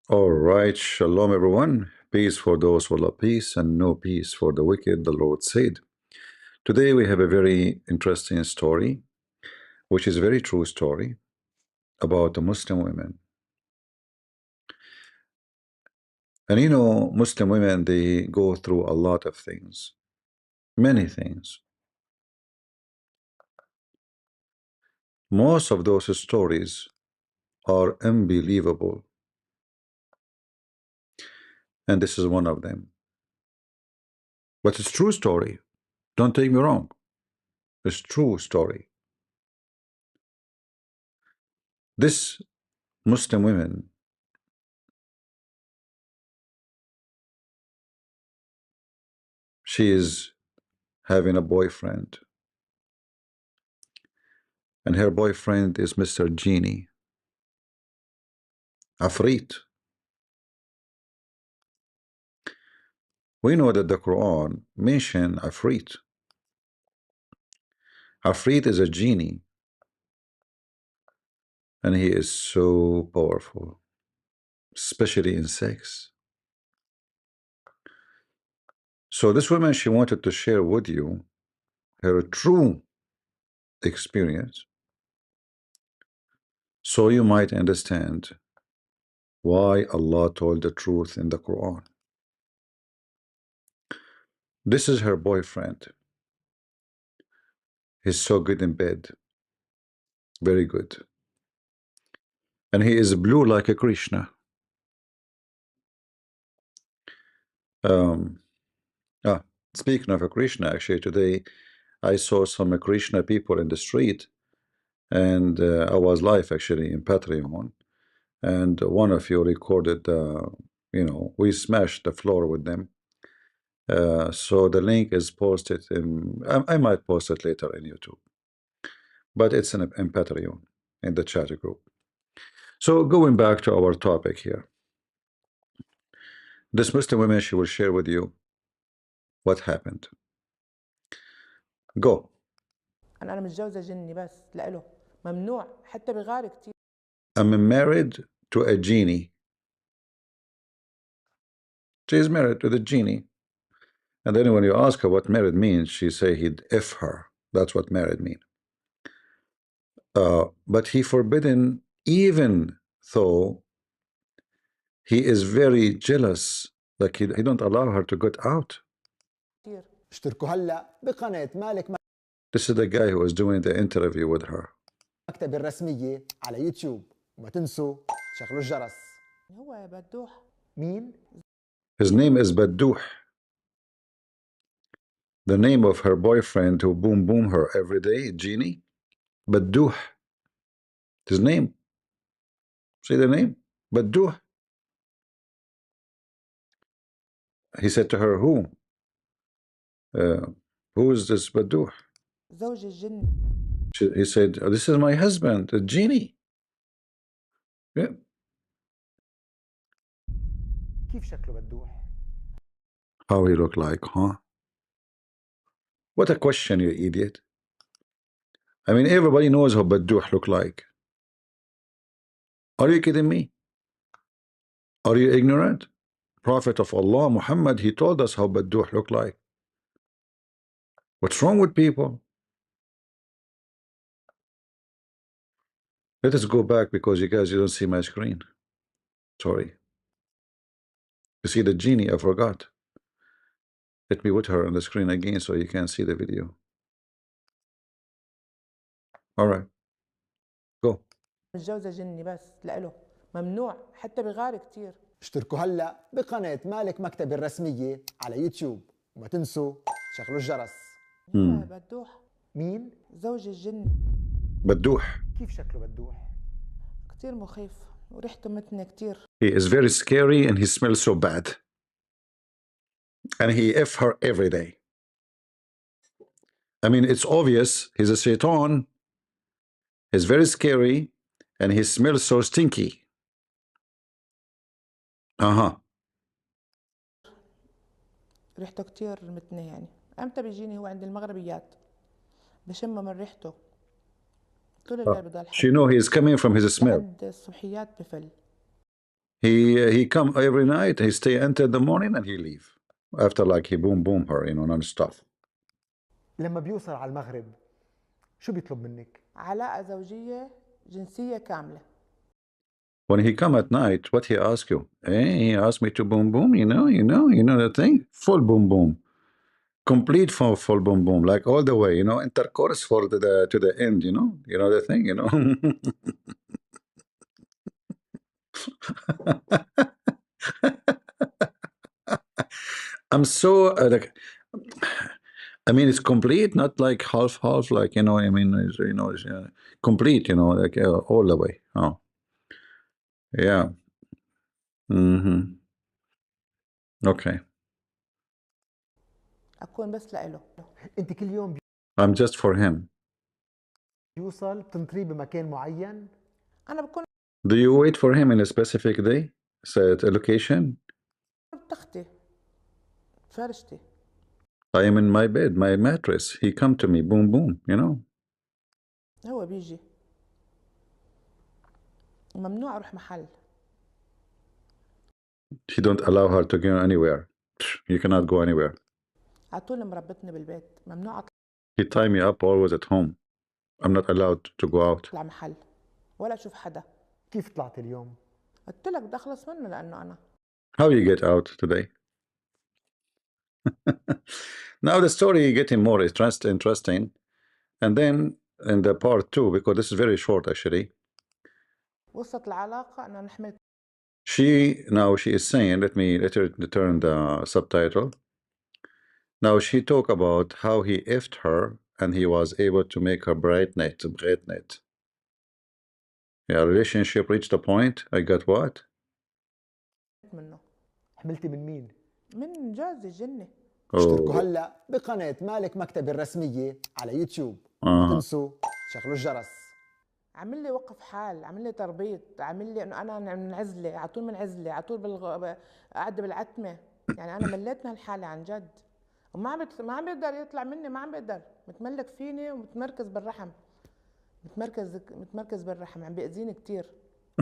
All right, shalom everyone. Peace for those who love peace and no peace for the wicked, the Lord said. Today we have a very interesting story, which is a very true story about the Muslim women. And you know, Muslim women, they go through a lot of things, many things. Most of those stories are unbelievable. And this is one of them. But it's true story. Don't take me wrong. It's true story. This Muslim women, she is having a boyfriend, and her boyfriend is Mr. Genie, Afrit. We know that the Quran mentions Afrit. Afrit is a genie, and he is so powerful, especially in sex. So this woman, she wanted to share with you her true experience, so you might understand why Allah told the truth in the Quran. This is her boyfriend. He's so good in bed, very good, and he is blue like a Krishna. Um, Speaking of a Krishna, actually today I saw some Krishna people in the street, and I was live actually in Patreon, and one of you recorded, you know, we smashed the floor with them. So the link is posted in, I might post it later in YouTube, but it's in Patreon, in the chat group. So going back to our topic here, this Muslim woman, she will share with you what happened. Go. أنا متجوزة جني بس لإله ممنوع حتى بغار كتير. I'm married to a genie. She is married to the genie. And then when you ask her what married means, she say he'd F her. That's what married mean. But he forbidden, even though he is very jealous, like he don't allow her to get out. كتير. اشتركوا هلا بقناة مالك This is the guy who was doing the interview with her. مكتب الرسمية على يوتيوب وما تنسوا شغلوا الجرس. هو بدوح. مين؟ His name is Badduh. The name of her boyfriend who boom her every day, Genie. Badduh. His name. See the name? Badduh. He said to her, who? Who is this Badduh? زوج الجن. He said, oh, this is my husband, the genie. Yeah. كيف شكله بدوح؟ How he look like, huh? What a question, you idiot. I mean, everybody knows how Badduh look like. Are you kidding me? Are you ignorant? Prophet of Allah, Muhammad, he told us how Badduh look like. What's wrong with people? Let us go back because you guys, you don't see my screen. Sorry. You see the genie, I forgot. Let me put her on the screen again so you can see the video. All right. Go. متجوزة جني بس لإله ممنوع حتى بغار كتير. اشتركوا هلا بقناة مالك مكتب الرسمية على يوتيوب وما تنسوا شغلوا الجرس. هو بدوح. مين؟ زوج الجن. Badduh. كيف شكله بدوح؟ كتير مخيف وريحته متنة كتير. He is very scary and he smells so bad. And he F her every day. I mean, it's obvious he's a shaitan. He's very scary and he smells so stinky. Uh-huh. ريحته كتير متنة يعني. أمتى بيجيني هو عند المغربيات بشمه من ريحته. طول الليل بضل She know he is coming from his smell. عند الصبحيات بفل. He come every night. He stay until the morning and he leave. After like he boom her, non-stop. لما بيوصل على المغرب شو بيطلب منك؟ علاقة زوجية جنسية كاملة. When he come at night, what he ask you? He asked me to boom, you know the thing? Full boom. Complete full boom, like all the way, intercourse for to the end, you know the thing, I'm so like, I mean, it's complete, not like half, like, I mean, it's complete, like all the way. Oh, yeah. Okay. أكون بس لإله. انت كل يوم I'm just for him. بيوصل بتنطريه بمكان معين؟ أنا بكون Do you wait for him in a specific day, set a location? بتختي فرشتي. I am in my bed, my mattress. He come to me, boom, هو بيجي. ممنوع أروح محل. He don't allow her to go anywhere. You cannot go anywhere. على طول مربطني بالبيت، ممنوع He tie me up always at home. I'm not allowed to go out. أطلع محل ولا أشوف حدا. كيف طلعت اليوم؟ قلت لك بدي أخلص منه لأنه أنا. How you get out today? Now the story getting more interesting. And then in the part 2, because this is very short actually, وصلت العلاقة أنا حملت. she is saying, let her turn the subtitle. Now she talk about how he effed her and he was able to make her pregnant. Yeah, relationship reached a point. I got what? منه. حملتي من مين؟ من جوزي جني. اشتركوا هلا بقناة مالك مكتب الرسمية على يوتيوب. ما تنسوا تشغلوا الجرس. عامل لي وقف حال، عامل لي تربيط، عامل لي انه انا منعزله، على طول منعزله، على طول قاعده بالعتمه، يعني انا مليت من هالحاله عن جد، وما عم بيقدر يطلع مني، ما عم بيقدر، متملك فيني ومتمركز بالرحم، متمركز بالرحم، عم بيأذيني كثير.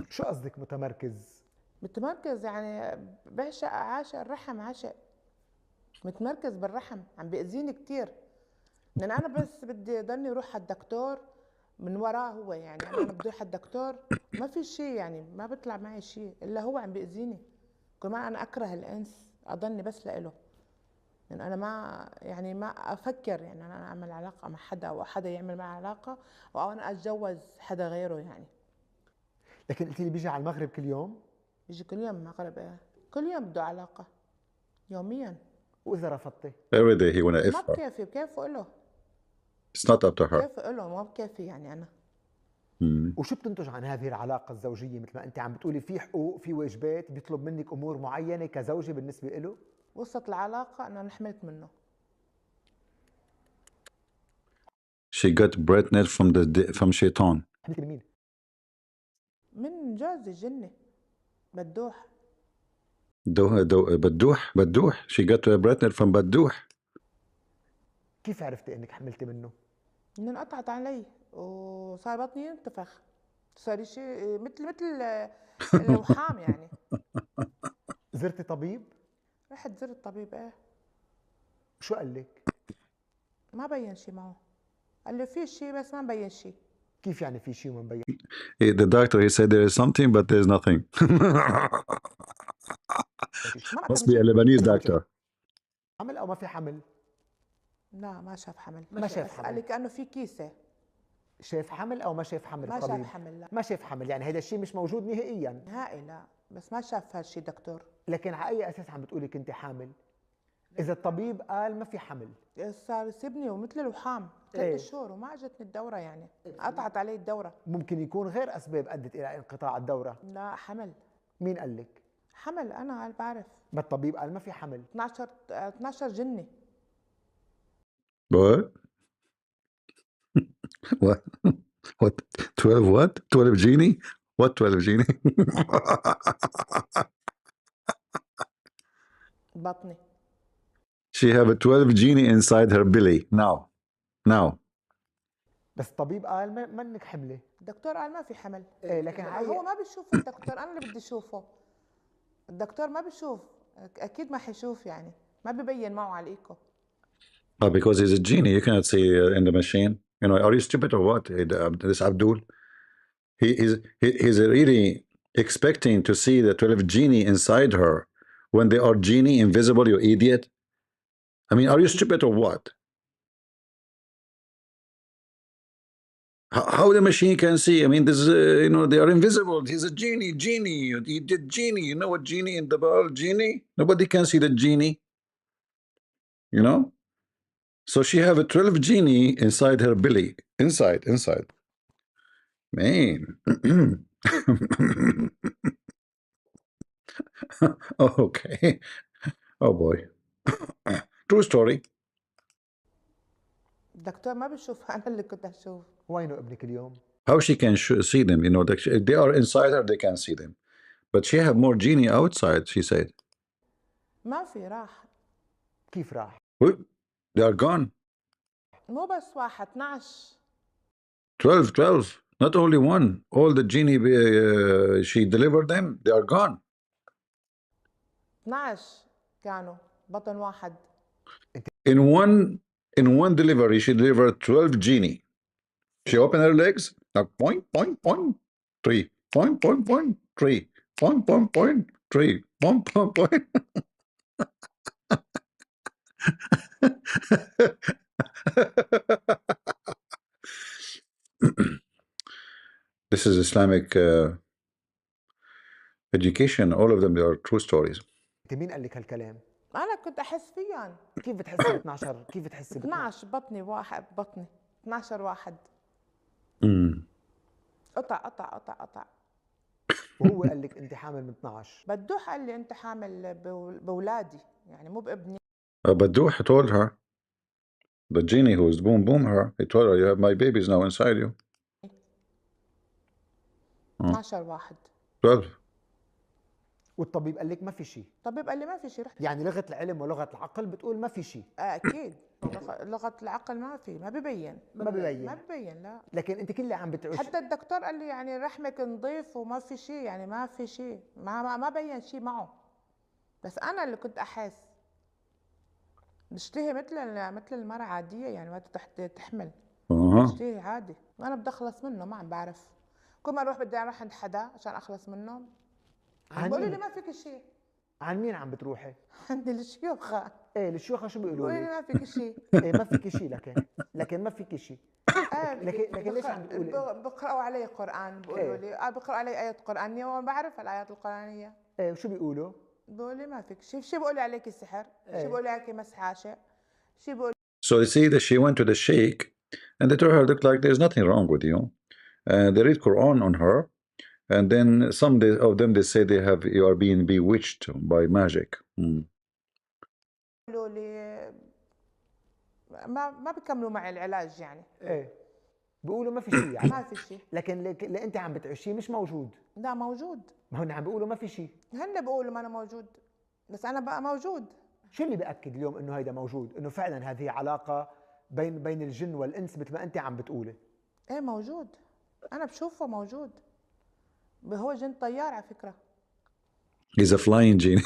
شو قصدك متمركز؟ متمركز يعني بعشق، عاشق الرحم، عاشق، متمركز بالرحم، عم بيأذيني كثير، لان انا بس بدي ضلني اروح على الدكتور من وراه هو، يعني انا بدي اروح على الدكتور ما في شيء، يعني ما بيطلع معي شيء الا هو عم بيأذيني، كمان انا اكره الانس، اضلني بس لإله، يعني انا ما افكر يعني انا اعمل علاقه مع حدا او حدا يعمل معي علاقه او انا اتجوز حدا غيره يعني. لكن قلتي لي بيجي على المغرب كل يوم؟ بيجي كل يوم المغرب، كل يوم بده علاقه يوميا. واذا رفضتي؟ Every day he wanna ما F her. بكيفي له. It's not up to her. كيف له، ما بكيفي يعني انا. وشو بتنتج عن هذه العلاقة الزوجية؟ مثل ما انت عم بتقولي في حقوق، في واجبات، بيطلب منك امور معينة كزوجة بالنسبة له. وصلت العلاقة أنا حملت منه. She got pregnant from شيطان. حملتي من مين؟ من جوزي جني بدوح. بدوح. She got pregnant from بدوح. كيف عرفتي انك حملتي منه؟ إن انقطعت علي وصار بطني ينتفخ، صار شيء مثل الوحام يعني. زرتي طبيب؟ رحت زرت طبيب، ايه. شو قال لك؟ ما بين شيء معه، قال لي في شيء بس ما مبين شيء. كيف يعني في شيء وما مبين؟ The doctor, he said there is something but there is nothing. Must be a Lebanese doctor. حمل او ما في حمل؟ لا ما شاف حمل. ما شاف حمل. قال لي كأنه في كيسة. شاف حمل او ما شاف حمل؟ ما الطبيب شاف حمل، لا. ما شاف حمل، يعني هذا الشيء مش موجود نهائيا. نهائي لا، بس ما شاف هالشيء دكتور. لكن على اي اساس عم بتقولي كنت حامل؟ اذا الطبيب قال ما في حمل. صار يسيبني ومثل الوحام 3 شهور وما اجتني الدورة، يعني قطعت علي الدورة. ممكن يكون غير اسباب ادت الى انقطاع الدورة. لا حمل. مين قال لك؟ حمل انا بعرف. ما الطبيب قال ما في حمل. 12 جني. What? What? What? 12 what? 12 genie? What 12 genie? بطني. She have a 12 genie inside her belly. Now. بس الطبيب قال ما انك حملة. الدكتور قال ما في حمل. ايه لكن هو ما بيشوف الدكتور، انا اللي بدي اشوفه. الدكتور ما بيشوف، اكيد ما حيشوف يعني، ما ببين معه على الايكو. Because he's a genie, you cannot see in the machine. You know, are you stupid or what? This Abdul, he's really expecting to see the 12 genie inside her when they are genie invisible. You idiot! I mean, are you stupid or what? How the machine can see? I mean, this you know, they are invisible. He's a genie. He did genie. You know what genie in the world? Genie. Nobody can see the genie. You know. So she have a 12 genie inside her belly. Inside. Man. Okay. Oh boy. True story. الدكتور ما بيشوف. انا اللي كنت اشوف. وينه ابنك اليوم؟ How she can see them? You know, if they are inside her, they can see them. But she have more genie outside. She said. ما في، راح. كيف راح؟ They are gone. مو بس واحد، 12. 12. Not only one. All the genie she delivered them. They are gone. 12 كانوا بطن واحد. In one delivery, she delivered 12 genie. She opened her legs. Now point, 3. Point, 3. Point, 3. Point. This is Islamic education. All of them, they are true stories. انت مين قال لك هالكلام؟ انا كنت احس فيهم. كيف بتحسي ب 12؟ كيف بتحسي ب 12 بطني واحد، بطني 12 واحد. قطع. وهو قال لك انت حامل من 12. بدوح قال لي انت حامل باولادي، يعني مو بابني. Badouh told her, the genie who was boom her, he told her, you have my babies now inside you. 12 واحد. 12. والطبيب قال لك ما في شيء. الطبيب قال لي ما في شيء. رحت يعني لغة العلم ولغة العقل بتقول ما في شيء. اكيد. لغة العقل ما في، ما ببين. لا. لكن انت كل اللي عم بتعوش. حتى الدكتور قال لي يعني رحمك نظيف وما في شيء، يعني ما في شيء، ما بين شيء معه. بس انا اللي كنت احس بشتهي مثل المرأة عادية، يعني ما تحمل. بشتهي عادي. انا بدي اخلص منه، ما عم بعرف. كل ما بدي اروح عند حدا عشان اخلص منه، بقولوا لي ما فيك شيء. عن مين عم بتروحي؟ عند الشيوخة. ايه الشيوخة شو بيقولوا لي؟ بقولوا لي ما فيك شيء. ايه ما فيك شيء، لكن ما فيك شيء. لكن ليش عم بتقولي؟ بقرأوا علي قرآن، بيقولوا لي بقرأوا علي آيات قرآنية وما بعرف الآيات القرآنية. ايه وشو بيقولوا؟ بيقولوا لي ما فيك شيء. شو بيقولوا عليك السحر؟ شو بيقولوا عليك مسحاشة؟ شو بيقولوا؟ So you see that she went to the sheikh and they told her, look, like there's nothing wrong with you. They read Quran on her, and then some of them they say you are being bewitched by magic. بيقولوا لي ما بيكملوا معي العلاج يعني. ايه بيقولوا ما في شيء يعني. ما في شيء. لكن اللي انت عم بتعيشيه مش موجود. لا موجود. ما هن عم بيقولوا ما في شيء. هن بيقولوا ما انا موجود، بس انا بقى موجود. شو اللي بأكد اليوم انه هيدا موجود؟ انه فعلا هذه علاقة بين الجن والانس مثل ما انت عم بتقولي. ايه موجود، انا بشوفه موجود. هو جن طيار على فكرة. He's a flying genie.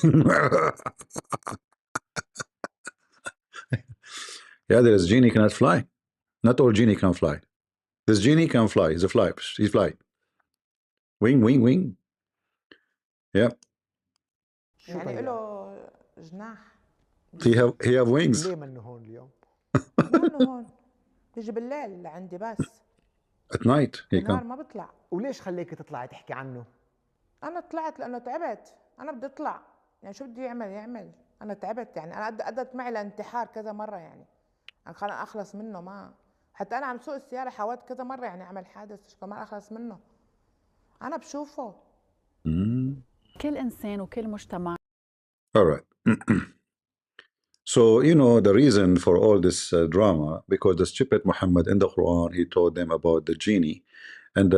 Yeah, there is genie cannot fly. Not all genie can fly. This genie can fly. He's a fly. He's fly. Wing. Yeah. يعني له جناح. He have wings. ليه منه هون اليوم؟ منه هون. بيجي بالليل لعندي بس. At night he بالنهار come. ما بطلع. وليش خليك تطلعي تحكي عنه؟ أنا طلعت لأنه تعبت. أنا بدي أطلع. يعني شو بدي يعمل؟ أنا تعبت، يعني أنا أدت معي لانتحار كذا مرة، يعني أنا خليني أخلص منه. ما حتى أنا عم سوق السيارة حاولت كذا مرة يعني أعمل حادث كمان أخلص منه. أنا بشوفه. كل إنسان وكل مجتمع. All right. So, you know, the reason for all this drama, because the stupid Muhammad in the Quran, he told them about the genie, and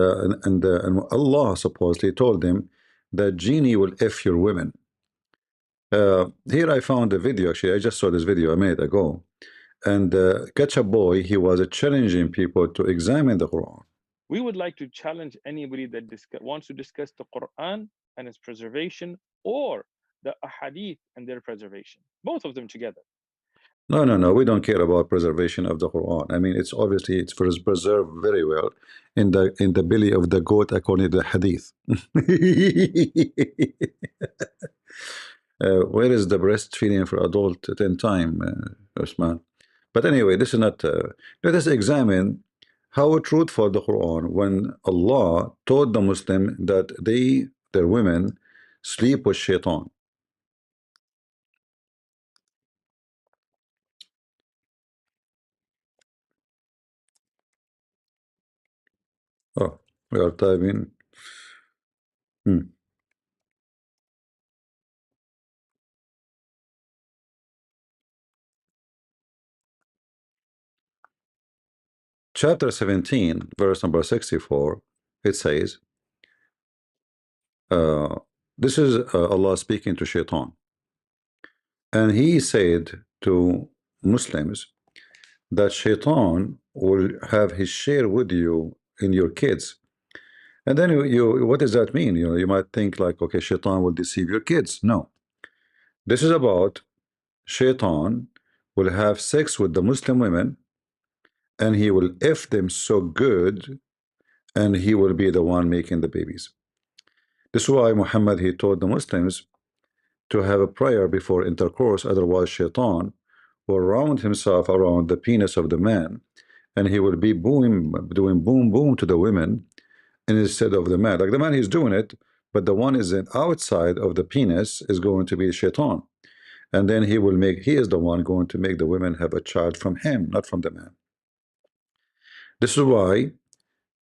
Allah supposedly told them that genie will F your women. Here I found a video, actually, I just saw this video a minute ago, and Ketchup Boy, he was challenging people to examine the Quran. We would like to challenge anybody that wants to discuss the Quran and its preservation, or the ahadith and their preservation, both of them together. No, no, no. We don't care about preservation of the Quran. I mean, it's obviously it's preserved very well in the belly of the goat, according to the Hadith. Where is the breastfeeding for adult 10 time, Osman? But anyway, this is not. Let us examine how truthful the Quran when Allah told the Muslim that their women, sleep with shaitan. Oh, we are typing. Hmm. Chapter 17, verse number 64, it says, this is Allah speaking to shaitan. And he said to Muslims that shaitan will have his share with you in your kids. And then what does that mean? You know, you might think like, okay, shaitan will deceive your kids. No, this is about shaitan will have sex with the Muslim women and he will F them so good and he will be the one making the babies. This is why Muhammad, he told the Muslims to have a prayer before intercourse, otherwise shaitan will round himself around the penis of the man and he will be doing boom boom to the women instead of the man. Like the man, he's doing it, but the one is outside of the penis is going to be shaitan. And then he is the one going to make the women have a child from him, not from the man. This is why,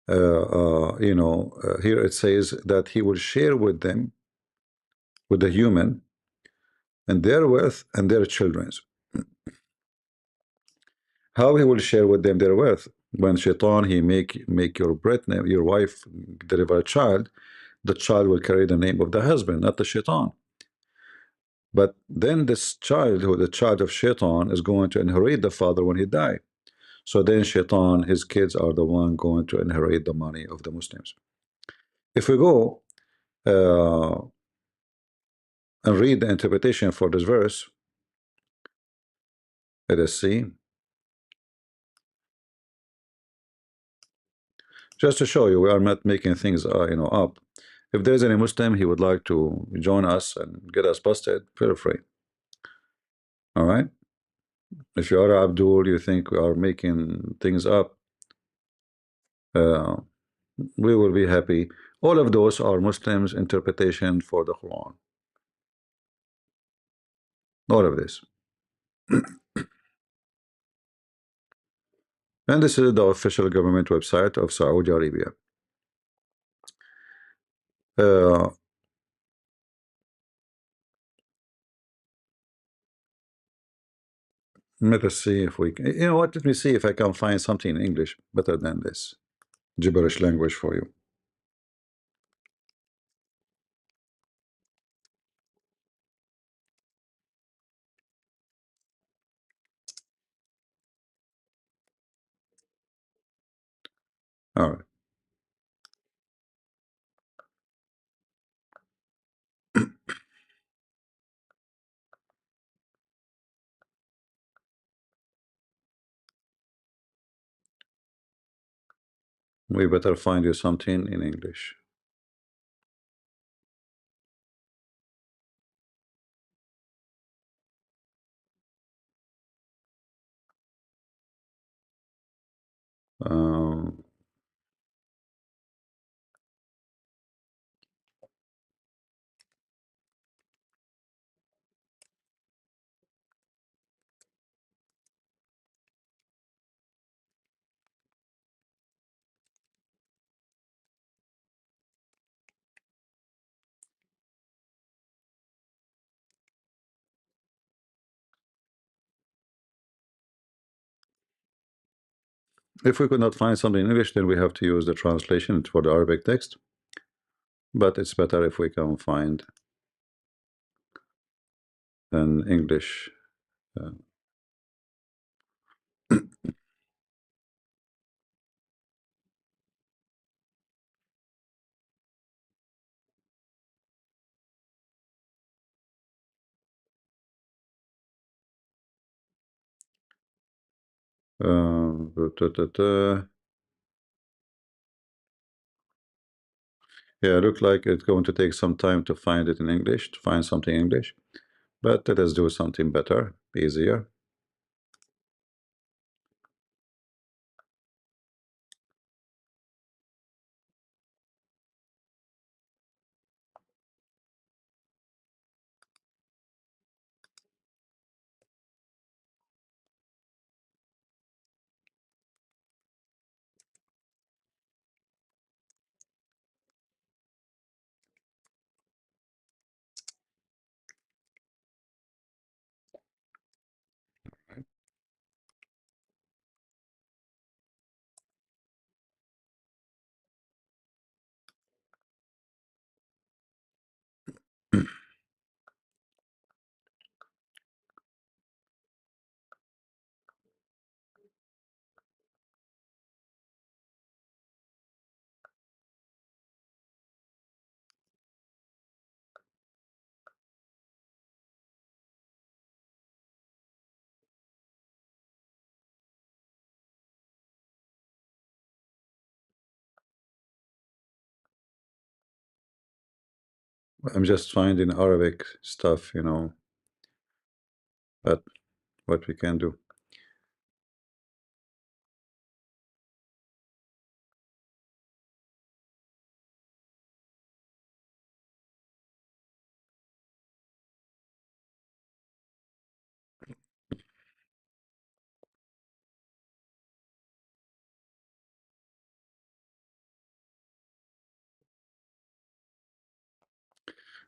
here it says that he will share with them, with the human, and their wealth and their children's. How he will share with them their wealth? When shaitan, he make your wife deliver a child, the child will carry the name of the husband, not the shaitan. But then this child, who the child of shaitan, is going to inherit the father when he die. So then shaitan, his kids are the one going to inherit the money of the Muslims. If we go and read the interpretation for this verse, let us see. Just to show you, we are not making things up. If there's any Muslim he would like to join us and get us busted, feel free. All right. If you are Abdul, you think we are making things up, we will be happy. All of those are Muslims' interpretation for the Quran. All of this. And this is the official government website of Saudi Arabia. Let us see if we can. You know what? Let me see if I can find something in English better than this gibberish language for you. All right. We better find you something in English. Um, if we could not find something in English, then we have to use the translation for the Arabic text. But it's better if we can find an English. Yeah, look like it's going to take some time to find it in English, to find something English, but let us do something better, easier. I'm just finding Arabic stuff, you know, but what we can do.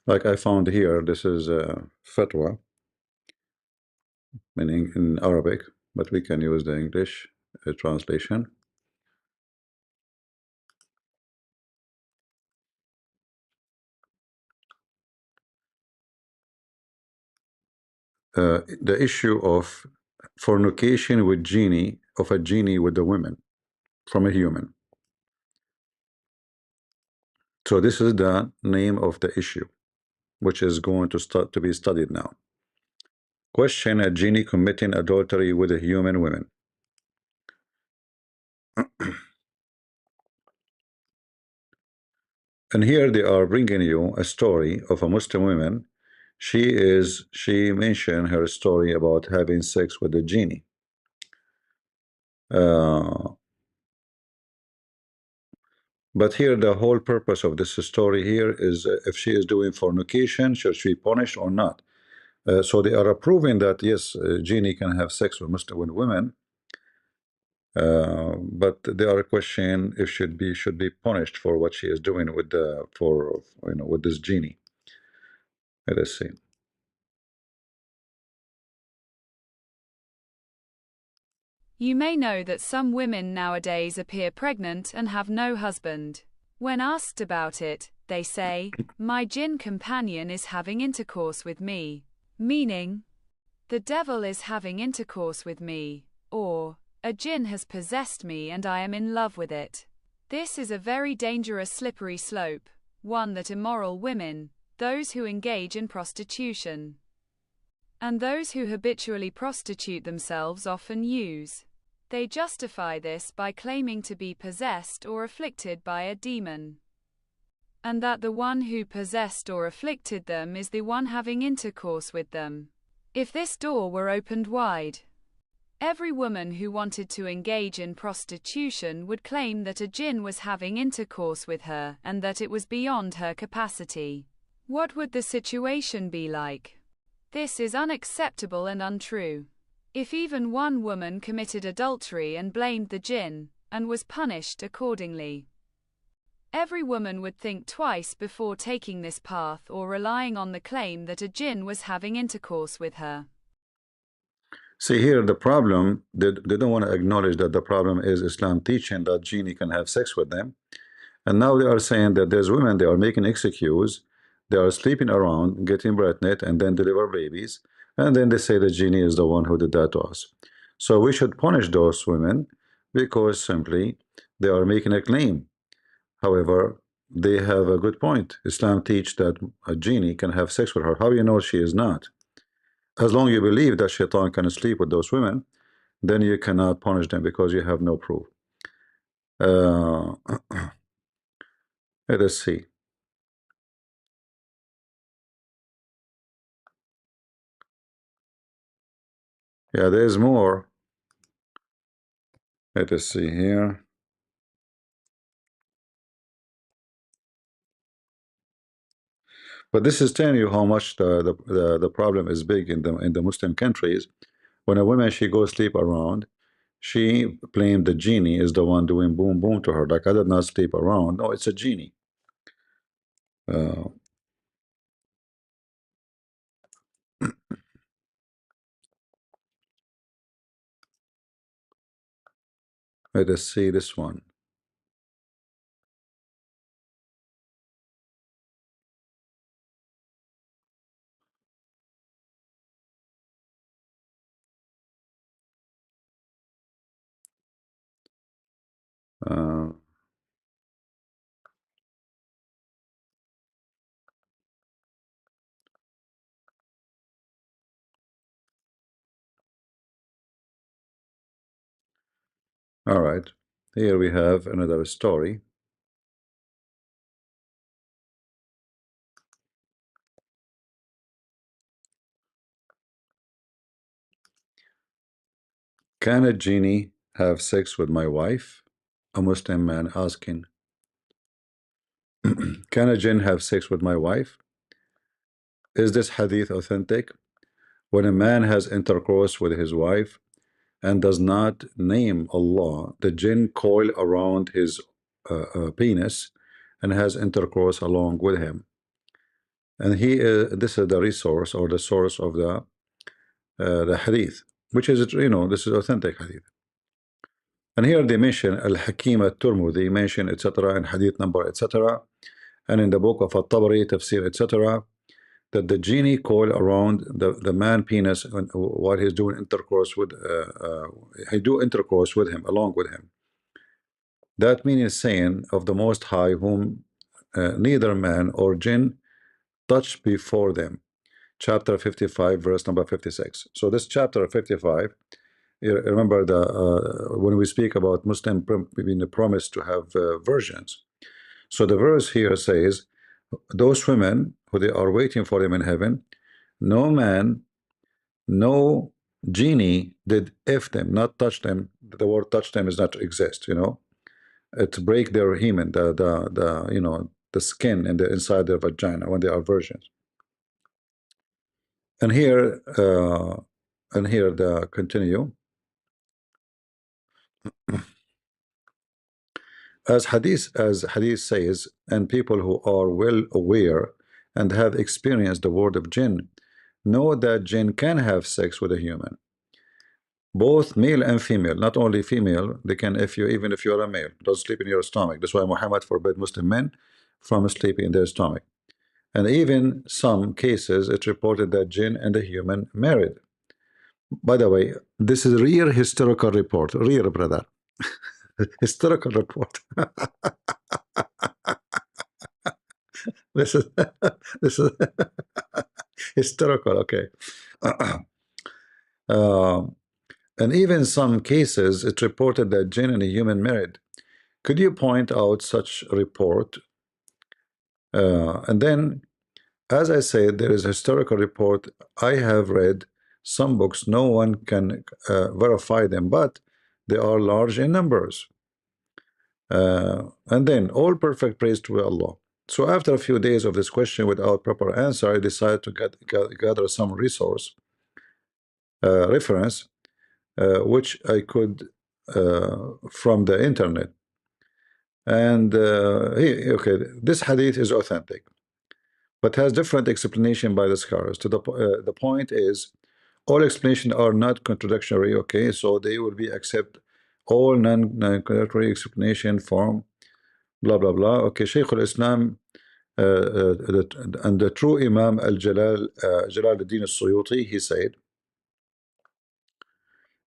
Like I found here, this is a fatwa, meaning in Arabic, but we can use the English translation. The issue of fornication with genie, of a genie with the women from a human. So this is the name of the issue, which is going to start to be studied now. Question: a genie committing adultery with a human woman. And here they are bringing you a story of a Muslim woman. She mentioned her story about having sex with a genie. But here the whole purpose of this story here is if she is doing fornication, should she be punished or not? So they are approving that yes, genie can have sex with Muslim women, but they are questioning if should be punished for what she is doing with the with this genie. Let us see. You may know that some women nowadays appear pregnant and have no husband. When asked about it, they say, "My jinn companion is having intercourse with me," meaning, "The devil is having intercourse with me," or, "A jinn has possessed me and I am in love with it." This is a very dangerous slippery slope, one that immoral women, those who engage in prostitution, and those who habitually prostitute themselves often use. They justify this by claiming to be possessed or afflicted by a demon, and that the one who possessed or afflicted them is the one having intercourse with them. If this door were opened wide, every woman who wanted to engage in prostitution would claim that a jinn was having intercourse with her and that it was beyond her capacity. What would the situation be like? This is unacceptable and untrue. If even one woman committed adultery and blamed the jinn, and was punished accordingly, every woman would think twice before taking this path or relying on the claim that a jinn was having intercourse with her. See here, the problem, they don't want to acknowledge that the problem is Islam teaching that genie can have sex with them. And now they are saying that there's women, they are making excuse, they are sleeping around, getting pregnant, and then deliver babies. And then they say the genie is the one who did that to us. So we should punish those women because simply they are making a claim. However, they have a good point. Islam teach that a genie can have sex with her. How you know she is not? As long as you believe that shaitan can sleep with those women, then you cannot punish them because you have no proof. Let us see. Yeah, there's more. Let us see here. But this is telling you how much the problem is big in the Muslim countries. When a woman she goes sleep around, she blamed the genie is the one doing boom boom to her. Like, I did not sleep around. No, it's a genie. Let us see this one. All right, here we have another story. Can a genie have sex with my wife? A Muslim man asking. Can a jinn have sex with my wife? Is this hadith authentic? When a man has intercourse with his wife and does not name Allah, the jinn coil around his penis and has intercourse along with him. And this is the resource or the source of the hadith, which is, this is authentic hadith. And here they mention Al-Hakim al-Turmudi, mention etc. and hadith number etc. And in the book of At-Tabari, Tafsir etc. that the genie coil around the man penis while he's doing intercourse with he do intercourse with him, along with him. That means saying of the Most High, whom neither man or jinn touch before them. Chapter 55, verse number 56. So this chapter 55, you remember when we speak about Muslim being promised to have virgins. So the verse here says, those women who they are waiting for them in heaven, no man, no genie did F them, not touch them. The word touch them is not exist, it break their hymen, the skin and the inside their vagina when they are virgins. And here the continue. As hadith says, and people who are well aware and have experienced the word of jinn know that jinn can have sex with a human, both male and female. Not only female, they can, even if you're a male, don't sleep in your stomach. That's why Muhammad forbade Muslim men from sleeping in their stomach. And even some cases it's reported that jinn and a human married. By the way, this is real historical report, real brother. Historical report. This is this is historical. Okay. And even some cases it's reported that jinn and a human married. Could you point out such report? And then, as I said, there is a historical report. I have read some books, no one can verify them, but they are large in numbers. And then, all perfect praise to Allah. So after a few days of this question without proper answer, I decided to gather some reference, which I could from the internet. And okay, this hadith is authentic, but has different explanation by the scholars. The point is, all explanations are not contradictory. Okay, so they will be accept all non-contradictory explanation from blah blah blah. Okay, Shaykh al-Islam and the true Imam Jalaluddin al-Suyuti, he said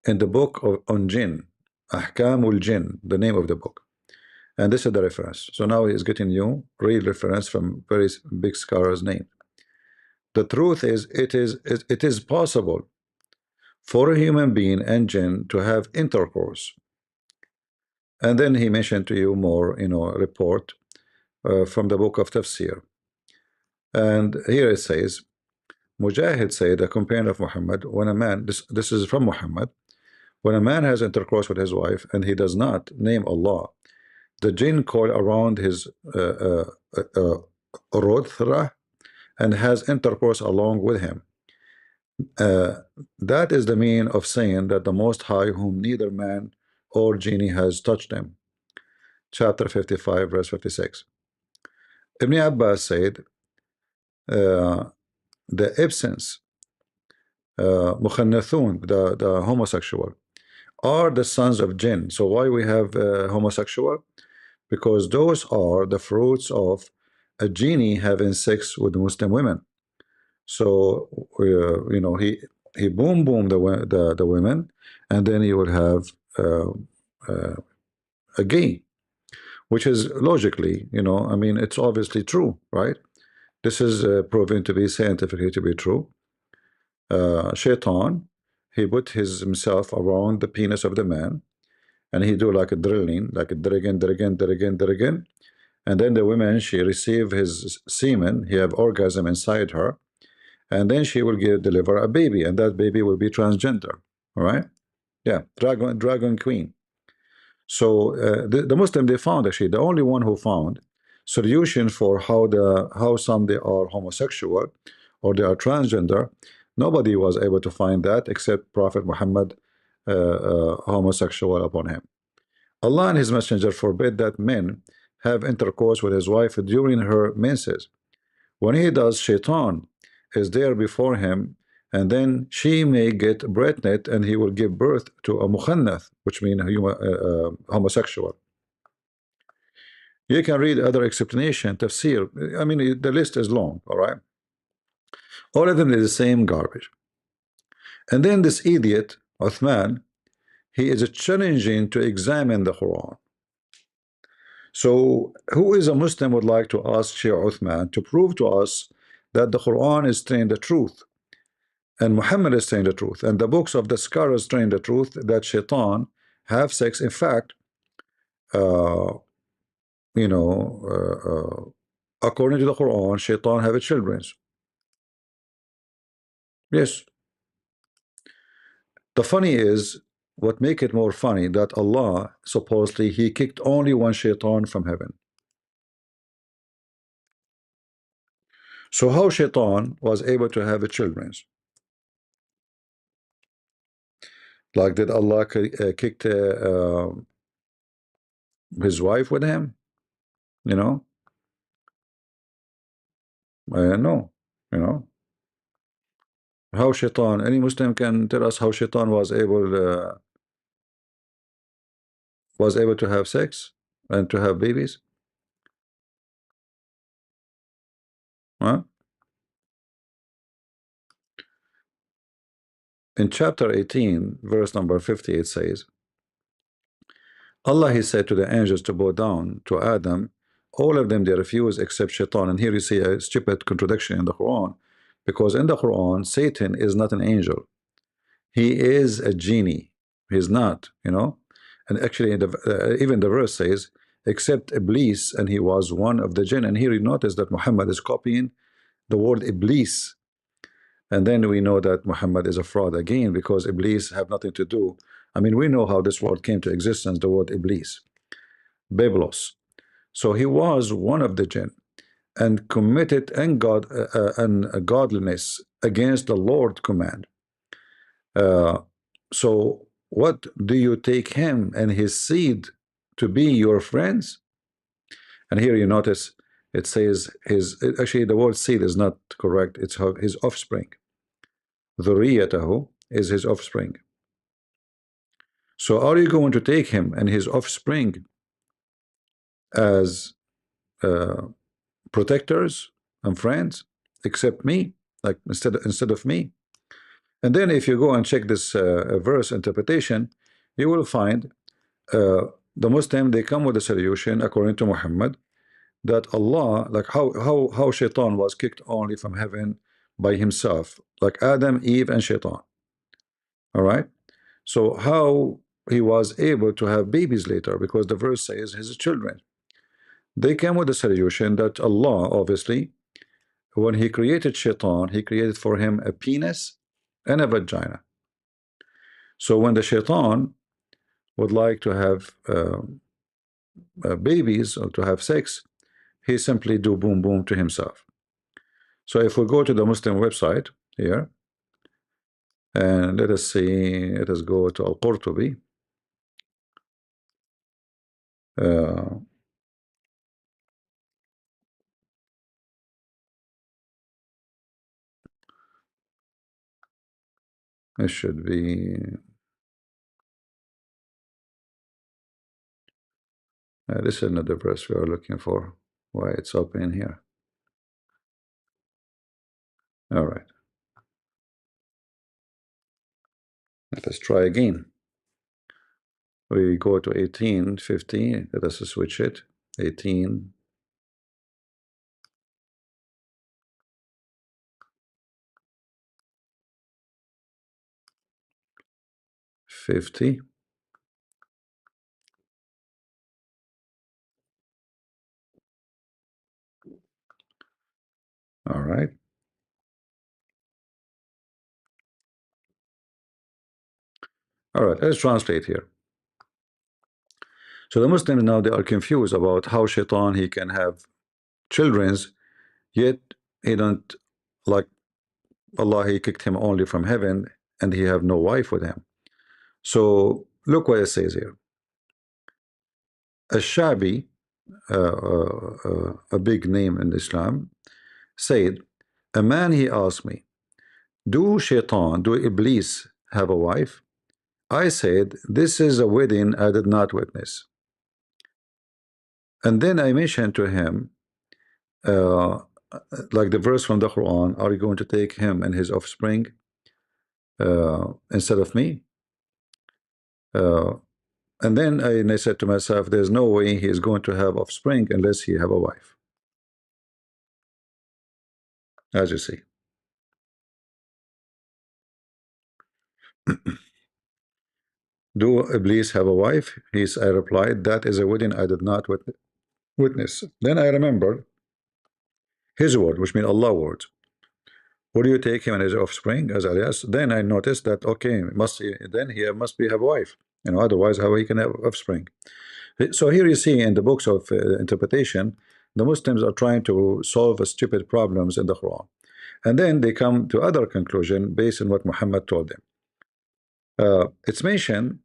in the book on jinn, Ahkamul Jinn, the name of the book. And this is the reference. So now he is getting you real reference from very big scholars' name. The truth is, it is possible for a human being and jinn to have intercourse. And then he mentioned to you more, a report from the book of Tafsir. And here it says, Mujahid said, a companion of Muhammad, when a man, this is from Muhammad, when a man has intercourse with his wife and he does not name Allah, the jinn coil around his rothra and has intercourse along with him. That is the meaning of saying that the Most High, whom neither man or genie has touched him. Chapter 55, verse 56. Ibn Abbas said, the absence, mukhannathun, the homosexual, are the sons of jinn. So why we have homosexual? Because those are the fruits of a genie having sex with Muslim women. So he boom the women, and then you will have a gay, which is logically, I mean, it's obviously true, right? This is proven to be scientifically to be true. Shaitan, he put himself around the penis of the man, and he do like a drilling, like a again, and then the woman, she receive his semen, he have orgasm inside her, and then she will deliver a baby, and that baby will be transgender. All right, yeah, dragon queen. So the Muslim, they found, actually the only one who found solution for how some they are homosexual or they are transgender. Nobody was able to find that except Prophet Muhammad, homosexual upon him. Allah and his messenger forbid that men have intercourse with his wife during her menses. When he does, Shaitan is there before him, and then she may get pregnant and he will give birth to a mukhannath, which means homosexual. You can read other explanation, tafsir. I mean, the list is long, all right? All of them is the same garbage. And then this idiot, Uthman, he is challenging to examine the Quran. So who is a Muslim would like to ask Shaykh Uthman to prove to us that the Quran is telling the truth, and Muhammad is telling the truth, and the books of the scholars telling the truth, that Shaitan have sex. In fact, according to the Quran, Shaitan have children. Yes. The funny is, what make it more funny, that Allah supposedly he kicked only one Shaitan from heaven. So how Shaitan was able to have children? Like, did Allah kick his wife with him? No. How Shaitan? Any Muslim can tell us how Shaitan was able to have sex and to have babies? Huh? In chapter 18, verse number 50, it says, Allah, he said to the angels to bow down to Adam. All of them they refuse except Shaitan. And here you see a stupid contradiction in the Quran, because in the Quran Satan is not an angel, he is a genie. He's not, and actually even the verse says except Iblis, and he was one of the jinn. And here you notice that Muhammad is copying the word Iblis, and then we know that Muhammad is a fraud again, because Iblis have nothing to do. I mean, we know how this word came to existence, the word Iblis, Biblos. So he was one of the jinn and committed ungodliness against the Lord's command. So what do you take him and his seed to be your friends? And here you notice it says actually the word seed is not correct, it's his offspring. Dhurriyatahu is his offspring. So are you going to take him and his offspring as protectors and friends, except me, like instead of me? And then if you go and check this verse interpretation, you will find the Muslim, they come with a solution according to Muhammad, that Allah, like how Shaitan was kicked only from heaven by himself, like Adam, Eve, and Shaitan. All right. So how he was able to have babies later? Because the verse says his children. They came with the solution that Allah, obviously, when he created shaitan, he created for him a penis and a vagina. So when the shaitan would like to have babies or to have sex, he simply do boom boom to himself. So if we go to the Muslim website here, and let us see, let us go to Al-Qurtubi. It should be this is not the verse we are looking for. Why it's open here? All right, let us try again. We go to 1850. Let us switch it. 1850. All right. All right, let's translate here. So the Muslims now, they are confused about how shaitan, he can have children's, yet he don't, like Allah, he kicked him only from heaven and he have no wife with him. So look what it says here. Ash-Shabi, a big name in Islam, said, a man, he asked me, do shaitan, do Iblis have a wife? I said, this is a wedding I did not witness. And then I mentioned to him, like the verse from the Quran, are you going to take him and his offspring instead of me? And then I said to myself, there's no way he is going to have offspring unless he have a wife. As you see. Do Iblis have a wife? I replied, that is a wedding I did not witness. Then I remembered his word, which means Allah's word. Would you take him and his offspring as alias? Then I noticed that okay, then he must have a wife, otherwise how he can have offspring. So here you see in the books of interpretation, the Muslims are trying to solve stupid problems in the Quran, and then they come to other conclusion based on what Muhammad told them. It's mentioned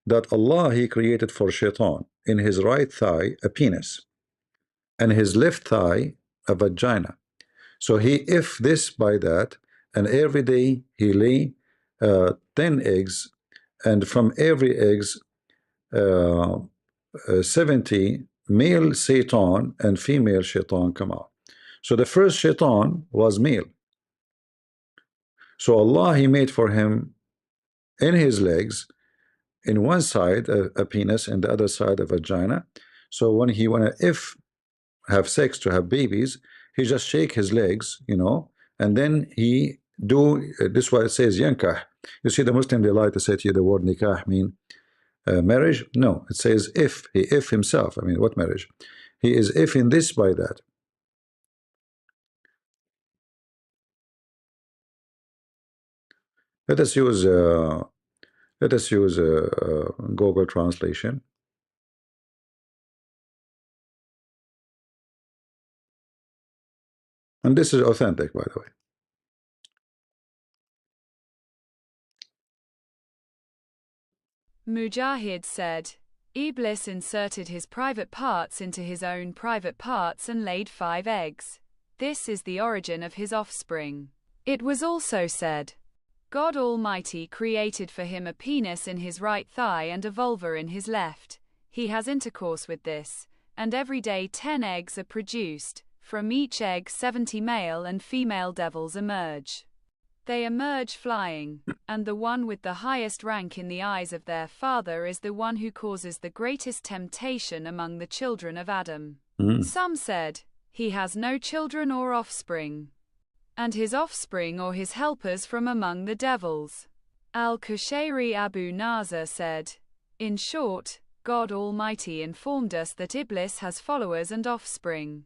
that Allah, he created for shaitan in his right thigh a penis and his left thigh a vagina. So he if this by that, and every day he lay 10 eggs, and from every eggs 70 male Satan and female shaitan come out. So the first shaitan was male. So Allah, he made for him in his legs, in one side a penis and the other side a vagina. So when he wanna have sex to have babies, he just shake his legs, and then he do this. What it says yankah. You see, the Muslim, they like to say to you the word nikah mean marriage. No, it says if himself. I mean, what marriage? He is if in this by that. Let us use Google translation. And this is authentic, by the way. Mujahid said, Iblis inserted his private parts into his own private parts and laid 5 eggs. This is the origin of his offspring. It was also said, God Almighty created for him a penis in his right thigh and a vulva in his left. He has intercourse with this, and every day 10 eggs are produced. From each egg 70 male and female devils emerge. They emerge flying, and the one with the highest rank in the eyes of their father is the one who causes the greatest temptation among the children of Adam. Some said, he has no children or offspring, and his offspring or his helpers from among the devils. Al-Qushayri Abu Nazar said, "In short, God Almighty informed us that Iblis has followers and offspring,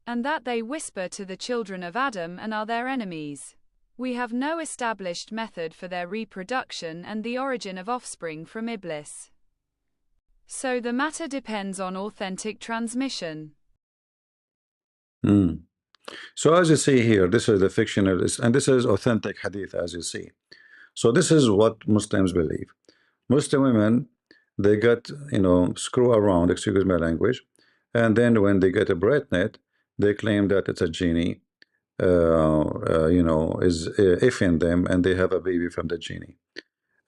and that they whisper to the children of Adam and are their enemies. We have no established method for their reproduction and the origin of offspring from Iblis. So the matter depends on authentic transmission." So as you see here, this is the fictional, and this is authentic hadith, as you see. So this is what Muslims believe. Muslim women, they get, screw around, excuse my language, and then when they get a pregnant, they claim that it's a genie, is effing them, and they have a baby from the genie.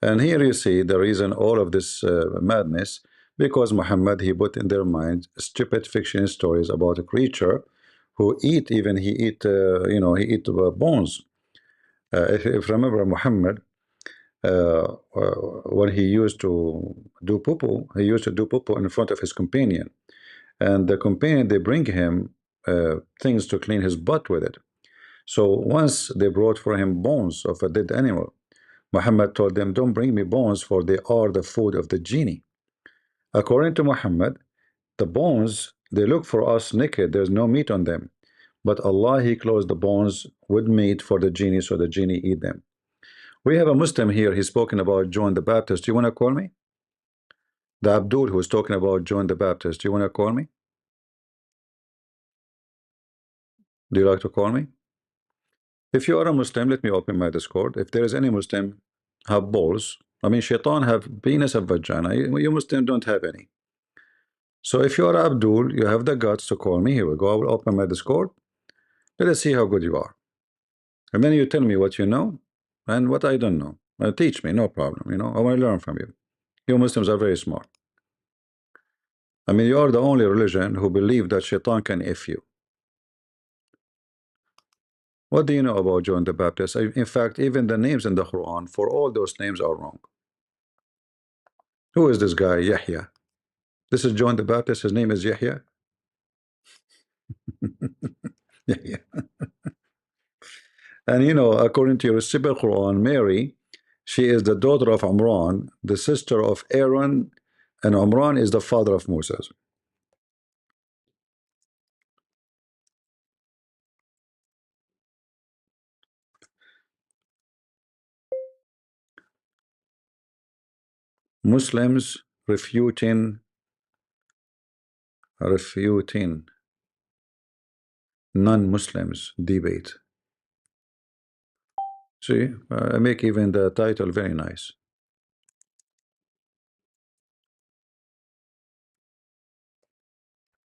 And here you see the reason all of this madness, because Muhammad, he put in their mind stupid fiction stories about a creature who eat, even he eat, he eat bones. If remember Muhammad, when he used to do poo, he used to do poo in front of his companion, and the companion, they bring him things to clean his butt with it. So once they brought for him bones of a dead animal, Muhammad told them, "Don't bring me bones, for they are the food of the genie." According to Muhammad, the bones, they look for us naked, there's no meat on them, but Allah, he closed the bones with meat for the genie, so the genie eat them. We have a Muslim here, he's spoken about John the Baptist. Do you want to call me? The Abdul who was talking about John the Baptist, do you want to call me? Do you like to call me? If you are a Muslim, let me open my Discord. If there is any Muslim have balls, I mean shaitan have penis and vagina, you Muslim don't have any. So if you are Abdul, you have the guts to call me. Here we go, I will open my Discord. Let us see how good you are, and then you tell me what you know and what I don't know. Teach me, no problem. I want to learn from you. You Muslims are very smart. I mean, you are the only religion who believe that shaitan can F you. What do you know about John the Baptist? In fact, even the names in the Quran, for all those names are wrong. Who is this guy, Yahya? This is John the Baptist, his name is Yahya. Yahya. And according to your Sibel Quran, Mary, she is the daughter of Imran, the sister of Aaron, and Imran is the father of Moses. Muslims refuting non-Muslims debate. See, I make even the title very nice.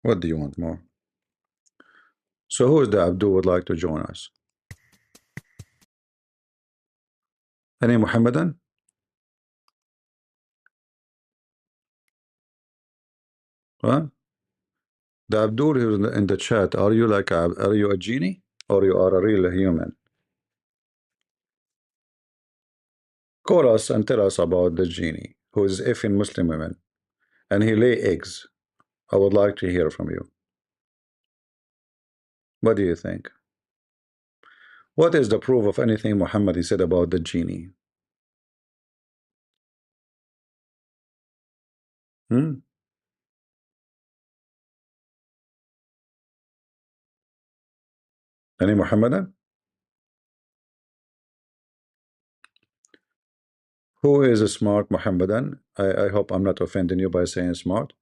What do you want more? So who is the Abdul would like to join us? Any Muhammadan? Huh? The Abdul who's in the chat, are you a genie or you are a real human? Call us and tell us about the genie who is effing Muslim women and he lay eggs. I would like to hear from you. What do you think? What is the proof of anything Muhammad said about the genie? Any Muhammadan? Who is a smart Muhammadan? I hope I'm not offending you by saying smart.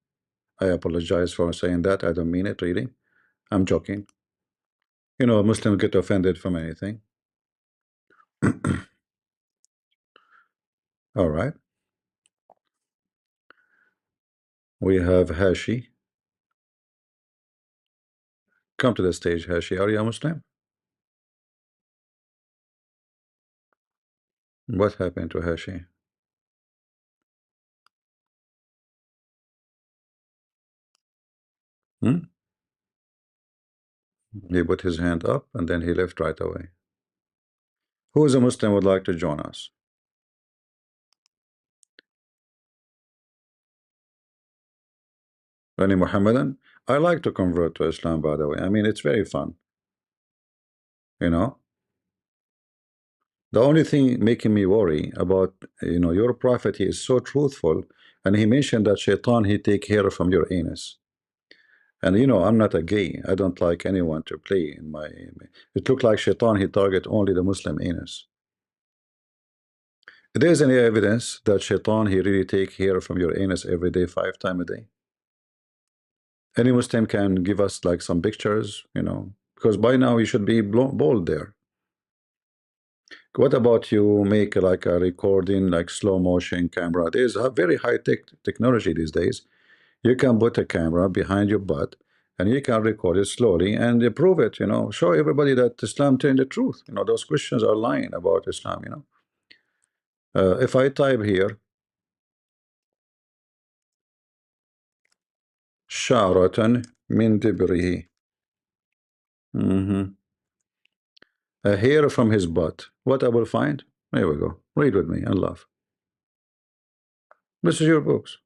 I apologize for saying that. I don't mean it, really. I'm joking. Muslims get offended from anything. All right. We have Hashi. Come to the stage, Hashi. Are you a Muslim? What happened to Hashi? He put his hand up and then he left right away. Who is a Muslim would like to join us? Any Muhammadan? I like to convert to Islam, by the way. I mean, it's very fun. The The only thing making me worry about, your prophet, he is so truthful, and he mentioned that shaitan, he take hair from your anus. And I'm not a gay. I don't like anyone to play in my. It looked like shaitan, he target only the Muslim anus. There's any evidence that shaitan, he really take hair from your anus every day, 5 times a day? Any Muslim can give us like some pictures, because by now you should be bold there. What about you make like a recording, like slow motion camera? There's a very high technology these days. You can put a camera behind your butt and you can record it slowly and prove it, show everybody that Islam telling the truth. Those Christians are lying about Islam. If I type here شعرة من دبره, a hair from his butt, what I will find? There we go. Read with me and laugh. This is your books.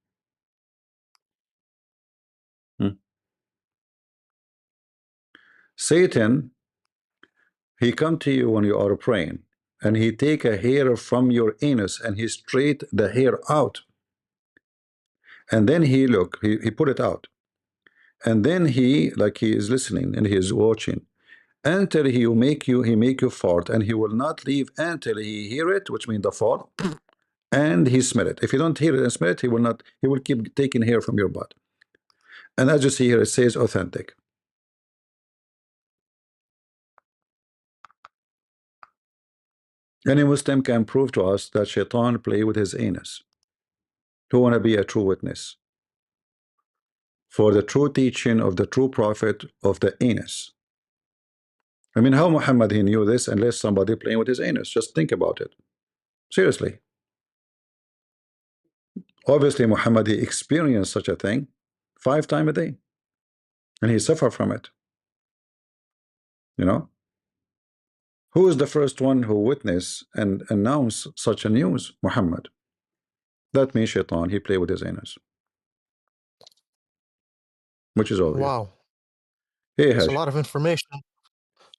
Satan, he come to you when you are praying, and he take a hair from your anus and he straight the hair out, and then he put it out, and then he is listening and he is watching until he make you fart, and he will not leave until he hear it, which means the fart, and he smell it. If you don't hear it and smell it, he will keep taking hair from your butt. And as you see here, it says authentic. Any Muslim can prove to us that shaitan play with his anus. Who want to be a true witness for the true teaching of the true prophet of the anus? I mean, how Muhammad he knew this unless somebody playing with his anus? Just think about it. Seriously. Obviously, Muhammad he experienced such a thing 5 times a day, and he suffered from it. Who is the first one who witnessed and announced such a news? Muhammad. That means shaitan, he played with his anus, which is obvious. Wow, Hey, that's a Hash, lot of information.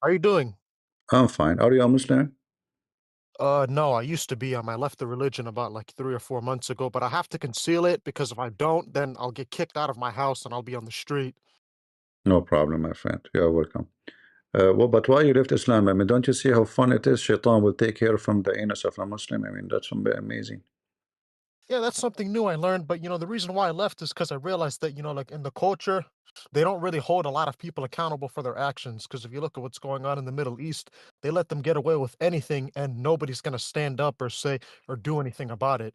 How are you doing? I'm fine. Are you a Muslim? No, I used to be. I left the religion about like 3 or 4 months ago, but I have to conceal it because if I don't, then I'll get kicked out of my house and I'll be on the street. No problem, my friend. You are welcome. Well, but why you left Islam? I mean, don't you see how fun it is? Shaitan will take care from the anus of a Muslim. I mean, that's amazing. Yeah, that's something new I learned. But the reason why I left is because I realized that like in the culture, they don't really hold a lot of people accountable for their actions. Because if you look at what's going on in the Middle East, they let them get away with anything, and nobody's gonna stand up or say or do anything about it.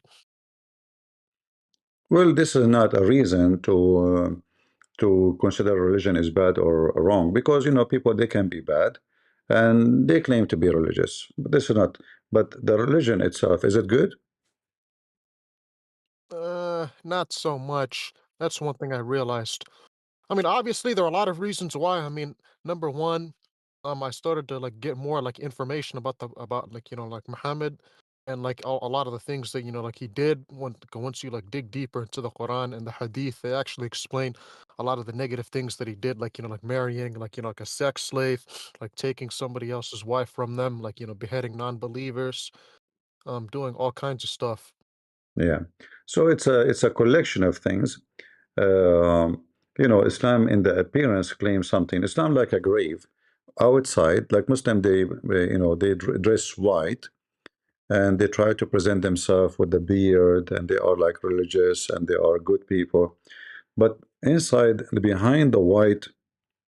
Well, this is not a reason to consider religion is bad or wrong, because people, they can be bad and they claim to be religious, but this is not. But the religion itself, is it good? Not so much. That's one thing I realized. I mean, obviously, there are a lot of reasons why. I mean, number one, I started to like get more like information about like like Muhammad and like a lot of the things that like he did. Once you like dig deeper into the Quran and the Hadith, they actually explain a lot of the negative things that he did, like like marrying like a sex slave, like taking somebody else's wife from them, like beheading non-believers, doing all kinds of stuff. Yeah. So it's a collection of things. Islam in the appearance claims something. Islam like a grave. Outside, like Muslim, they dress white and they try to present themselves with the beard, and they are like religious and they are good people. But inside, behind the white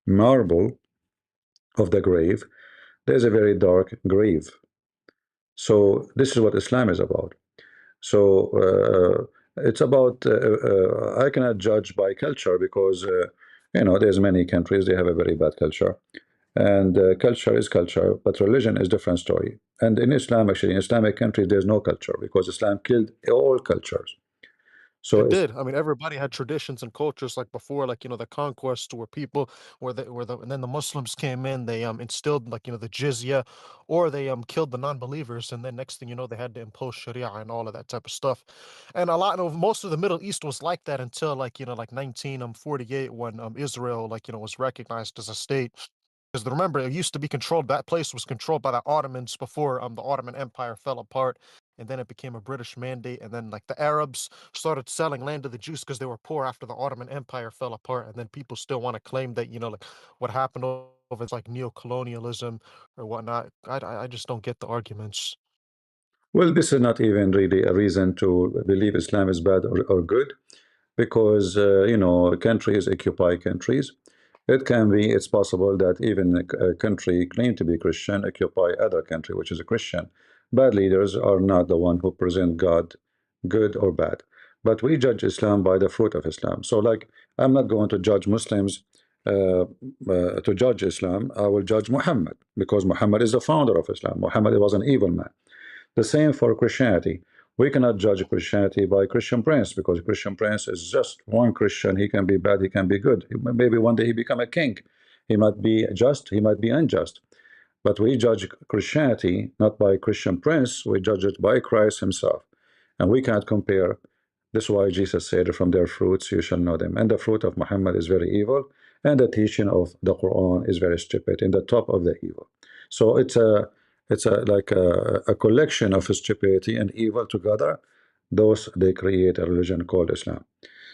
marble of the grave, there's a very dark grave. So this is what Islam is about. So it's about I cannot judge by culture, because there's many countries, they have a very bad culture, and culture is culture, but religion is different story. And in Islam, actually, in Islamic countries, there's no culture, because Islam killed all cultures. So It it's, did. I mean, everybody had traditions and cultures like before, like the conquest, where people, and then the Muslims came in. They instilled like the jizya, or they killed the non-believers, and then next thing you know, they had to impose Sharia and all of that type of stuff. And a lot of most of the Middle East was like that until like like 1948, when Israel like was recognized as a state. remember, it used to be controlled. That place was controlled by the Ottomans before the Ottoman Empire fell apart, and then it became a British mandate. And then like the Arabs started selling land to the Jews because they were poor after the Ottoman Empire fell apart. And then people still want to claim that like what happened over it's like neo-colonialism or whatnot. I just don't get the arguments. Well, this is not even really a reason to believe Islam is bad or good, because countries occupy countries. It's possible that even a country claimed to be Christian occupy other country which is a Christian. Bad leaders are not the one who present God good or bad, but we judge Islam by the fruit of Islam. So like, I'm not going to judge Muslims to judge Islam. I will judge Muhammad, because Muhammad is the founder of Islam. Muhammad was an evil man. The same for Christianity. We cannot judge Christianity by Christian Prince, because Christian Prince is just one Christian. He can be bad, he can be good. Maybe one day he become a king. He might be just, he might be unjust. But we judge Christianity not by Christian Prince, we judge it by Christ himself. And we can't compare. This is why Jesus said, from their fruits you shall know them. And the fruit of Muhammad is very evil, and the teaching of the Quran is very stupid, in the top of the evil. So it's like a collection of stupidity and evil together. Those, they create a religion called Islam.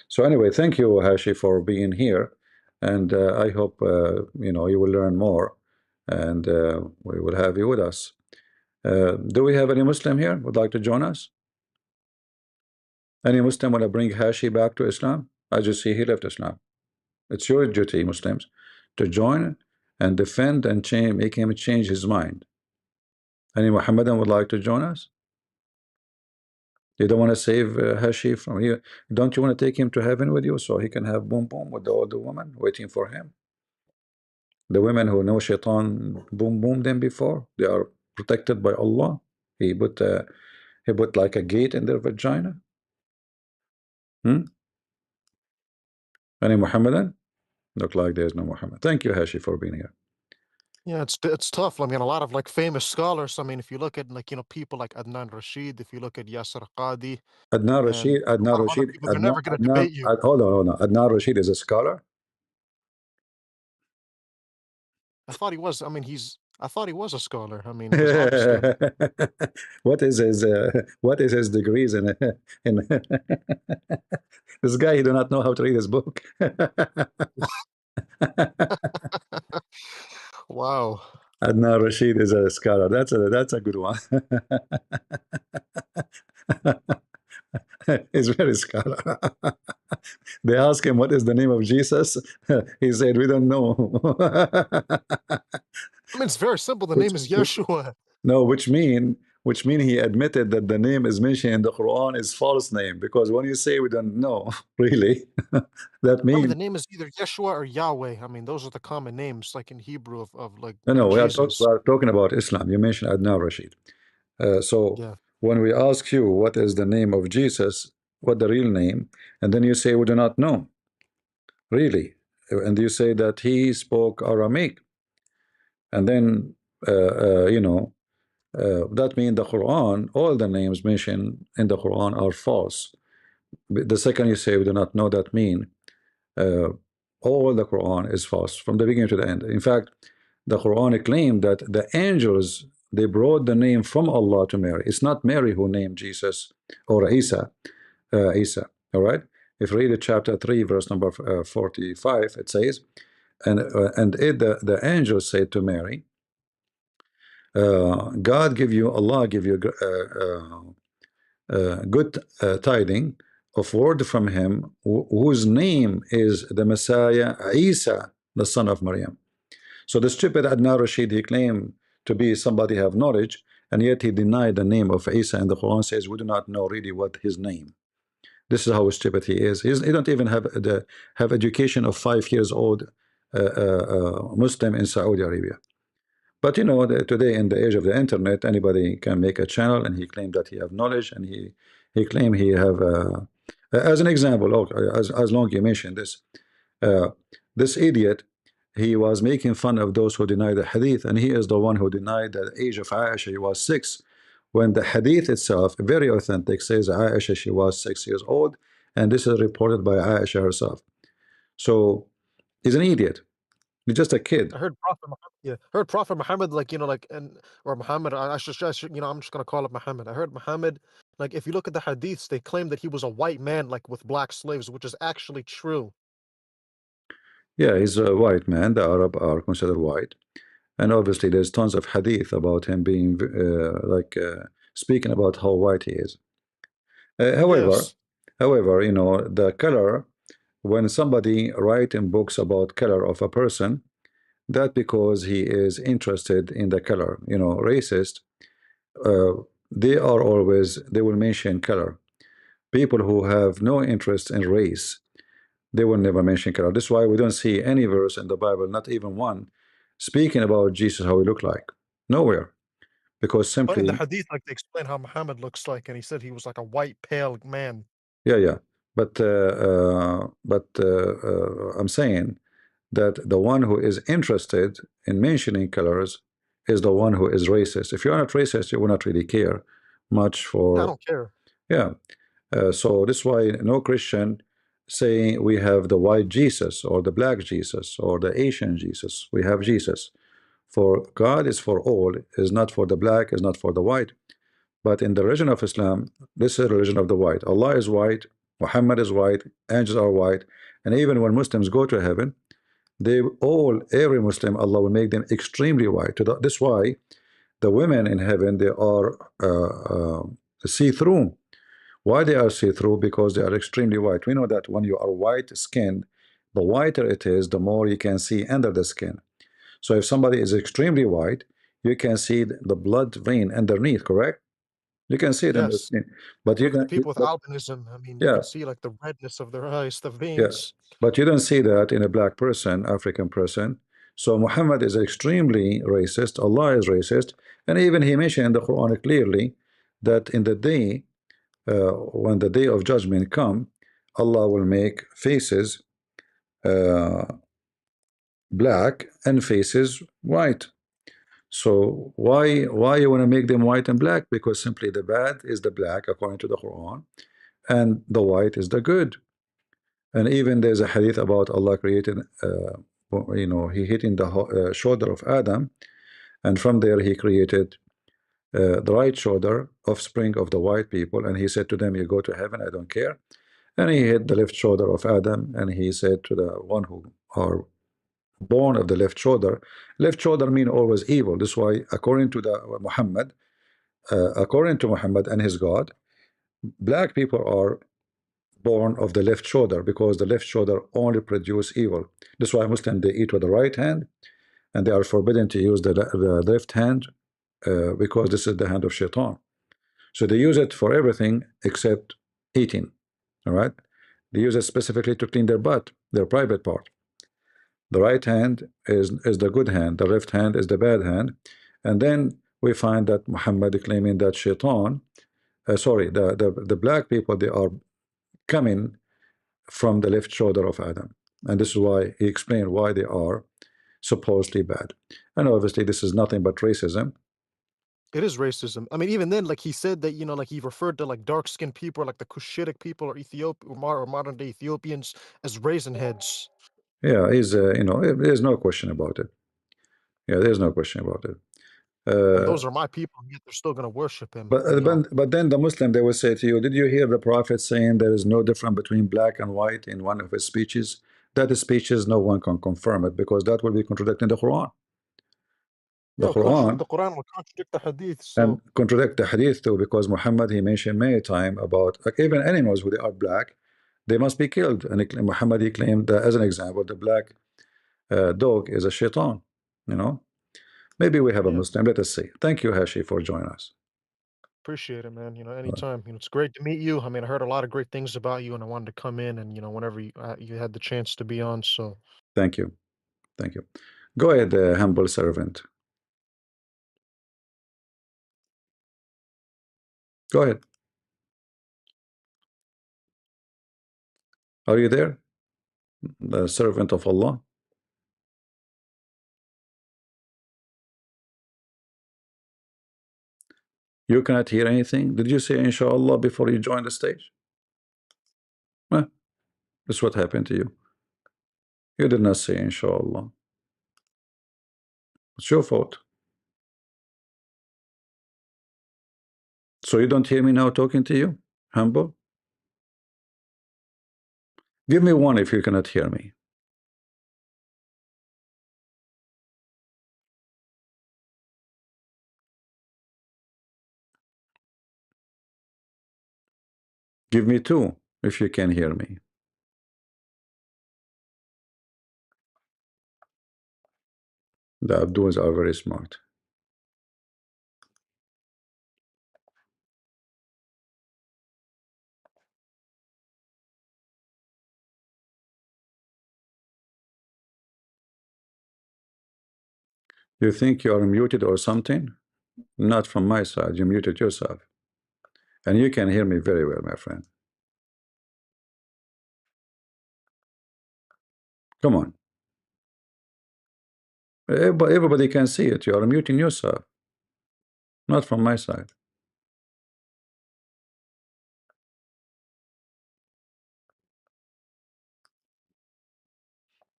So anyway, thank you, Hashi, for being here, and I hope you will learn more, and we will have you with us. Do we have any Muslim here would like to join us? Any Muslim want to bring Hashi back to Islam? I just see he left Islam. It's your duty, Muslims, to join and defend and make him change his mind. Any Muhammadan would like to join us? You don't want to save Hashi from here? Don't you want to take him to heaven with you so he can have boom boom with all the women waiting for him? The women who know shaitan boom boom them before, they are protected by Allah. He put like a gate in their vagina. Any Muhammadan? Look like there's no Muhammad. Thank you, Hashi, for being here. Yeah, it's tough. I mean, a lot of like famous scholars. I mean, if you look at like people like Adnan Rashid, if you look at Yasser Qadi, Adnan and Rashid, a lot of other people, they're never going to debate you. hold on. Adnan Rashid is a scholar. I thought he was. I mean, I thought he was a scholar. I mean, 'cause obviously, what is his degrees in this guy? He do not know how to read his book. wow. Adnan Rashid is a scholar. That's a good one. He's very scholar. They ask him what is the name of Jesus. He said, we don't know. I mean, it's very simple. The name is Yeshua. No, which mean he admitted that the name is mentioned in the Quran is false name, because when you say we don't know, really, that means the name is either Yeshua or Yahweh. I mean, those are the common names, like in Hebrew of like. No, we are Jesus. talking about Islam. You mentioned Adnan Rashid. So Yeah. when we ask you what is the name of Jesus, what the real name, and then you say we do not know, really, and you say that he spoke Aramaic, and then that means the Quran, all the names mentioned in the Quran are false. The second you say we do not know, that mean all the Quran is false from the beginning to the end. In fact, the Quran claimed that the angels, they brought the name from Allah to Mary. It's not Mary who named Jesus or Isa. All right. If you read chapter 3, verse number 45, it says, the angels said to Mary, God give you, Allah give you good tiding of word from him, whose name is the Messiah Isa, the son of Maryam. So the stupid Adnan Rashid, he claimed to be somebody have knowledge, and yet he denied the name of Isa, and the Quran says we do not know really what his name. This is how stupid he is. He don't even have education of 5 years old Muslim in Saudi Arabia. But today in the age of the internet, anybody can make a channel, and he claimed that he have knowledge, and he claimed he have as an example, as long you mentioned this, this idiot, he was making fun of those who deny the hadith, and he is the one who denied the age of Aisha. He was 6, when the hadith itself, very authentic, says Aisha, she was 6 years old, and this is reported by Aisha herself. So he's an idiot. He's just a kid. I heard Prophet Muhammad, yeah, heard Prophet Muhammad, like, like, or Muhammad, I should, I'm just gonna call it Muhammad. I heard Muhammad, like, if you look at the hadiths, they claim that he was a white man, like, with black slaves, which is actually true. Yeah, he's a white man. The Arab are considered white. And obviously, there's tons of hadith about him being speaking about how white he is. However, Yes. you know, the color, when somebody write in books about color of a person, that because he is interested in the color, you know, racist, they will mention color. People who have no interest in race, they will never mention color. This is why we don't see any verse in the Bible, not even one, speaking about Jesus, how he looked like. Nowhere. Because But in the simply, hadith, like, they explain how Muhammad looks like, and he said he was like a white, pale man. yeah. But I'm saying that the one who is interested in mentioning colors is the one who is racist. If you're not racist, you will not really care much Yeah, I for, don't care. yeah. So this is why no Christian saying we have the white Jesus or the black Jesus or the Asian Jesus. We have Jesus. For God is for all, is not for the black, is not for the white. But in the religion of Islam, this is the religion of the white. Allah is white, Muhammad is white, angels are white, and even when Muslims go to heaven, every Muslim, Allah will make them extremely white. This is why the women in heaven, they are see-through. Why they are see-through? Because they are extremely white. We know that when you are white skinned, the whiter it is, the more you can see under the skin. So if somebody is extremely white, you can see the blood vein underneath, correct? You can see it in the Yes. skin, but you Look at the can, people with albinism. I mean, you yeah, can see like the redness of their eyes, the yeah, veins. but you don't see that in a black person, African person. So Muhammad is extremely racist. Allah is racist, and even he mentioned in the Quran clearly that in the day when the day of judgment come, Allah will make faces uh, black and faces white. So why you want to make them white and black? Because simply the bad is the black according to the Quran, and the white is the good. And even there's a hadith about Allah created, you know, he hit in the shoulder of Adam, and from there he created the right shoulder, offspring of the white people, and he said to them, "You go to heaven, I don't care." And he hit the left shoulder of Adam, and he said to the one who are born of the left shoulder mean always evil. This is why, according to Muhammad and his God, black people are born of the left shoulder because the left shoulder only produce evil. This is why Muslims they eat with the right hand, and they are forbidden to use the left hand because this is the hand of shaitan. So they use it for everything except eating. All right, they use it specifically to clean their butt, their private part. The right hand is the good hand, the left hand is the bad hand. And then we find that Muhammad claiming that shaitan, the black people, they are coming from the left shoulder of Adam. And this is why he explained why they are supposedly bad. And obviously this is nothing but racism. It is racism. I mean, even then, like he said that, like he referred to like dark-skinned people, like the Cushitic people or or modern day Ethiopians as raisin heads. Yeah, he's you know, there's no question about it. Yeah, there's no question about it. And those are my people, and yet they're still going to worship him. But then the Muslim, they will say to you, did you hear the Prophet saying there is no difference between black and white in one of his speeches? That speeches, no one can confirm it because that will be contradicting the Quran. The Yeah, Quran the Quran will contradict the hadith. and So contradict the hadith too, because Muhammad, he mentioned many times about like even animals who they are black, they must be killed. And Muhammad, he claimed that as an example, the black dog is a shaitan. You know, maybe we have a yeah, Muslim. Let us see. Thank you, Hashi, for joining us. appreciate it, man. All right. Anytime. It's great to meet you. I mean, I heard a lot of great things about you, and I wanted to come in and whenever you had the chance to be on. So Thank you. Thank you. Go ahead, humble servant. Go ahead. Are you there? The servant of Allah? You cannot hear anything? Did you say inshallah before you joined the stage? Well, that's what happened to you. You did not say inshallah. It's your fault. So you don't hear me now talking to you, humble? Give me one if you cannot hear me. Give me two if you can hear me. The Abduls are very smart. You think you are muted or something? Not from my side. You muted yourself. And you can hear me very well, my friend. Come on. Everybody can see it. You are muting yourself. Not from my side.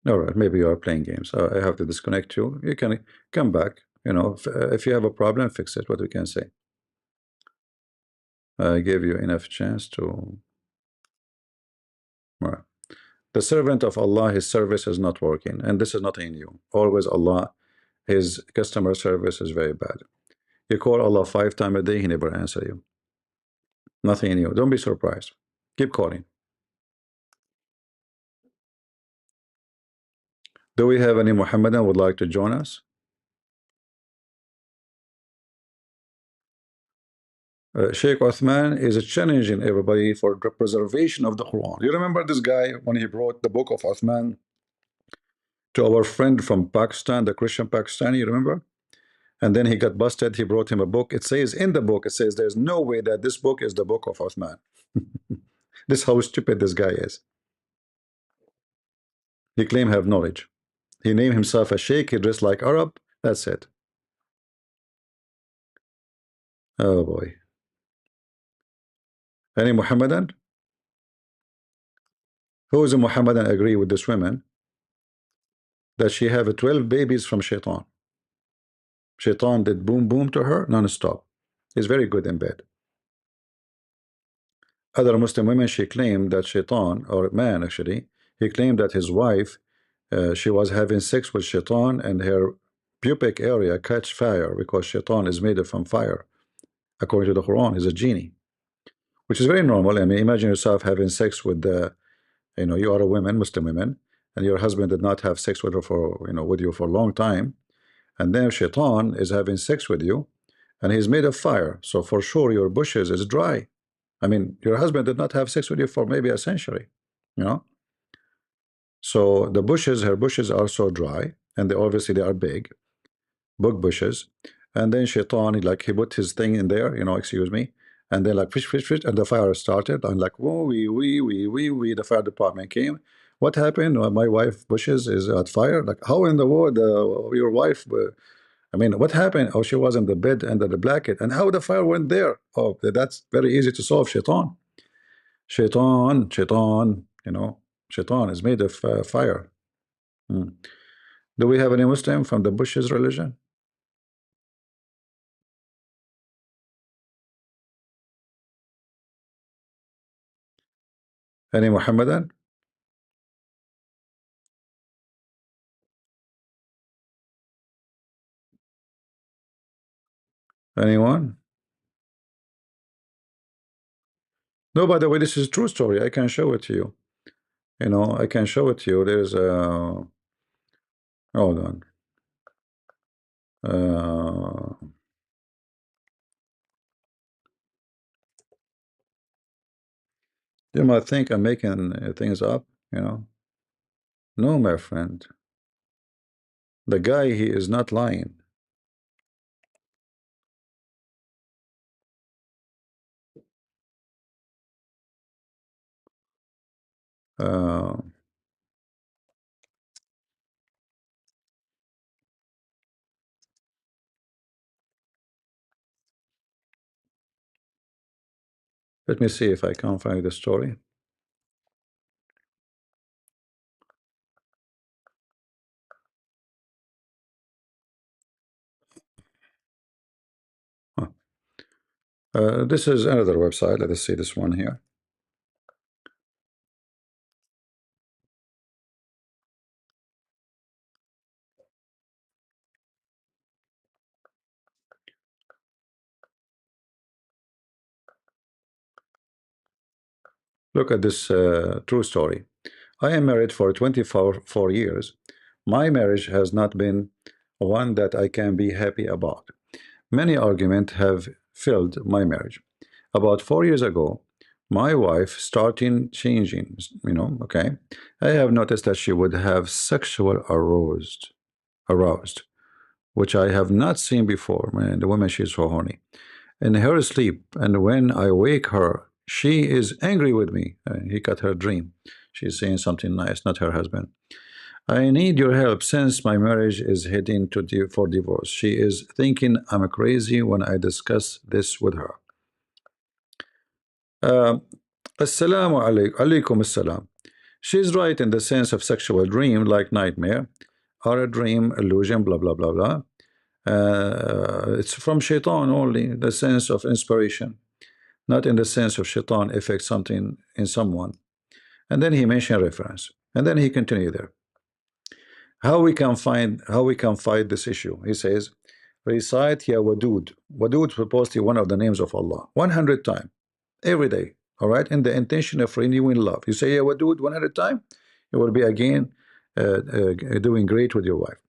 All right, maybe you are playing games. I have to disconnect you. You can come back. You know, if you have a problem, fix it. What we can say. I gave you enough chance to. All right. The servant of Allah, his service is not working, and this is nothing new. Always Allah, his customer service is very bad. You call Allah 5 times a day, he never answer you. Nothing new. Don't be surprised. Keep calling. Do we have any Muhammadan would like to join us? Sheikh Uthman is challenging everybody for the preservation of the Quran. You remember this guy when he brought the book of Uthman to our friend from Pakistan, the Christian Pakistani, you remember? And then he got busted. He brought him a book. It says in the book, it says there's no way that this book is the book of Uthman. This is how stupid this guy is. He claim have knowledge. He named himself a sheikh. He dressed like Arab. That's it. Oh boy. Any Muhammadan? Who is a Muhammadan agree with this woman that she have 12 babies from Shaitan? Shaitan did boom boom to her non-stop. He's very good in bed. Other Muslim women, she claimed that Shaitan, or man actually, he claimed that his wife, she was having sex with Shaitan and her pubic area catch fire because Shaitan is made from fire. According to the Quran, he's a genie, which is very normal. I mean, imagine yourself having sex with the, you know, you are a woman, Muslim women, and your husband did not have sex with her for, you know, with you for a long time, and then Shaitan is having sex with you, and he's made of fire. So for sure your bushes is dry. I mean, your husband did not have sex with you for maybe a century, you know. So the bushes, her bushes are so dry, and they obviously they are big, bug bushes. And then Shaitan, like he put his thing in there, you know, excuse me, and then like fish, fish, fish, and the fire started. And like whoa, wee, the fire department came. What happened? My wife bushes is at fire. Like how in the world your wife? I mean, what happened? Oh, she was in the bed under the blanket, and how the fire went there? Oh, that's very easy to solve. Shaitan, Shaitan. You know, Shaitan is made of fire. Hmm. Do we have any Muslim from the Bush's religion? Any Muhammadan? Anyone? No, by the way, this is a true story. I can show it to you. You know, I can show it to you. There's a hold on. You might think I'm making things up, you know. No, my friend. The guy, he is not lying. Uh, let me see if I can find the story. This is another website. Let us see this one here. Look at this true story. I am married for 24 years. My marriage has not been one that I can be happy about. Many arguments have filled my marriage. About 4 years ago, my wife started changing, okay. I have noticed that she would have sexual aroused, which I have not seen before. Man, the woman, she's so horny. In her sleep, and when I wake her, she is angry with me. He got her dream. She's saying something nice, not her husband. I need your help since my marriage is heading for divorce. She is thinking I'm crazy when I discuss this with her. Assalamu alaikum assalam. She's right in the sense of sexual dream, like nightmare, or a dream illusion, blah blah blah blah. It's from shaitan only, the sense of inspiration, not in the sense of shaitan affect something in someone. And then he mentioned reference, and then he continued there. How we can fight this issue? He says, recite Ya Wadud. Wadud is supposedly one of the names of Allah, 100 times every day. All right, in the intention of renewing love. You say Ya Wadud 100 times, you will be again doing great with your wife.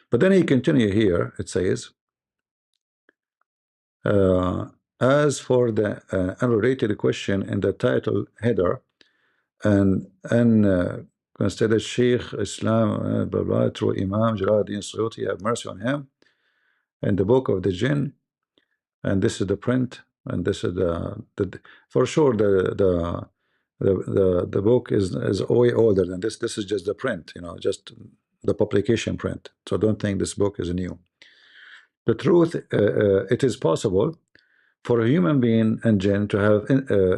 But then he continue here. It says, as for the unrelated question in the title header, and consider Sheikh Islam blah blah through Imam Jalaluddin Suyuti, have mercy on him, and the book of the Jinn, and this is the print, and this is the for sure the book is way older than this. This is just the print, just the publication print. So don't think this book is new. The truth, it is possible for a human being and jinn to have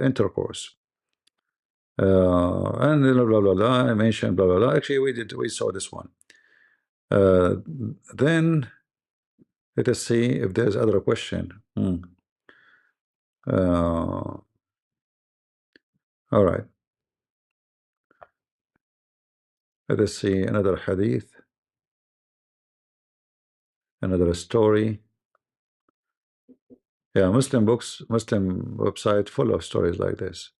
intercourse. And blah blah blah blah. I mentioned blah blah blah. Actually, we saw this one. Then let us see if there's other question. All right. Let us see another hadith, another story. Yeah, Muslim books, Muslim website full of stories like this.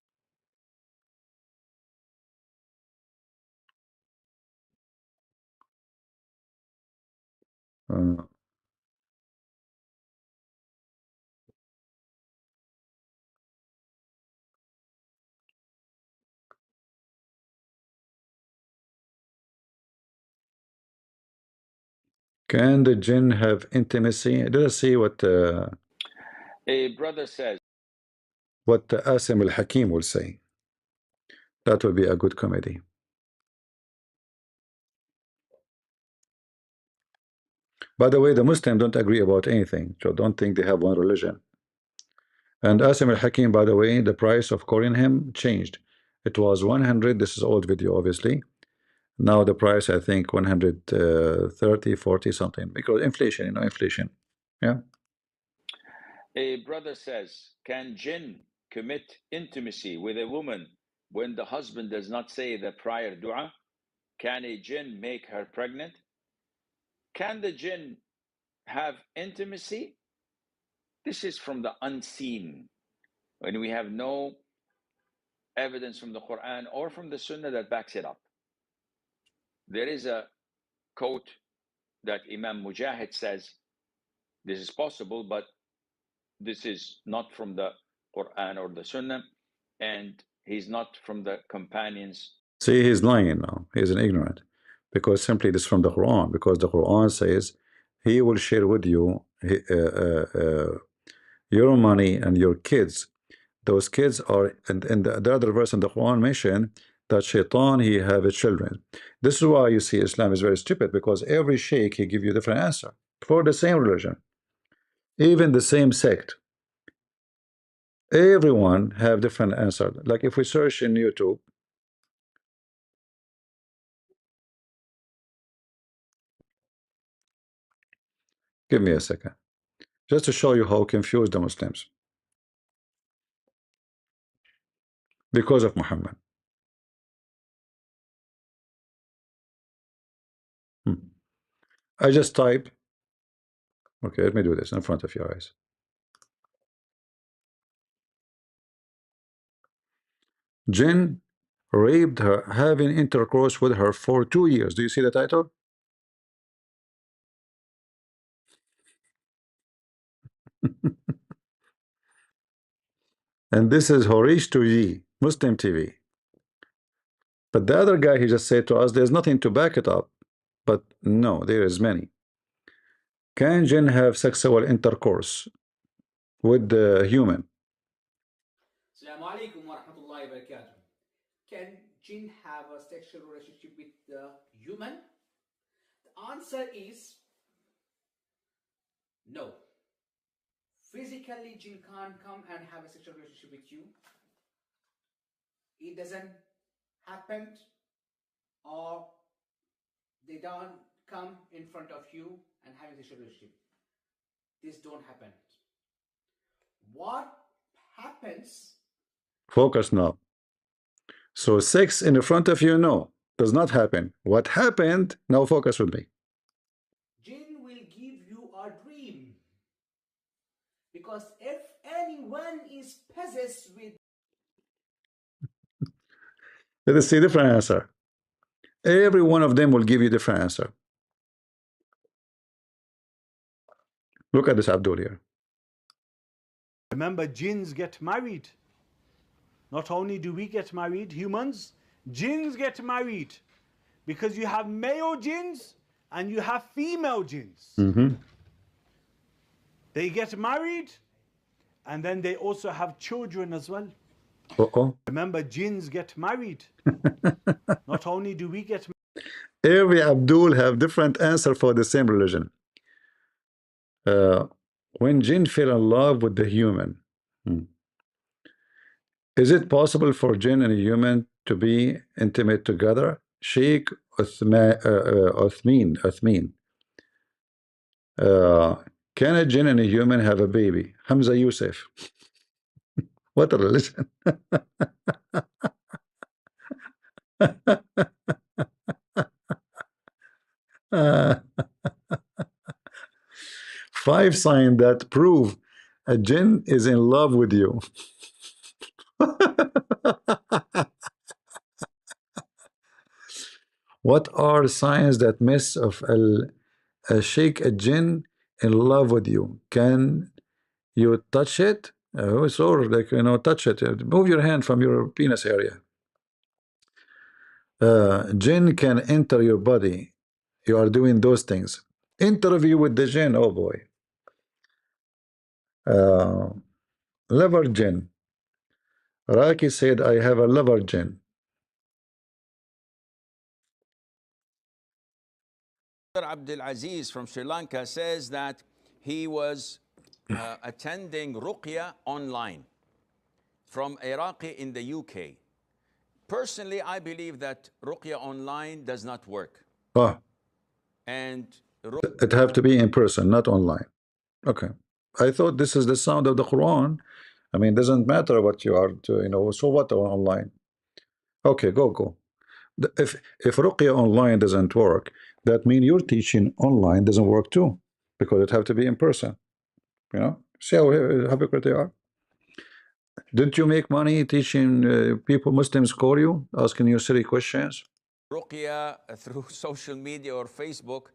Can the jinn have intimacy? Let us see what A brother says, what Asim al-Hakim will say. That will be a good comedy. By the way, the Muslims don't agree about anything, so don't think they have one religion. And Asim al-Hakim, by the way, the price of calling him changed. It was 100. This is old video, obviously. Now the price, I think, 130, 40 something, because inflation, inflation. Yeah. a brother says, can jinn commit intimacy with a woman when the husband does not say the prior dua? Can a jinn make her pregnant? Can the jinn have intimacy? This is from the unseen, when we have no evidence from the Quran or from the Sunnah that backs it up. There is a quote that Imam Mujahid says, this is possible, but this is not from the Quran or the Sunnah, and he's not from the companions. See, he's lying now. He's an ignorant, because simply this is from the Quran. Because the Quran says, He will share with you your money and your kids. Those kids are, and the other verse in the Quran mentioned that Shaitan, he have children. This is why you see Islam is very stupid, because every sheikh he give you different answer for the same religion, even the same sect. Everyone have different answer. Like if we search in YouTube, give me a second. Just to show you how confused the Muslims because of Muhammad. I just type. Okay, let me do this in front of your eyes. Jinn raped her, having intercourse with her for 2 years. Do you see the title? And this is Horish Tuji, Muslim TV. But the other guy, he just said to us, there's nothing to back it up. But no, there is many. Can jinn have sexual intercourse with the human? Assalamu alaikum wa rahmatullahi wa barakatuh. Can jinn have a sexual relationship with the human? The answer is no. Physically, jinn can't come and have a sexual relationship with you. It doesn't happen, or they don't come in front of you and have a sexual relationship. This don't happen. What happens? Focus now. So sex in the front of you, no, does not happen. What happened? Now focus with me. Jinn will give you a dream. Because if anyone is possessed with... Let us see different answer. Every one of them will give you different answer. Look at this Abdul here. Remember, jinns get married. Not only do we get married, humans, jinns get married. Because you have male jinns and you have female jinns. They get married and then they also have children as well. Remember, jinns get married. Not only do we get married. Every Abdul have different answer for the same religion. When jinn fell in love with the human, is it possible for jinn and a human to be intimate together? Sheikh Uthmin. Can a jinn and a human have a baby? Hamza Yusuf. What a religion. Five signs that prove a jinn is in love with you. What are signs that miss of a sheikh, a jinn in love with you? Can you touch it? It's all like, you know, touch it. Move your hand from your penis area. Jinn can enter your body. You are doing those things. Interview with the jinn. Oh boy. Lover jinn. Raki said, I have a lover jinn. Abdul Aziz from Sri Lanka says that he was attending Ruqya online from Iraqi in the UK. Personally, I believe that Ruqya online does not work. And it have to be in person, not online. Okay. I thought this is the sound of the Quran. I mean, it doesn't matter what you are to, you know, so what online? Okay, go. If Ruqya online doesn't work, that means your teaching online doesn't work too, because it have to be in person. You know, see how hypocrite they are. Didn't you make money teaching people? Muslims call you asking you silly questions. Ruqya through social media or Facebook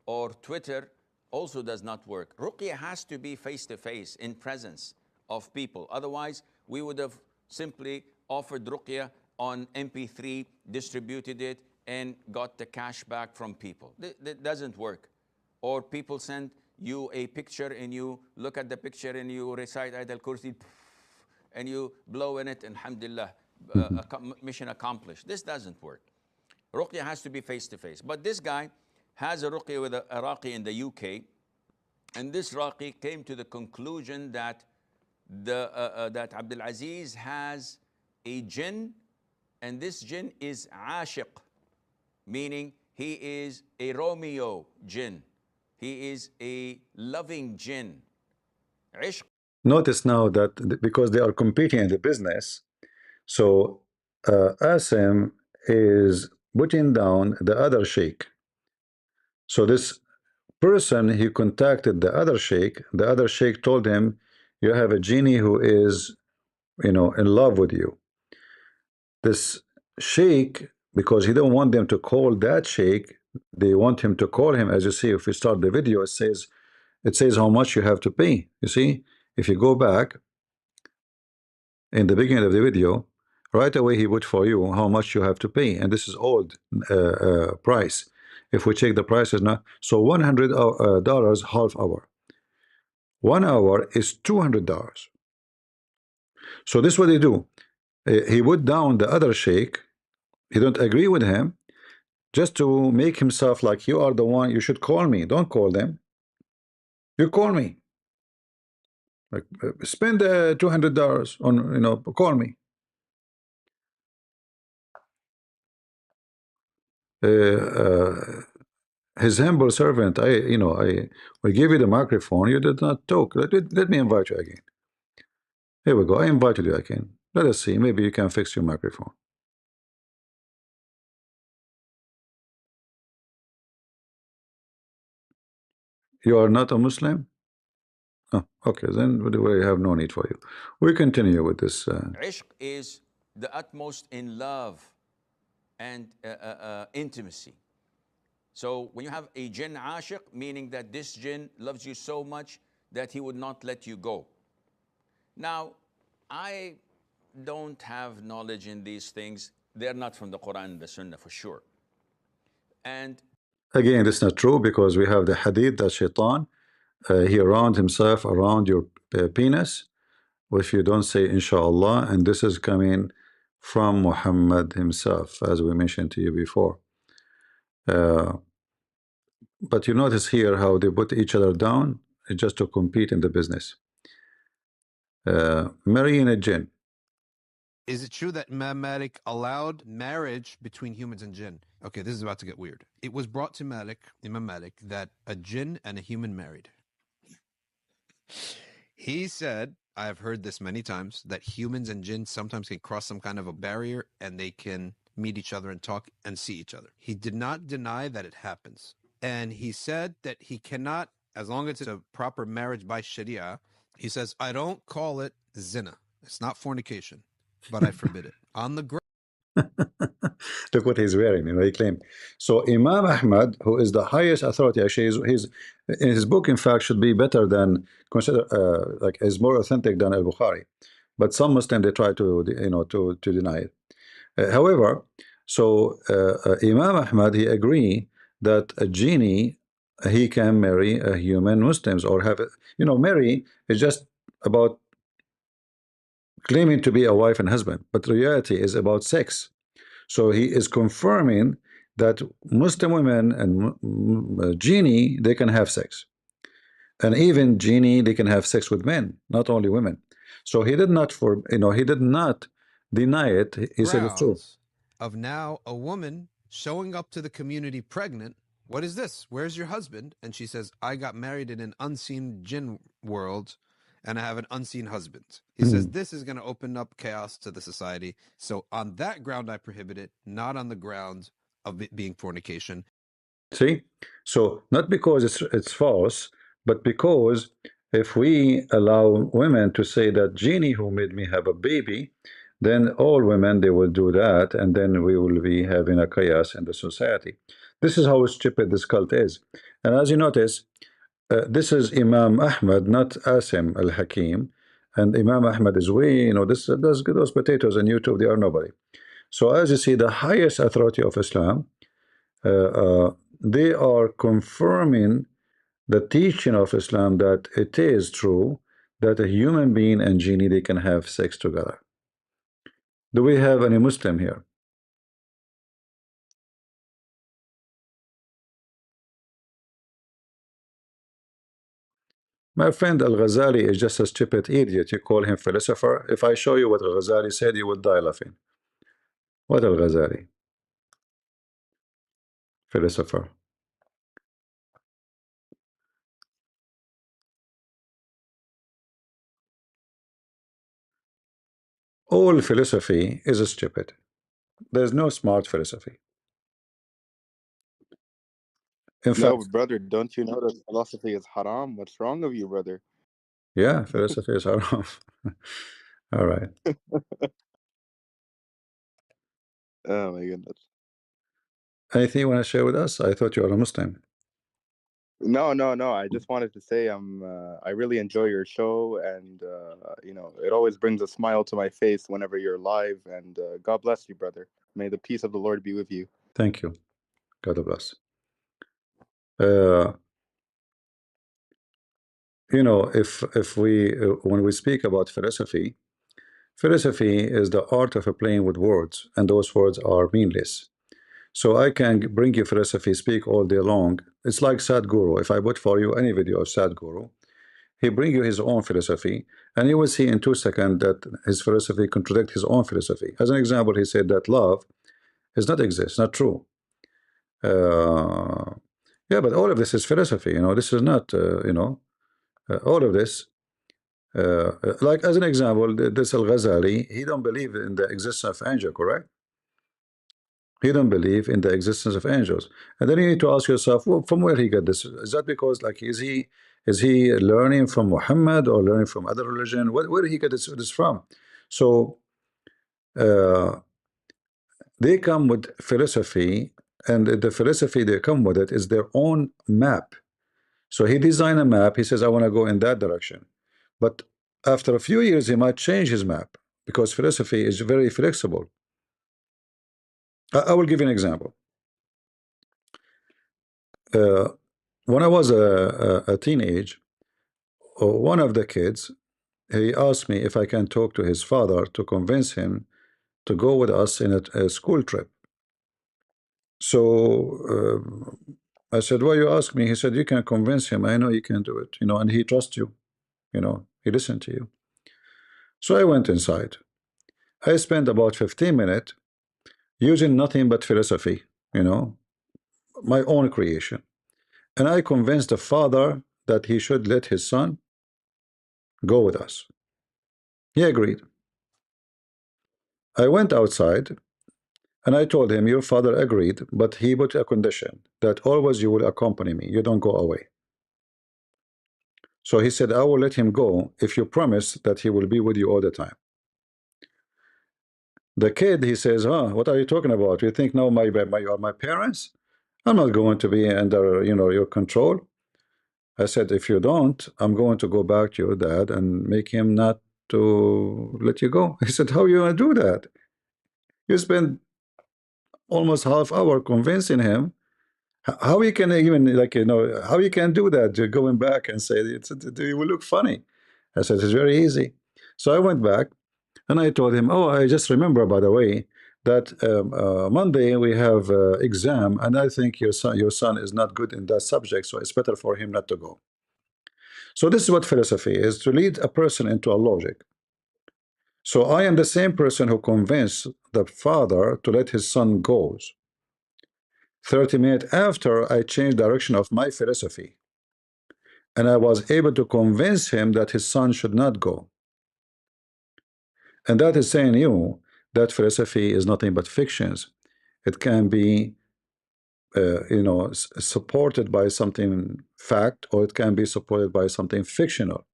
or Twitter also does not work. Ruqya has to be face-to-face in presence of people. Otherwise, we would have simply offered Ruqya on MP3, distributed it, and got the cash back from people. That doesn't work. Or people send you a picture and you look at the picture and you recite Ayat al-Kursi and you blow in it, and alhamdulillah, mission accomplished. This doesn't work. Ruqya has to be face-to-face. But this guy has a Ruqya with a Raqi in the UK, and this Raqi came to the conclusion that that Abdul Aziz has a jinn, and this jinn is ashiq, meaning he is a Romeo jinn. He is a loving jinn. Notice now that because they are competing in the business, so Asim is putting down the other sheikh. So this person, he contacted the other sheikh. The other sheikh told him, you have a genie who is, in love with you. This sheikh, because he don't want them to call that sheikh, they want him to call him. As you see, if we start the video, it says how much you have to pay. You see, if you go back in the beginning of the video, right away he put for you how much you have to pay, and this is old price. If we check the prices now, so $100 half hour. 1 hour is $200. So this is what they do. He put down the other sheikh. He don't agree with him, just to make himself like, you are the one, you should call me. Don't call them. You call me. Like, spend $200 on, call me. His humble servant, we give you the microphone, you did not talk. Let me invite you again. Here we go. I invited you again. Let us see. Maybe you can fix your microphone. You are not a Muslim? Oh, okay, then we have no need for you. We continue with this. Ishq is the utmost in love and intimacy. So when you have a jinn ashiq, meaning that this jinn loves you so much that he would not let you go. Now, I don't have knowledge in these things. They're not from the Quran and the Sunnah for sure. And again, this is not true, because we have the hadith that shaitan, he round himself around your penis if you don't say inshallah, and this is coming from Muhammad himself, as we mentioned to you before. But you notice here how they put each other down just to compete in the business. Marrying a jinn. Is it true that Imam Malik allowed marriage between humans and jinn? Okay, this is about to get weird. It was brought to Imam Malik, that a jinn and a human married. He said, I have heard this many times, that humans and jinn sometimes can cross some kind of a barrier and they can meet each other and talk and see each other. He did not deny that it happens. And he said that he cannot, as long as it's a proper marriage by Sharia, he says, I don't call it zina. It's not fornication, but I forbid it. On the ground. Look what he's wearing, he claimed. So Imam Ahmad, who is the highest authority, actually, he's in his book, in fact, should be better than, like, is more authentic than al-Bukhari. But some Muslims, they try to, to deny it. However, so Imam Ahmad, he agree that a genie, he can marry a human Muslims, or have it, marry is just about claiming to be a wife and husband, but reality is about sex. So he is confirming that Muslim women and genie, they can have sex, and even genie, they can have sex with men, not only women. So he did not he did not deny it. He said it's true. Of now a woman showing up to the community pregnant. What is this? Where's your husband? And she says, I got married in an unseen jinn world and I have an unseen husband. He says this is going to open up chaos to the society. So on that ground, I prohibit it, not on the ground of it being fornication. See, so not because it's false, but because if we allow women to say that genie who made me have a baby, then all women, they will do that, and then we will be having a chaos in the society. This is how stupid this cult is. And as you notice, this is Imam Ahmad, not Asim al-Hakim. And Imam Ahmad is way, those potatoes on YouTube, they are nobody. So as you see, the highest authority of Islam, they are confirming the teaching of Islam that it is true that a human being and genie, they can have sex together. Do we have any Muslim here? My friend Al-Ghazali is just a stupid idiot. You call him philosopher. If I show you what Al-Ghazali said, you would die laughing. What Al-Ghazali? Philosopher. All philosophy is stupid. There's no smart philosophy. In No, fact, brother, don't you know that philosophy is haram? What's wrong with you, brother? yeah, philosophy is haram. All right. Oh my goodness. Anything you want to share with us? I thought you were a Muslim. No, no, no. I just wanted to say I really enjoy your show, and you know, it always brings a smile to my face whenever you're live. And God bless you, brother. May the peace of the Lord be with you. Thank you. God bless. You know, if we when we speak about philosophy, philosophy is the art of playing with words, and those words are meaningless. So I can bring you philosophy, speak all day long. It's like Sadhguru. If I put for you any video of Sadhguru, he bring you his own philosophy, and you will see in 2 seconds that his philosophy contradict his own philosophy. As an example, he said that love does not exist, not true. Uh, yeah, but all of this is philosophy. You know, this is not. All of this. Like as an example, this Al-Ghazali, he don't believe in the existence of angel, correct? He don't believe in the existence of angels. And then you need to ask yourself, well, from where he got this? Is that because, like, is he learning from Muhammad or learning from other religion? Where did he get this from? So they come with philosophy, and the philosophy they come with it is their own map. So he designed a map. He says, I want to go in that direction. But after a few years, he might change his map because philosophy is very flexible. I will give you an example. When I was a teenage, one of the kids, he asked me if I can talk to his father to convince him to go with us in a school trip. So I said, why you ask me? He said, you can convince him. I know you can do it, you know, and he trusts you, you know, he listened to you. So I went inside. I spent about 15 minutes using nothing but philosophy, you know, my own creation. And I convinced the father that he should let his son go with us. He agreed. I went outside and I told him, your father agreed, but he put a condition that always you will accompany me. You don't go away. So he said, I will let him go if you promise that he will be with you all the time. The kid, he says, what are you talking about? You think now you are my parents? I'm not going to be under, you know, your control. I said, if you don't, I'm going to go back to your dad and make him not to let you go. He said, how are you going to do that? You spend almost half hour convincing him. How you can even, like, you know, how you can do that? You're going back and say, it will look funny. I said, it's very easy. So I went back and I told him, oh, I just remember, by the way, that Monday we have exam, and I think your son is not good in that subject, so it's better for him not to go. So this is what philosophy is, to lead a person into a logic. So I am the same person who convinced the father to let his son go. 30 minutes after, I changed direction of my philosophy, and I was able to convince him that his son should not go. And that is saying you that philosophy is nothing but fictions. It can be you know, supported by something fact, or it can be supported by something fictional.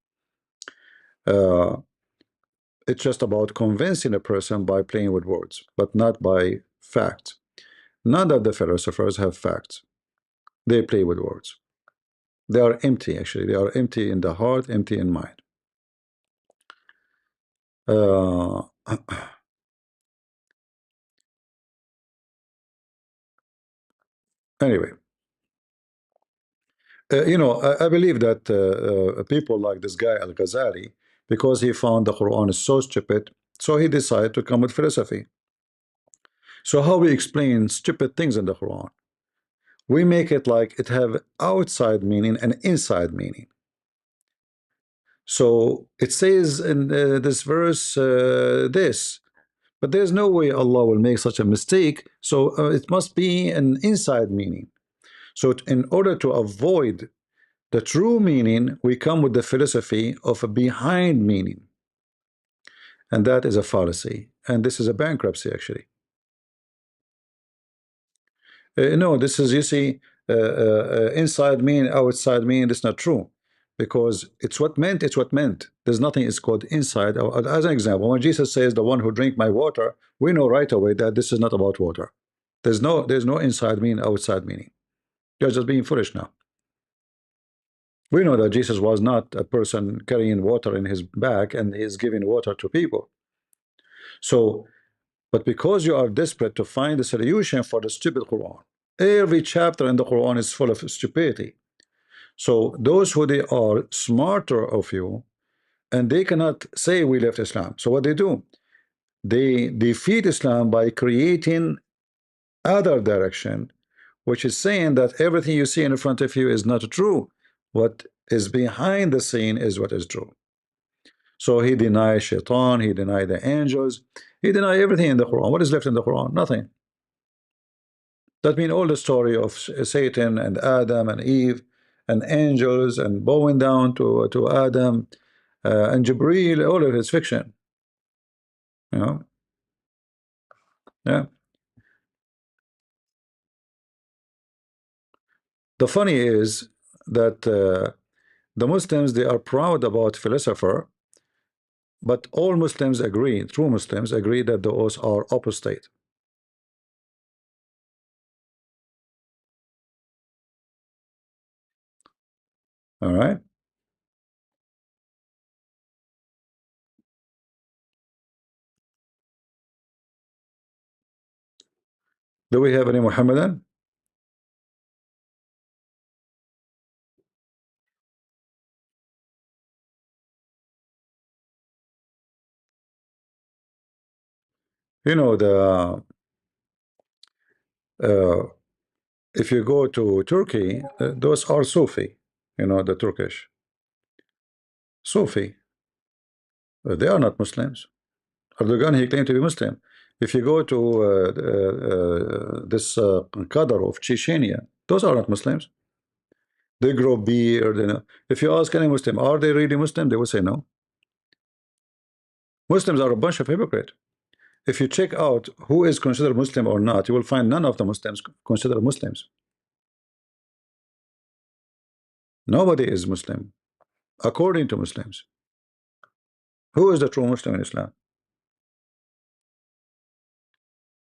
It's just about convincing a person by playing with words, but not by facts. None of the philosophers have facts. They play with words. They are empty, actually. They are empty in the heart, empty in mind. Anyway, you know, I believe that people like this guy Al-Ghazali, because he found the Quran is so stupid, so he decided to come with philosophy. So how we explain stupid things in the Quran? We make it like it have outside meaning and inside meaning. So it says in this verse this, but there's no way Allah will make such a mistake. So it must be an inside meaning. So in order to avoid the true meaning, we come with the philosophy of a behind meaning. and that is a fallacy, and this is a bankruptcy actually. No, this is, you see, inside mean, outside mean. That's not true, because it's what meant. It's what meant. There's nothing is called inside. As an example, when Jesus says, "The one who drink my water," we know right away that this is not about water. There's no inside meaning, outside meaning. You're just being foolish now. We know that Jesus was not a person carrying water in his bag and he's giving water to people. So, but because you are desperate to find a solution for the stupid Quran, every chapter in the Quran is full of stupidity. So those who they are smarter of you, and they cannot say we left Islam. So what they do, they defeat Islam by creating other direction, which is saying that everything you see in front of you is not true. What is behind the scene is what is true. So he denies Shaitan, he denied the angels, he denied everything in the Quran. What is left in the Quran? Nothing. That means all the story of Satan and Adam and Eve and angels and bowing down to Adam and Jibreel, all of it's fiction. You know? Yeah. The funny is that the Muslims, they are proud about philosopher, but all Muslims agree, true Muslims agree, that those are apostate. All right. Do we have any Muhammadan? You know, if you go to Turkey, those are Sufi, you know, the Turkish Sufi. They are not Muslims. Erdogan, he claimed to be Muslim. If you go to this Qadar of Chechnya, those are not Muslims. They grow beard. You know. If you ask any Muslim, are they really Muslim? They will say no. Muslims are a bunch of hypocrites. If you check out who is considered Muslim or not, you will find none of the Muslims considered Muslims. Nobody is Muslim, according to Muslims. Who is the true Muslim in Islam?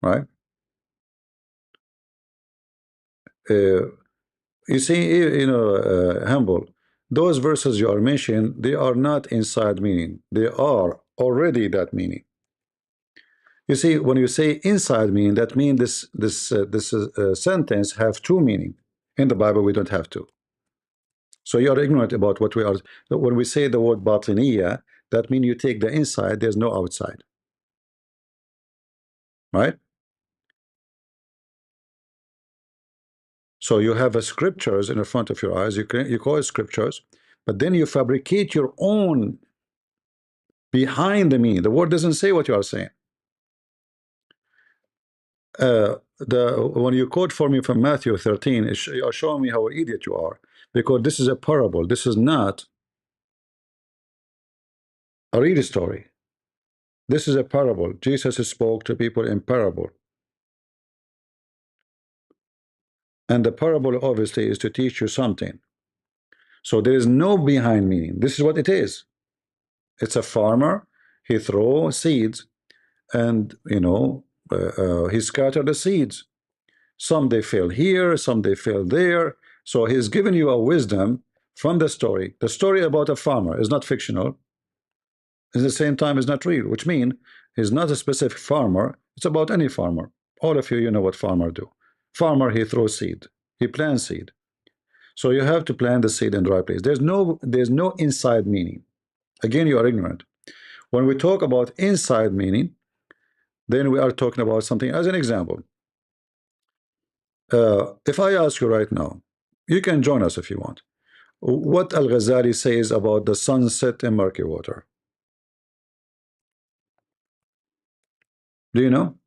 Right? You see, you know, humble. Those verses you are mentioning, they are not inside meaning. They are already that meaning. You see, when you say inside meaning, that means this sentence have two meaning. In the Bible, we don't have two. So you are ignorant about what we are. When we say the word batiniya, that means you take the inside. There's no outside. Right? So you have a scriptures in the front of your eyes. You call it scriptures, but then you fabricate your own behind the meaning. The word doesn't say what you are saying. When you quote for me from Matthew 13, you are showing me how idiot you are, because this is a parable. This is not a real story. This is a parable. Jesus spoke to people in parable. And the parable obviously is to teach you something. So there is no behind meaning. This is what it is. It's a farmer. He throws seeds, and you know, he scattered the seeds. Some they fell here, some they fell there. So he's given you a wisdom from the story. The story about a farmer is not fictional. At the same time, is not real, which means he's not a specific farmer. It's about any farmer. All of you, you know what farmer do. Farmer, he throws seed. He plants seed. So you have to plant the seed in the right place. There's no inside meaning. Again, you are ignorant. When we talk about inside meaning, then we are talking about something. As an example, if I ask you right now, you can join us if you want, what Al-Ghazali says about the sunset in murky water. Do you know?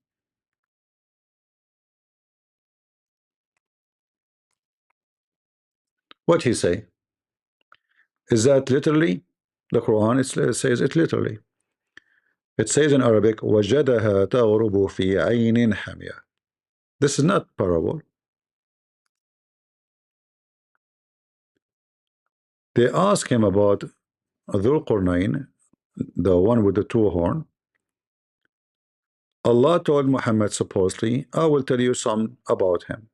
What he say? Is that literally? The Quran it says it literally. It says in Arabic, وَجَدَهَا تَغْرُبُ فِي عَيْنٍ حَمِيَةٍ. This is not parable. They ask him about Dhul Qarnayn, the one with the two horn. Allah told Muhammad supposedly, I will tell you some about him.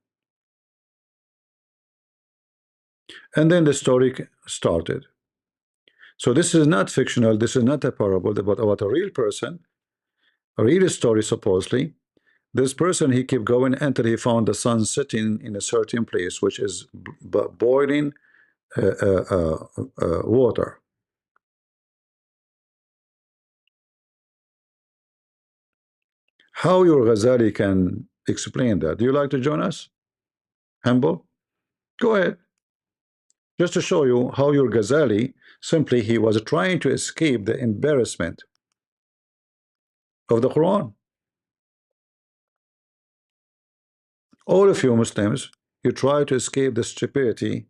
And then the story started. So this is not fictional, this is not a parable, but about a real person, a real story supposedly. This person, he kept going until he found the sun sitting in a certain place, which is boiling water. How your Ghazali can explain that? Do you like to join us? Humble? Go ahead. Just to show you how your Ghazali, simply he was trying to escape the embarrassment of the Quran. All of you Muslims, you try to escape the stupidity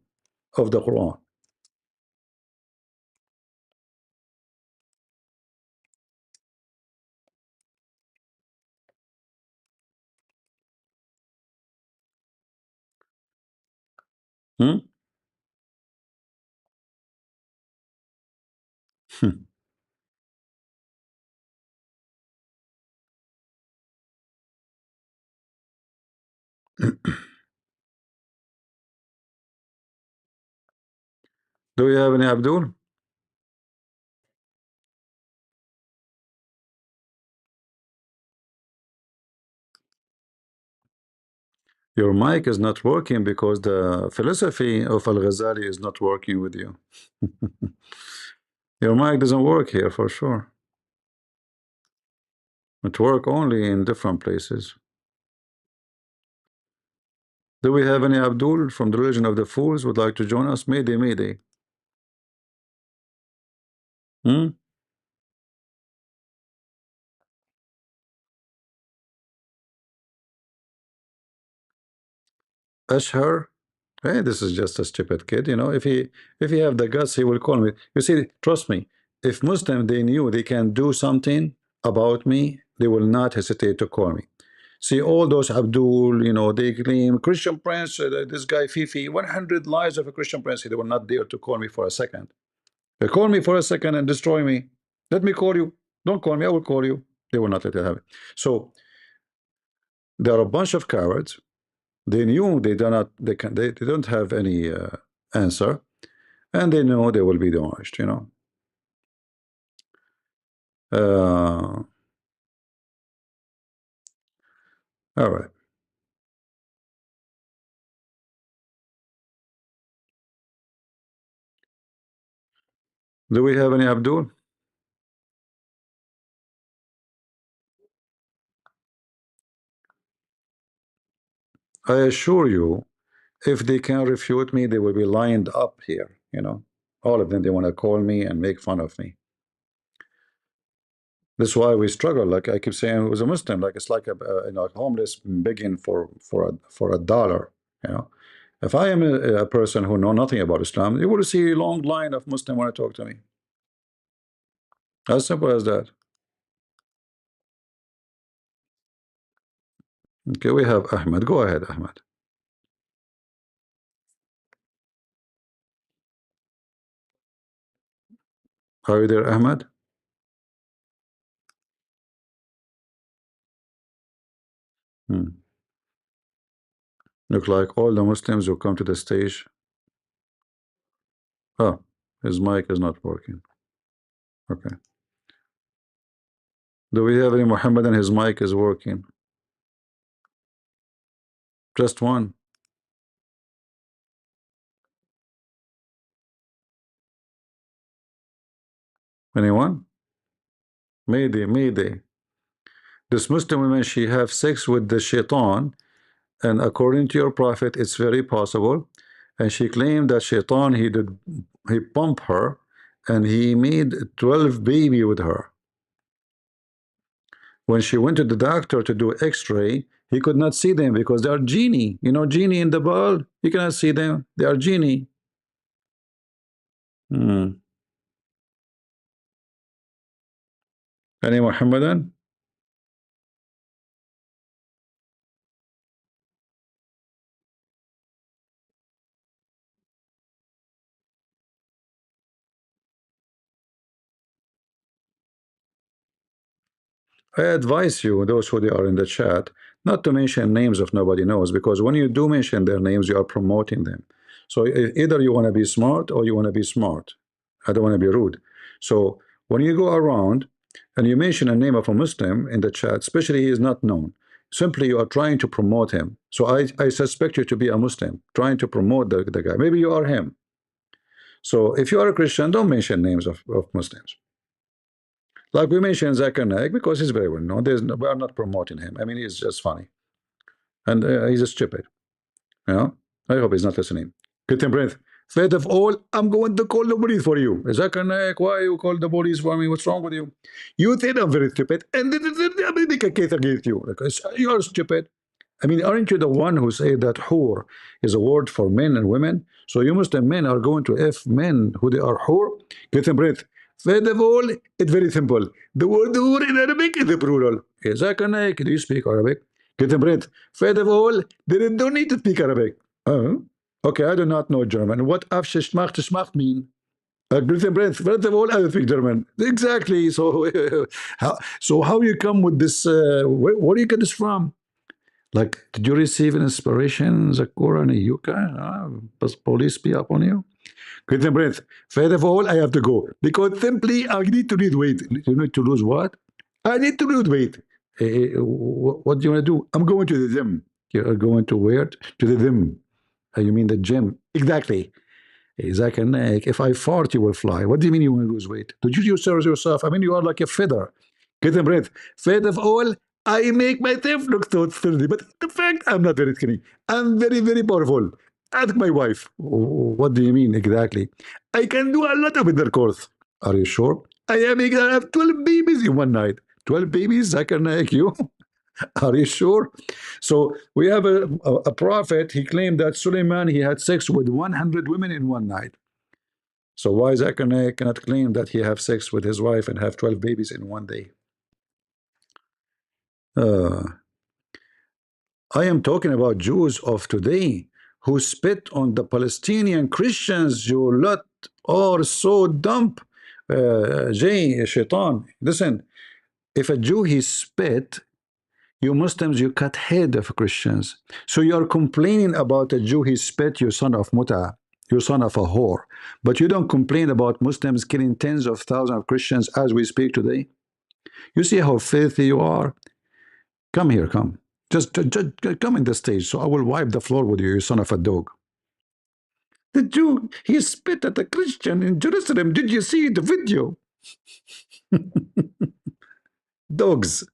of the Quran. Hmm? Do you have any Abdul? Your mic is not working because the philosophy of Al-Ghazali is not working with you. Your mic doesn't work here for sure. It works only in different places. Do we have any Abdul from the religion of the fools would like to join us? Mayday, mayday. Hmm? Ashar? Hey, this is just a stupid kid, you know. If he have the guts, he will call me. You see, trust me, if Muslim they knew they can do something about me, they will not hesitate to call me. See, all those Abdul, you know, they claim Christian Prince, this guy Fifi, 100 lies of a Christian Prince. They will not dare to call me for a second. They call me for a second and destroy me. Let me call you. Don't call me, I will call you. They will not let it happen. So there are a bunch of cowards. They knew they don't have any answer, and they know they will be demolished, you know. All right. Do we have any Abdul? I assure you, if they can refute me, they will be lined up here, you know. All of them, they want to call me and make fun of me. That's why we struggle. Like I keep saying, it was a Muslim. Like it's like a you know, homeless begging for a dollar. You know, if I am a person who know nothing about Islam, you will see a long line of Muslim want to talk to me. As simple as that. Okay, we have Ahmed. Go ahead, Ahmed. Are you there, Ahmed? Look like all the Muslims who come to the stage. Oh, his mic is not working. Okay. Do we have any Muhammad and his mic is working? Just one. Anyone? Mayday, mayday. This Muslim woman, she have sex with the shaitan, and according to your prophet, it's very possible. And she claimed that shaitan, he pumped her, and he made 12 baby with her. When she went to the doctor to do X-ray, he could not see them because they are genie. You know, genie in the ball, you cannot see them. They are genie. Any Muhammadan? I advise you, those who are in the chat, not to mention names if nobody knows, because when you do mention their names, you are promoting them. So either you want to be smart or you want to be smart. I don't want to be rude. So when you go around and you mention a name of a Muslim in the chat, especially he is not known, simply you are trying to promote him. So I suspect you to be a Muslim, trying to promote the guy. Maybe you are him. So if you are a Christian, don't mention names of Muslims. Like we mentioned Zakir Naik because he's very well known. We are not promoting him. I mean, he's just funny. And he's a stupid. You know? I hope he's not listening. Get him breath. First of all, I'm going to call the police for you. Zakir Naik, why you call the police for me? What's wrong with you? You think I'm very stupid. And then I'm going to make a case against you. Like, you're stupid. I mean, aren't you the one who say that whore is a word for men and women? So you Muslim men are going to F men who they are whore? Get a breath. First of all, it's very simple. The word whore in Arabic is a plural. Zakir Naik, do you speak Arabic? Get a breath. First of all, they don't need to speak Arabic. Okay, I do not know German. What Afschmacht mean? Get a breath. First of all, I don't speak German. Exactly. So, how you come with this? Where do you get this from? Like, did you receive an inspiration, Zakura and Yuka? Does police be up on you? Get a breath. First of all, I have to go because simply I need to lose weight. You need to lose what? I need to lose weight. What do you want to do? I'm going to the gym. You're going to where? To the gym. You mean the gym? Exactly. Zakir Naik, if I fart, you will fly. What do you mean you want to lose weight? Did you serve yourself? I mean, you are like a feather. Get a breath. First of all, I make myself look so sturdy, but in fact, I'm not very skinny. I'm very, very powerful. Ask my wife. What do you mean exactly? I can do a lot of intercourse. Are you sure? I am going to have 12 babies in one night. 12 babies, Zakir Naik, you? Are you sure? So we have a prophet. He claimed that Suleiman, he had sex with 100 women in one night. So why Zakir Naik cannot claim that he have sex with his wife and have 12 babies in one day? I am talking about Jews of today who spit on the Palestinian Christians. You lot are so dumb. Jay Shaitan, listen, if a Jew he spit, you Muslims, you cut head of Christians. So you are complaining about a Jew he spit, you son of muta, you son of a whore. But you don't complain about Muslims killing tens of thousands of Christians as we speak today. You see how filthy you are? Come here, come. Just come in the stage, so I will wipe the floor with you, you son of a dog. The Jew, he spit at a Christian in Jerusalem. Did you see the video? Dogs.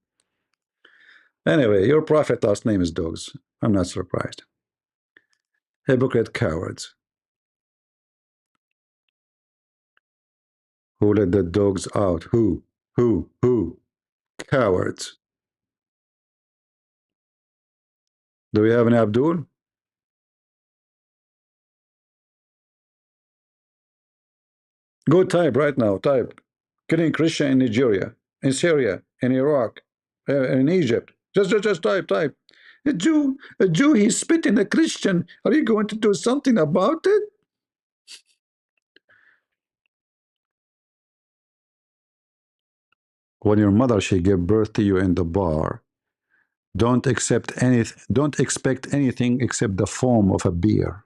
Anyway, your prophet last name is Dogs. I'm not surprised. Hypocrite cowards. Who let the dogs out? Who? Who? Cowards. Do we have an Abdul? Go type right now. Type. Killing Christian in Nigeria, in Syria, in Iraq, in Egypt. Just type. A Jew, he spit in a Christian. Are you going to do something about it? When your mother she gave birth to you in the bar, don't expect anything except the foam of a beer.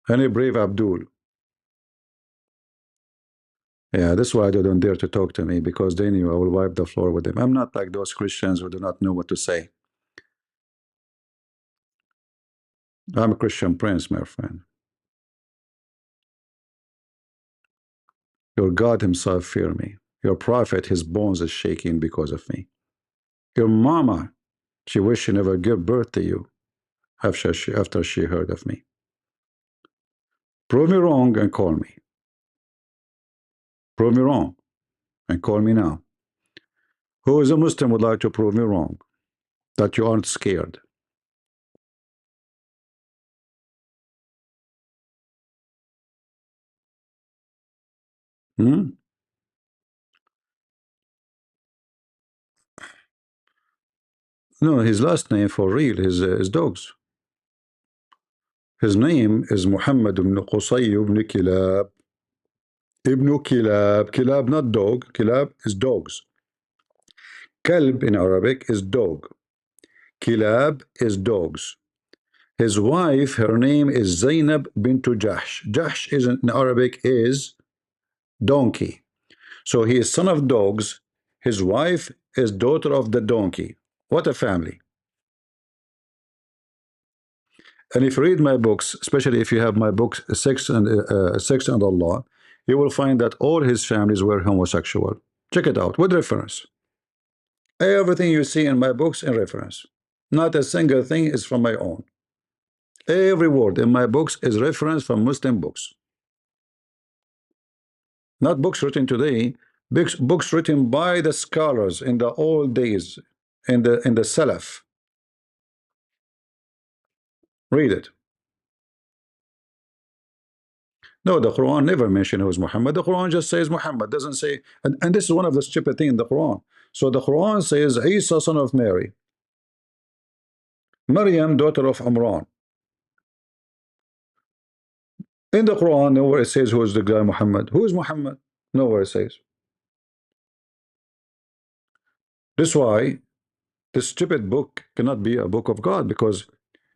Any brave Abdul? Yeah, that's why they don't dare to talk to me, because they knew I will wipe the floor with them. I'm not like those Christians who do not know what to say. I'm a Christian prince, my friend. Your God himself fear me. Your prophet, his bones is shaking because of me. Your mama, she wish she never gave birth to you after she heard of me. Prove me wrong and call me. Prove me wrong and call me now. Who is a Muslim would like to prove me wrong? That you aren't scared. Hmm? No, his last name for real is dogs. His name is Muhammad ibn Qusay ibn Kilab. Ibn Kilab. Kilab, not dog. Kilab is dogs. Kalb in Arabic is dog. Kilab is dogs. His wife, her name is Zainab bint Jahsh. Jahsh is in Arabic is donkey. So he is son of dogs. His wife is daughter of the donkey. What a family. And if you read my books, especially if you have my books Sex and Allah, you will find that all his families were homosexual. Check it out with reference. Everything you see in my books in reference. Not a single thing is from my own. Every word in my books is reference from Muslim books. Not books written today, books written by the scholars in the old days, in the Salaf. Read it. No, the Quran never mentioned who is Muhammad. The Quran just says Muhammad, doesn't say, and this is one of the stupid things in the Quran. So the Quran says Isa, son of Mary, Maryam, daughter of Imran. In the Quran, nowhere it says who is the guy Muhammad. Who is Muhammad? Nowhere it says. That's why this stupid book cannot be a book of God, because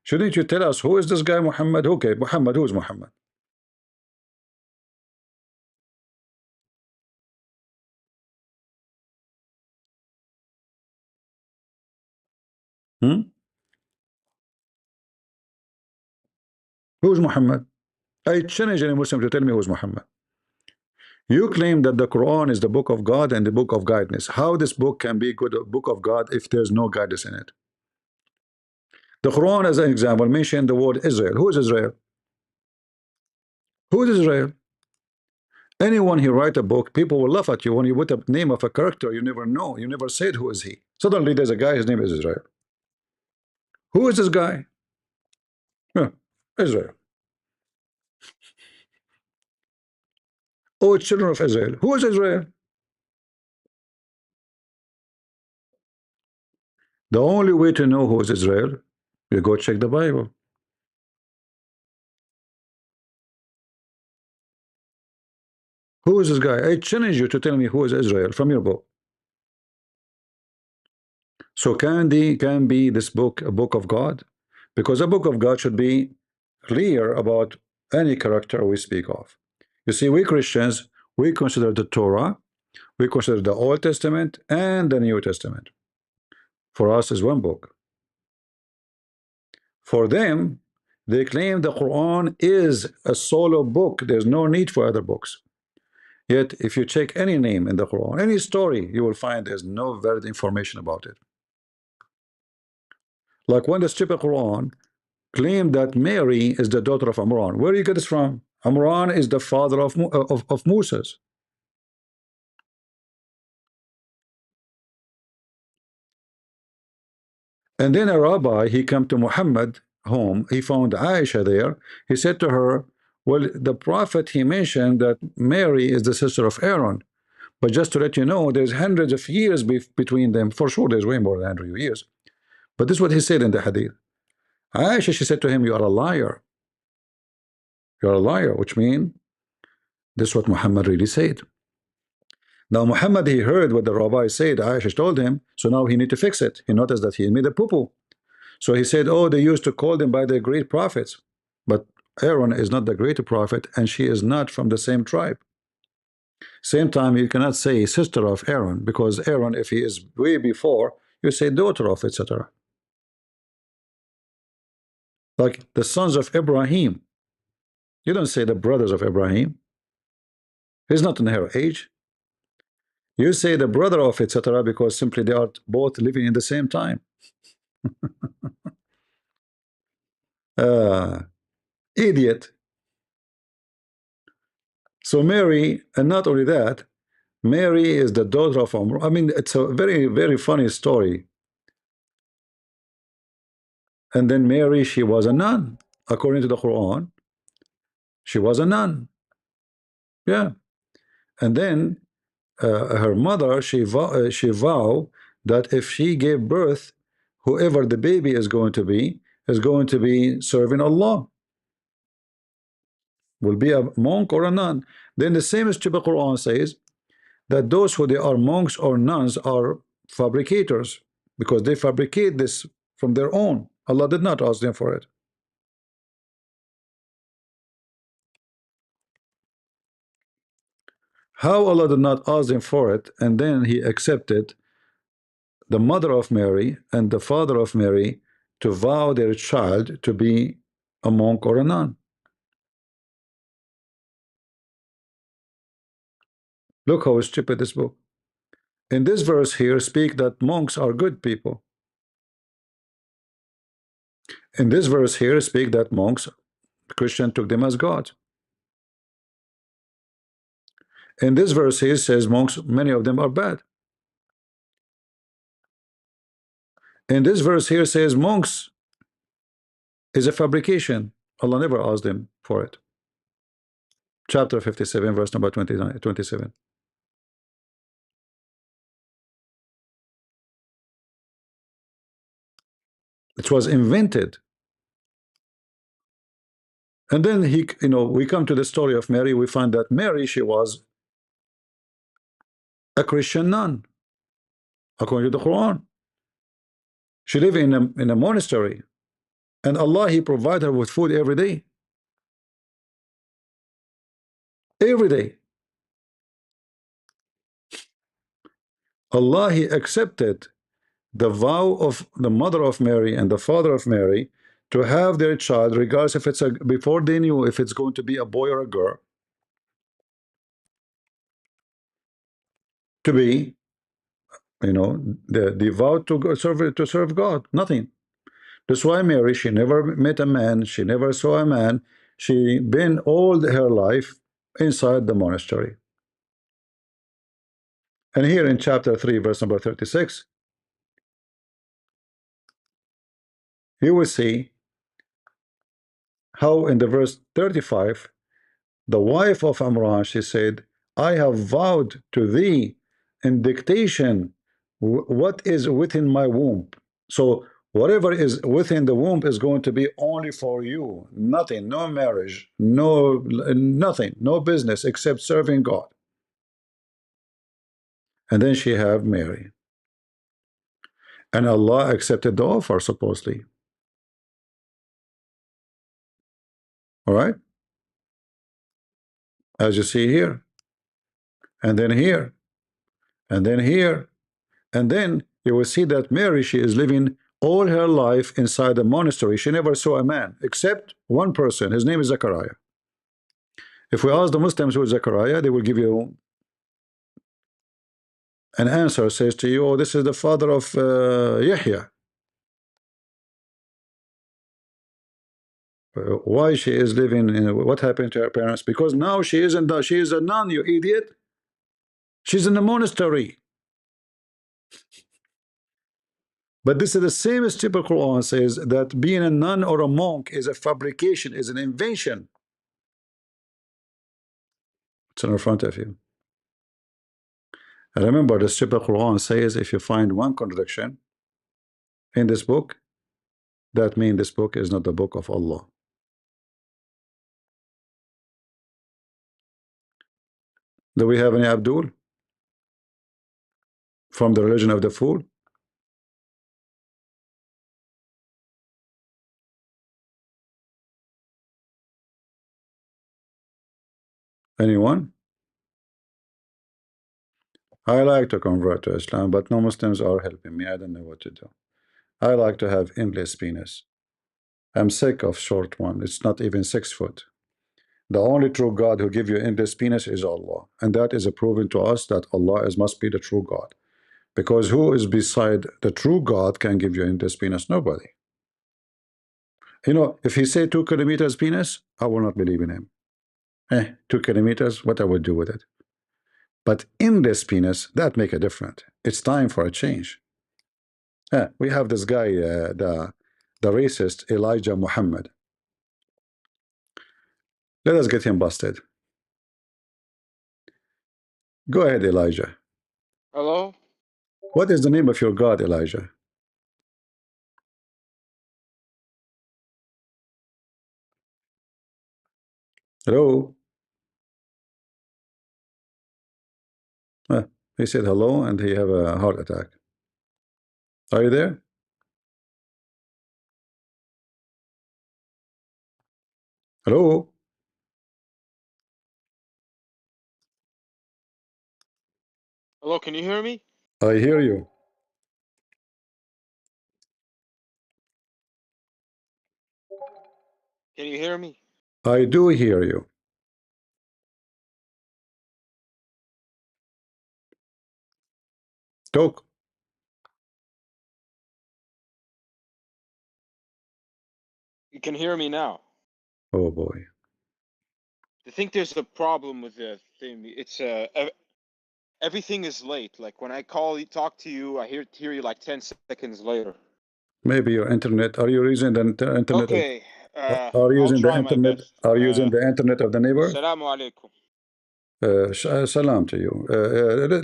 shouldn't you tell us who is this guy Muhammad? Okay, Muhammad, who is Muhammad? Hmm? Who is Muhammad? I challenge any Muslim to tell me who is Muhammad. You claim that the Quran is the book of God and the book of guidance. How this book can be good book of God if there's no guidance in it? The Quran, as an example, mentioned the word Israel. Who is Israel? Who is Israel? Anyone who write a book, people will laugh at you when you put a name of a character you never know. You never said who is he. Suddenly there's a guy, his name is Israel. Who is this guy? Huh, Israel. Oh, children of Israel. Who is Israel? The only way to know who is Israel, you go check the Bible. Who is this guy? I challenge you to tell me who is Israel from your book. So can be this book a book of God? Because a book of God should be clear about any character we speak of. You see, we Christians, we consider the Torah, we consider the Old Testament and the New Testament. For us is one book. For them, they claim the Quran is a solo book. There's no need for other books. Yet, if you check any name in the Quran, any story, you will find there's no valid information about it. Like when the stupid Quran claimed that Mary is the daughter of Imran. Where do you get this from? Imran is the father of Moses. And then a rabbi, he came to Muhammad home. He found Aisha there. He said to her, well, the prophet, he mentioned that Mary is the sister of Aaron. But just to let you know, there's hundreds of years between them. For sure, there's way more than 100 years. But this is what he said in the hadith. Aisha, she said to him, you are a liar. You are a liar, which means this is what Muhammad really said. Now Muhammad, he heard what the rabbi said. Aisha told him, so now he need to fix it. He noticed that he made a poo-poo. So he said, oh, they used to call them by their great prophets. But Aaron is not the great prophet, and she is not from the same tribe. Same time, you cannot say sister of Aaron, because Aaron, if he is way before, you say daughter of, etc. Like the sons of Ibrahim. You don't say the brothers of Ibrahim. He's not in her age. You say the brother of, etc., because simply they are both living in the same time. Idiot. So Mary, and not only that, Mary is the daughter of Amr. I mean, it's a very, very funny story. And then Mary, she was a nun. According to the Quran, she was a nun. Yeah. And then her mother, she vowed that if she gave birth, whoever the baby is going to be serving Allah, will be a monk or a nun. Then the same stupid Quran says that those who they are monks or nuns are fabricators, because they fabricate this from their own. Allah did not ask them for it. How Allah did not ask them for it, and then He accepted the mother of Mary and the father of Mary to vow their child to be a monk or a nun? Look how stupid this book. In this verse here, speak that monks are good people. In this verse here, speak that monks, Christian took them as God. In this verse here says monks, many of them are bad. In this verse here says monks is a fabrication. Allah never asked them for it. Chapter 57, verse number 27. It was invented. And then we come to the story of Mary. We find that Mary, she was a Christian nun, according to the Quran. She lived in a monastery, and Allah, He provided her with food every day. Every day. Allah, He accepted the vow of the mother of Mary and the father of Mary to have their child, regardless if it's before they knew if it's going to be a boy or a girl, to be, the vow to serve God. Nothing. That's why Mary, she never met a man, she never saw a man. She been all her life inside the monastery. And here in chapter 3, verse number 36, you will see how in the verse 35, the wife of Amran, she said, I have vowed to thee in dictation what is within my womb. So whatever is within the womb is going to be only for you. Nothing, no marriage, nothing, no business except serving God. And then she had Mary. And Allah accepted the offer, supposedly. All right? As you see here. And then here. And then here. And then you will see that Mary, she is living all her life inside the monastery. She never saw a man, except one person. His name is Zechariah. If we ask the Muslims who is Zechariah, they will give you an answer, says to you, oh, this is the father of Yahya. Why she is living in, what happened to her parents? Because now she is a nun, you idiot. She's in the monastery. But this is the same stupid Quran says that being a nun or a monk is a fabrication, is an invention. It's in front of you. And remember, the stupid Quran says if you find one contradiction in this book, that means this book is not the book of Allah. Do we have any Abdul from the religion of the fool? Anyone? I like to convert to Islam, but no Muslims are helping me. I don't know what to do. I like to have endless penis. I'm sick of short one. It's not even 6 foot. The only true God who give you endless penis is Allah, and that is proven to us that Allah must be the true God, because who is beside the true God can give you endless penis? Nobody. If he say 2 kilometers penis, I will not believe in him. 2 kilometers, what I would do with it? But endless penis, that make a difference. It's time for a change. We have this guy, the racist Elijah Muhammad. Let us get him busted. Go ahead, Elijah. Hello? What is the name of your God, Elijah? Hello? He said hello and he have a heart attack. Are you there? Hello? Hello, can you hear me? I hear you. Can you hear me? I do hear you. Talk. You can hear me now. Oh boy. I think there's a problem with the thing. It's everything is late. Like when I talk to you, I hear you like 10 seconds later. Maybe your internet. Are you using the internet? Okay, Are you I'll using the try my internet? best. Are you using the internet of the neighbor? Assalamu alaikum. Salam to you.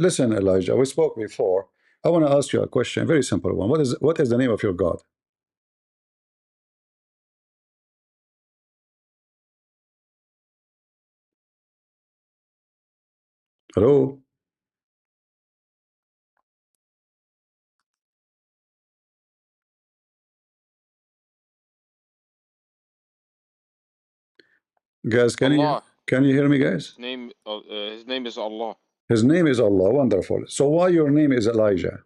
Listen, Elijah. We spoke before. I want to ask you a question. A very simple one. What is the name of your God? Hello? Guys, can Allah. you hear me, guys? His name is Allah. His name is Allah. Wonderful. So why your name is Elijah?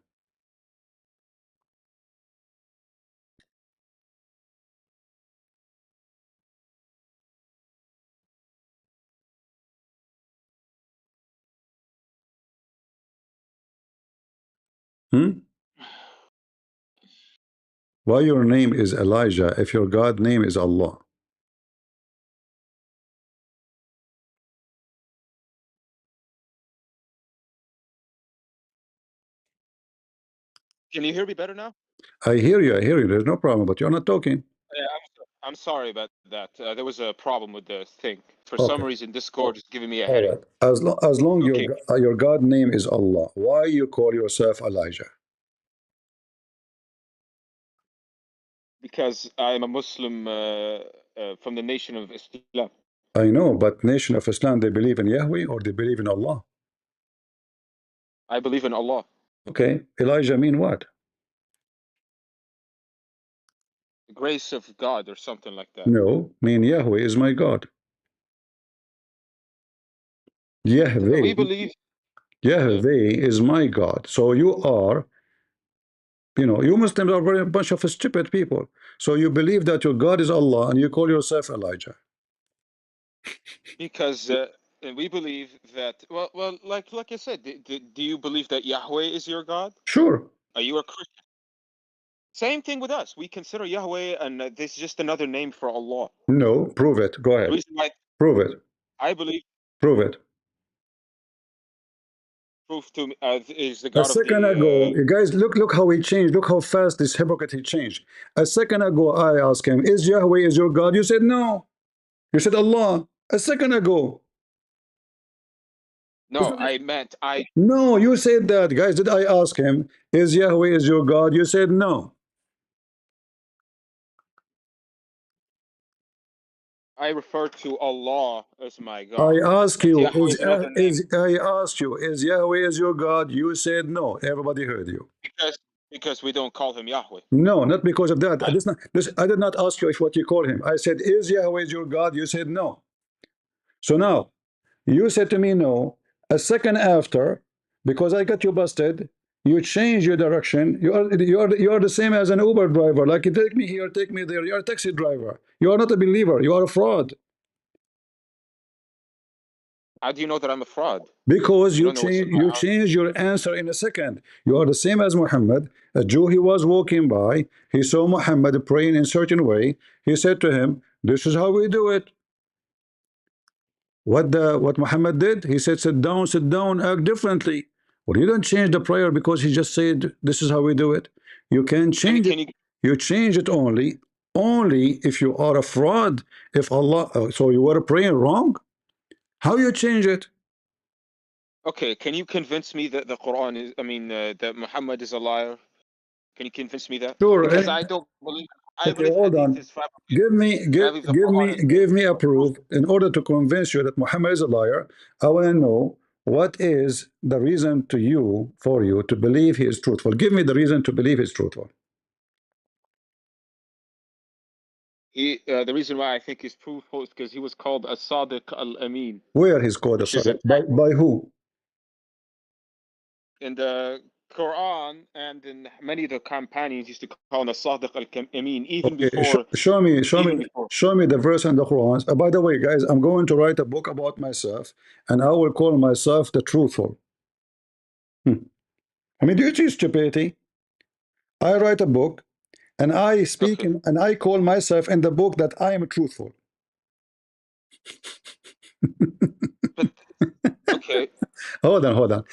Why your name is Elijah if your God name is Allah? Can you hear me better now? I hear you. I hear you. There's no problem, but you're not talking. Yeah, I'm sorry about that. There was a problem with the thing. For some Okay. reason, Discord is giving me a All headache. right. As long Okay. your God name is Allah, why you call yourself Elijah? Because I'm a Muslim from the nation of Islam. I know, but Nation of Islam, they believe in Yahweh or they believe in Allah? I believe in Allah. Okay. Elijah mean what? The grace of God or something like that. No, mean Yahweh is my God. Yahweh, We believe. Yahweh is my God. So you are, you Muslims are very a bunch of stupid people. So you believe that your God is Allah and you call yourself Elijah. Because we believe that. Well, like I said, do you believe that Yahweh is your God? Sure. Are you a Christian? Same thing with us. We consider Yahweh, and this is just another name for Allah. No, prove it. Go The ahead. reason why Prove it. I believe Prove it. proof to me is the A God of second ago, you guys, look how he changed. Look how fast this hypocrite he changed. A second ago, I asked him, "Is Yahweh is your God?" You said no. You said Allah. A second ago. No, I meant I. No, you said that, guys. Did I ask him, "Is Yahweh is your God?" You said no. I refer to Allah as my I God. ask And you, Yahweh is another name I asked you, is Yahweh is your God? You said no. Everybody heard you. because we don't call him Yahweh. No, not because of that. I did not ask you if what you call him. I said, is Yahweh your God? You said no. So now, you said to me no. A second after, because I got you busted, you change your direction. You are the same as an Uber driver. Like, you take me here, take me there. You are a taxi driver. You are not a believer. You are a fraud. How do you know that I'm a fraud? Because You you don't know what's in change my you heart. change your answer in a second. You are the same as Muhammad. A Jew, he was walking by, he saw Muhammad praying in a certain way. He said to him, "This is how we do it." What Muhammad did? He said, sit down, act differently. Well, you don't change the prayer because he just said, "This is how we do it." You can change it. You change it only if you are a fraud. If Allah, so you were praying wrong. How you change it? Okay, can you convince me that the Quran is, that Muhammad is a liar? Can you convince me that? Sure. Because I don't believe, I Okay, believe hold hadith on. is fabricated. Give me, And I believe the Quran is give me a proof. In order to convince you that Muhammad is a liar, I want to know what is the reason to you, for you, to believe he is truthful. Give me the reason to believe he's truthful. the reason why I think he's truthful is because he was called as-Sadiq al-Amin, Where he's called a which is a Sadiq? By who? in the Quran, and in many of the companions used to call him as-Sadiq al-Amin even Okay, before. show me, Even before. show me the verse in the Quran. By the way, guys, I'm going to write a book about myself, and I will call myself the truthful. I mean, do you see stupidity? I write a book, and I speak, Okay. and I call myself in the book that I am truthful. But okay. Hold on.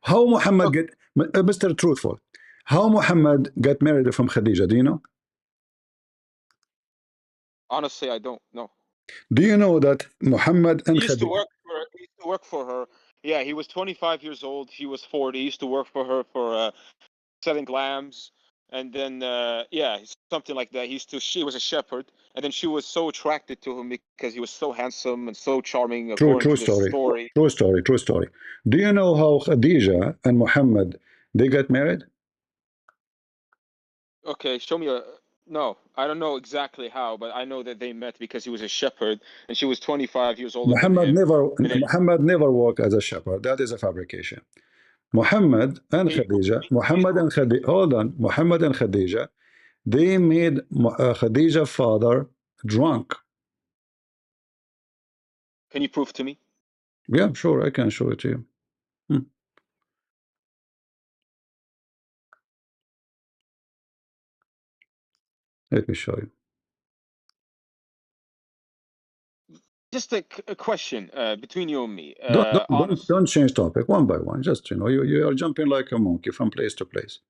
How Muhammad get, Mr. Truthful? How Muhammad got married from Khadija? Do you know? Honestly, I don't know. Do you know that Muhammad and He used to Khadija? work for. He used to work for her. Yeah, he was 25 years old. He was 40. He used to work for her for selling lambs, and then yeah, something like that. He used to. She was a shepherd, and then she was so attracted to him because he was so handsome and so charming, according True to this story. story. True story. Do you know how Khadija and Muhammad they got married? Okay, show me a. No, I don't know exactly how, but I know that they met because he was a shepherd and she was 25 years older than him. And then Muhammad never worked as a shepherd. That is a fabrication. Muhammad and he, Khadija, hold on. Muhammad and Khadija, they made Khadija's father drunk. can you prove to me? Yeah, sure, I can show it to you. Let me show you. Just a question between you and me. Don't change topic one by one. Just you are jumping like a monkey from place to place.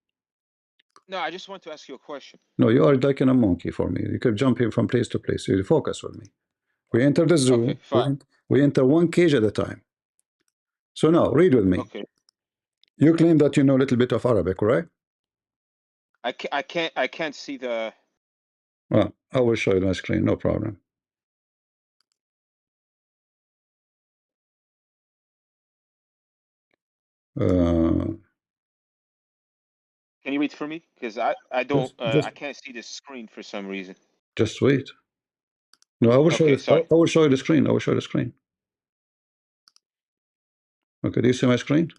No, I just want to ask you a question. No, you are like a monkey for me. You keep jumping from place to place. You focus with me. We enter the zoo. Okay, fine. We enter one cage at a time. So now read with me. Okay. You claim that you know a little bit of Arabic, right? I can't see the. Well, I will show you my screen. No problem. Can you read for me? Because I don't I can't see the screen for some reason. Just wait. No, I will show Okay, you. sorry. I will show you the screen. I will show you the screen. Okay, do you see my screen?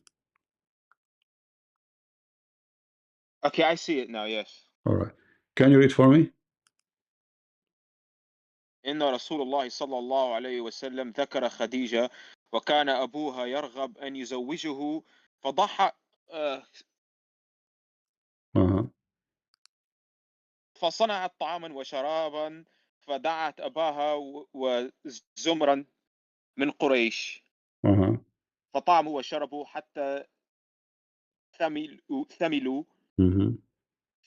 Okay, I see it now. Yes. All right. Can you read for me? إن رسول الله صلى الله عليه وسلم ذكر خديجة وكان أبوها يرغب أن يزوجه فضحى فصنعت طعاما وشرابا فدعت أباها وزمرا من قريش فطعموا وشربوا حتى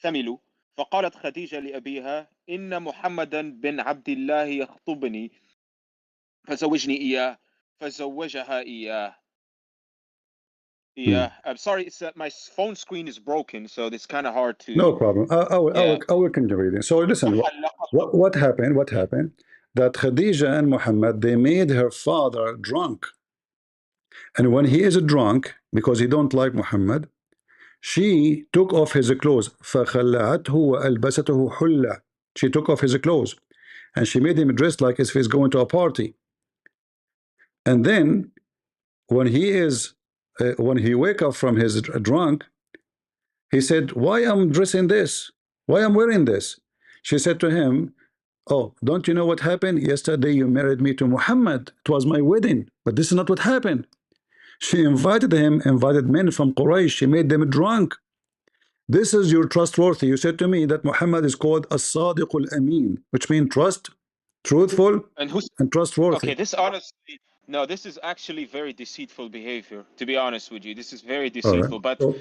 ثملوا فقالت خديجة لأبيها إن محمدا بن عبد الله يخطبني فزوجني إياه فزوجها إياه. Yeah, I'm sorry. It's my phone screen is broken, so it's kind of hard to. No problem. I will continue reading. So listen, what happened? What happened? That Khadija and Muhammad, they made her father drunk. And when he is drunk, because he don't like Muhammad, she took off his clothes. فَخَلَّعَتْهُ وَأَلْبَسَتْهُ حُلَّةً. She took off his clothes. And she made him dressed like as if he's going to a party. And then, when he wake up from his drunk, he said, why I'm dressing this? Why I'm wearing this? She said to him, oh, don't you know what happened? Yesterday you married me to Muhammad. It was my wedding. But this is not what happened. She invited men from Quraysh. She made them drunk. This is your trustworthy. You said to me that Muhammad is called as-Sadiq al-Amin, which means truthful, and trustworthy. Okay, this honestly, no, this is actually very deceitful behavior. To be honest with you, this is very All right. deceitful. But So,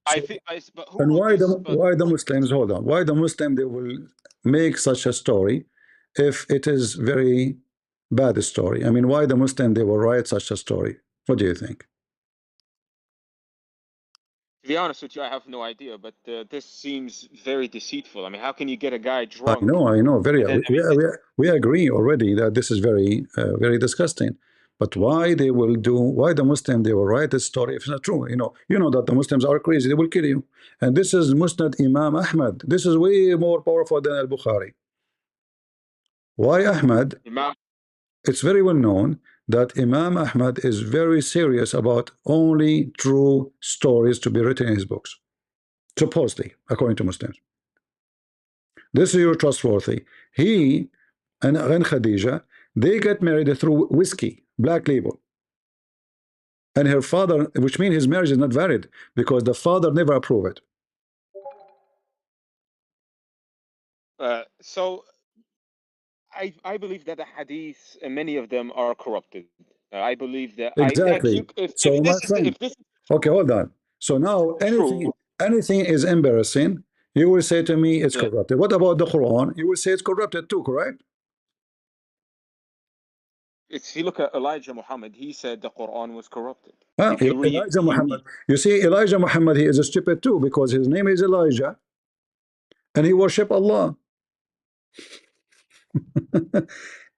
I think, but who and wrote why this? the Muslims, hold on, why the Muslim they will make such a story if it is very bad story? I mean, why the Muslim they will write such a story? What do you think? To be honest with you, I have no idea, but this seems very deceitful. I mean, how can you get a guy I drunk? know. Very. And then, We agree already that this is very very disgusting. But why they will do? Why the Muslim they will write this story if it's not true? You know that the Muslims are crazy. They will kill you. And this is Musnad Imam Ahmad. This is way more powerful than Al Bukhari. Why Ahmad? Imam, It's very well known that Imam Ahmad is very serious about only true stories to be written in his books. Supposedly, according to Muslims. This is your trustworthy. He and Khadija, they get married through whiskey, black label. And her father, which means his marriage is not valid because the father never approved it. so I believe that the hadiths, many of them are corrupted. I believe that Exactly. So my friend, if this okay, hold on. So now anything is embarrassing, you will say to me it's corrupted. What about the Quran? You will say it's corrupted too, correct? if you look at Elijah Muhammad, he said the Quran was corrupted. Well, If you read, Elijah Muhammad. You see, Elijah Muhammad, he is a stupid too because his name is Elijah and he worship Allah.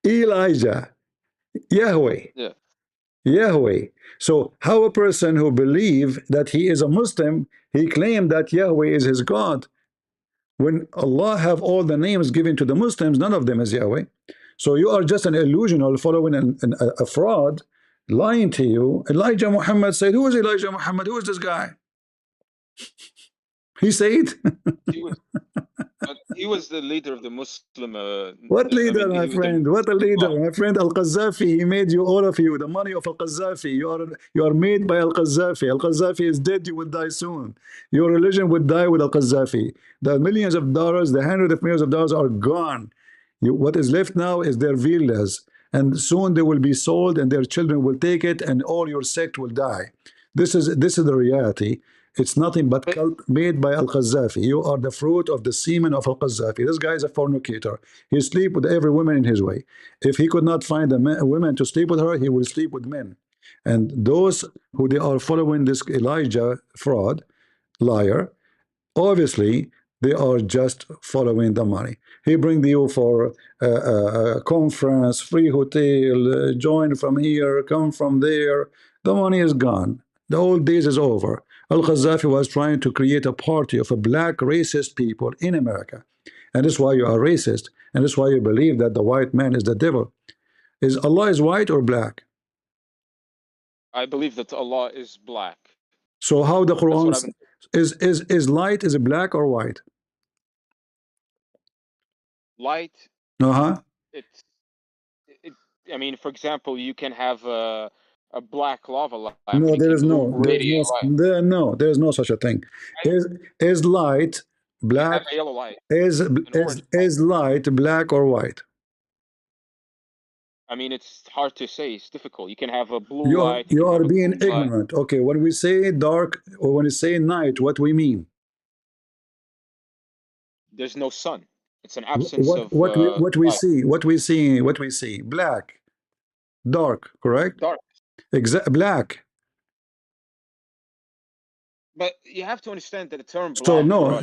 Elijah, Yahweh. Yeah. Yahweh. So how a person who believe that he is a Muslim, he claimed that Yahweh is his God. When Allah have all the names given to the Muslims, none of them is Yahweh. So you are just an illusional following a fraud, lying to you. Elijah Muhammad said, who is Elijah Muhammad? Who is this guy? He said he was the leader of the Muslim. what leader, my friend? What a leader, well, my friend Al-Qaddafi. He made you, all of you, the money of Al-Qaddafi. You are made by Al-Qaddafi. Al-Qaddafi is dead. You will die soon. Your religion would die with Al-Qaddafi. The millions of dollars, the hundreds of millions of dollars are gone. What is left now is their villas, and soon they will be sold, and their children will take it, and all your sect will die. This is the reality. It's nothing but cult made by Al-Qaddafi. You are the fruit of the semen of Al-Qaddafi. This guy is a fornicator. He sleeps with every woman in his way. If he could not find a woman to sleep with her, he will sleep with men. And those who they are following this Elijah fraud, liar, obviously they are just following the money. He bring you for a conference, free hotel, join from here, come from there. The money is gone. The old days is over. Al-Qaddafi was trying to create a party of a black racist people in America. And that's why you are racist. And that's why you believe that the white man is the devil. Is Allah is white or black? I believe that Allah is black. So how the Quran is light, is it black or white? Light. Uh-huh. I mean, for example, you can have a black lava lamp. No, there is no such a thing. Is light black? Have a yellow light. Is light black or white? I mean, it's hard to say. It's difficult. You can have a blue light. You are being ignorant. Okay, when we say dark or when we say night, what we mean? There's no sun. It's an absence of what we see. What we see. Black, dark, correct? Dark. Black. But you have to understand that the term black. So no,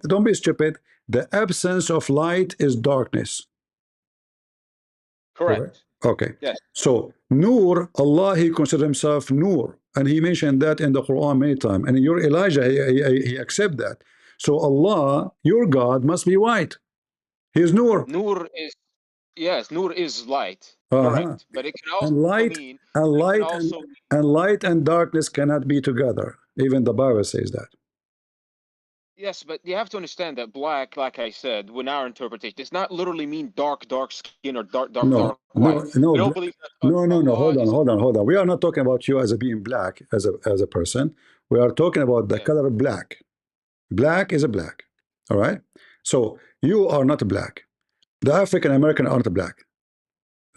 don't be stupid. The absence of light is darkness. Correct. Okay. Yes. So Nur, Allah, he considered himself Nur, and he mentioned that in the Quran many times. And your Elijah, he accept that. So Allah, your God, must be white. He is Nur. Nur is Nur is light. Correct. But it can also mean light and darkness cannot be together. Even the Bible says that. Yes, but you have to understand that black, like I said, in our interpretation, does not literally mean dark skin or dark white. No. Hold on. We are not talking about you as a being black, as a person. We are talking about the color of black. Black is a black. All right. So you are not black. The African American aren't black.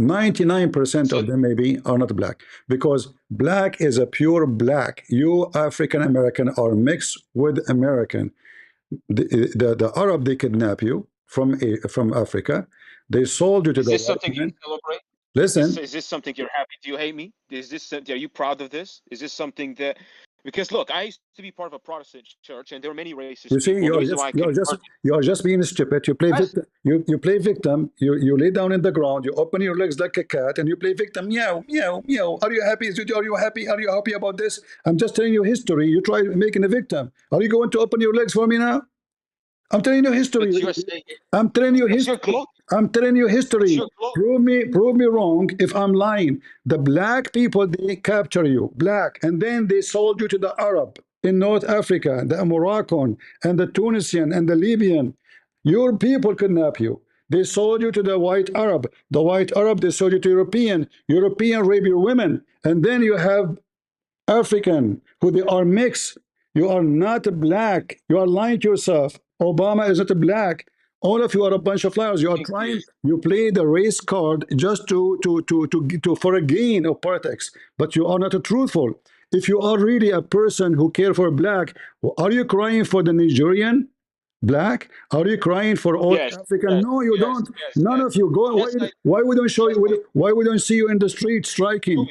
99% of them maybe are not black, because black is a pure black. You African American are mixed with American. The Arab, they kidnap you from Africa. They sold you to the white man. You celebrate? Listen. Is this something you're happy? Do you hate me? Are you proud of this? Is this something that Because look, I used to be part of a Protestant church, and there are many racist You see, people. The reason why I couldn't argue- you are just being stupid. You play victim. You play victim. You lay down in the ground. You open your legs like a cat, and you play victim. Meow, meow, meow. Are you happy? Are you happy? Are you happy about this? I'm just telling you history. You try making a victim. Are you going to open your legs for me now? I'm telling you history. But you're saying I'm telling you it's history. your clothing. I'm telling you history. your clothing. Prove me wrong if I'm lying. The black people, they capture you, black, and then they sold you to the Arab in North Africa, the Moroccan, and the Tunisian, and the Libyan. Your people kidnap you. They sold you to the white Arab. The white Arab, they sold you to European. European rape your women. And then you have African, who they are mixed. You are not black. You are lying to yourself. Obama is not a black. All of you are a bunch of liars. You are trying. You play the race card just to for a gain of politics, but you are not a truthful. If you are really a person who care for black, are you crying for the Nigerian black? Are you crying for all African? No, you don't. None of you go. Why we don't show you? Why we don't see you in the street striking?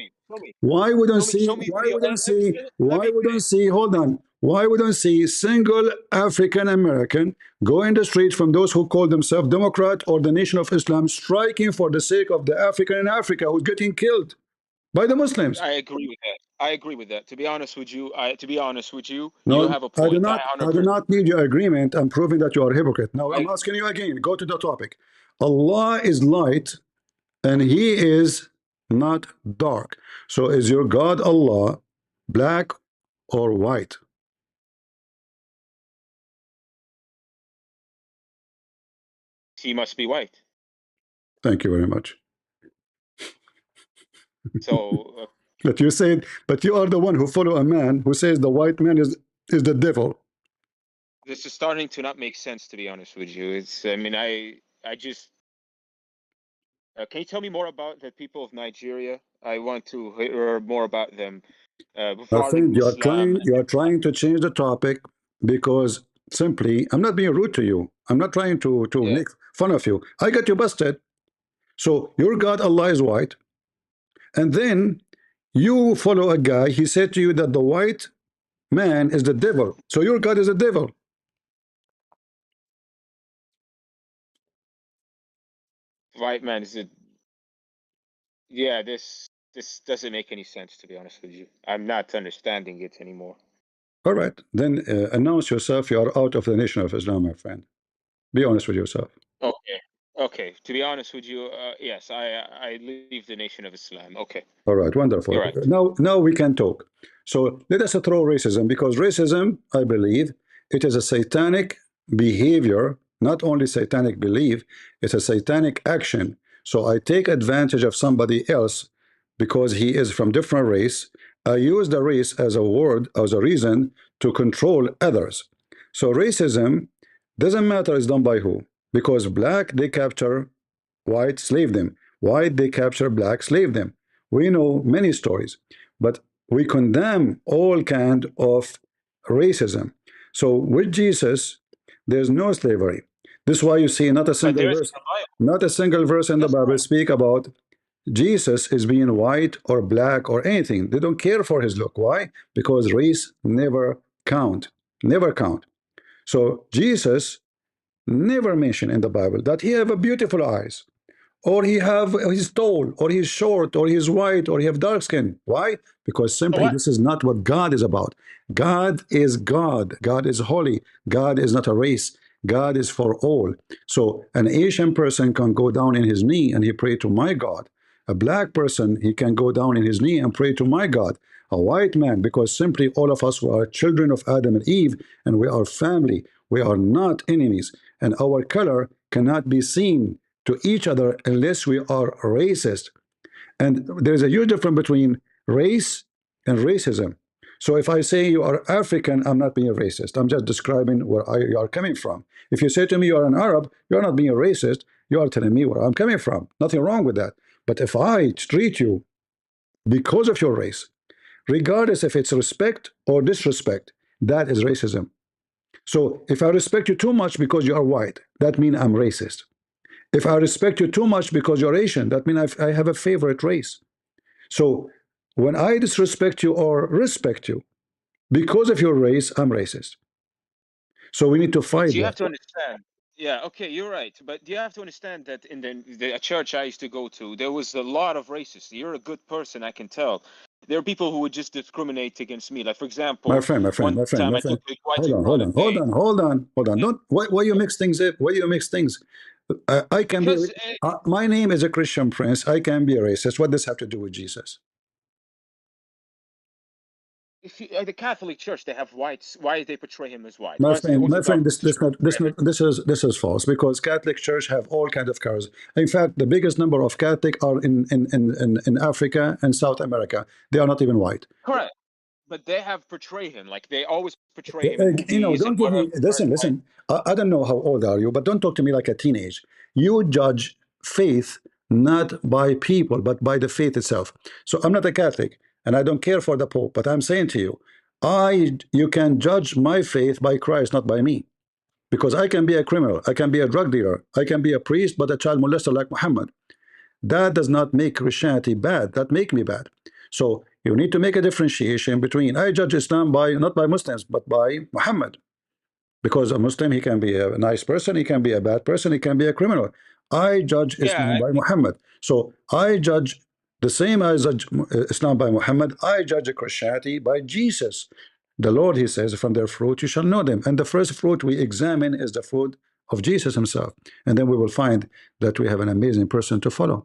Why we don't see? Why we don't see? Why we don't see? Hold on. Why we don't see single African American go in the street from those who call themselves Democrat or the Nation of Islam, striking for the sake of the African in Africa who's getting killed by the Muslims? I agree with that. I agree with that. To be honest with you, No, you have a point. I do not need your agreement. I'm proving that you are a hypocrite. Now I'm asking you again. Go to the topic. Allah is light, and He is not dark. So is your God Allah black or white? He must be white. Thank you very much. So, but you said, but you are the one who follow a man who says the white man is the devil. this is starting to not make sense, to be honest with you. It's, I mean, I just, can you tell me more about the people of Nigeria? I want to hear more about them. I think you are trying to change the topic because simply, I'm not being rude to you. I'm not trying to make fun of you. I got you busted. So your God Allah is white, and then you follow a guy. He said to you that the white man is the devil. So your God is a devil. White man is it? Yeah, this doesn't make any sense, to be honest with you. I'm not understanding it anymore. All right, then announce yourself. You are out of the Nation of Islam, my friend. Be honest with yourself. Okay. To be honest with you, yes, I leave the Nation of Islam. Okay. All right, wonderful. You're right. Now we can talk. So let us throw racism, because racism, I believe, it is a satanic behavior, not only satanic belief, it's a satanic action. So I take advantage of somebody else because he is from different race. I use the race as a word, as a reason to control others. So racism doesn't matter it's done by who, because black, they capture white, slave them. White, they capture black, slave them. We know many stories, but we condemn all kind of racism. So with Jesus, there's no slavery. This is why you see not a single verse in the Bible speak about Jesus is being white or black or anything. They don't care for his look. Why? Because race never count. Never count. So Jesus never mentioned in the Bible that he have a beautiful eyes, or he's tall, or he's short, or he's white, or he have dark skin. Why? Because simply this is not what God is about. God is God. God is holy. God is not a race. God is for all. So an Asian person can go down in his knee and he pray to my God. A black person, he can go down in his knee and pray to my God. A white man, because simply all of us are children of Adam and Eve, and we are family. We are not enemies, and our color cannot be seen to each other unless we are racist. And there's a huge difference between race and racism. So if I say you are African, I'm not being racist. I'm just describing where you are coming from. If you say to me you are an Arab, you're not being racist. You are telling me where I'm coming from. Nothing wrong with that. But if I treat you because of your race, regardless if it's respect or disrespect, that is racism. So if I respect you too much because you are white, that means I'm racist. If I respect you too much because you're Asian, that means I have a favorite race. So when I disrespect you or respect you, Because of your race, I'm racist. So we need to fight You that. have to understand. Yeah, okay, you're right. But you have to understand that in the church I used to go to, there was a lot of racists. You're a good person, I can tell. There are people who would just discriminate against me. Like, for example, My friend, one time I took a white hold on, people hold on a on, hold date. on, hold on, hold on. Don't why you mix things up? Why you mix things? I can be. Because My name is a Christian prince. I can be a racist. What does have to do with Jesus? if you, the Catholic Church, they have whites. Why they portray him as white? My Why is the friend, Orthodox this is false because Catholic Church have all kinds of cars. In fact, the biggest number of Catholic are in Africa and South America. They are not even white. correct? But they have portrayed him like they always portray him in You know, movies and don't give me. whatever. Listen. I don't know how old are you, but don't talk to me like a teenage. You judge faith not by people, but by the faith itself. So I'm not a Catholic, and I don't care for the Pope. But I'm saying to you, you can judge my faith by Christ, not by me, because I can be a criminal, I can be a drug dealer, I can be a priest, but a child molester like Muhammad. That does not make Christianity bad. That make me bad. So you need to make a differentiation between I judge Islam by not by Muslims, but by Muhammad. Because a Muslim, he can be a nice person, he can be a bad person, he can be a criminal. I judge Islam by Muhammad. So I judge the same as Islam by Muhammad. I judge Christianity by Jesus. The Lord, he says, from their fruit you shall know them. And the first fruit we examine is the fruit of Jesus himself. And then we will find that we have an amazing person to follow.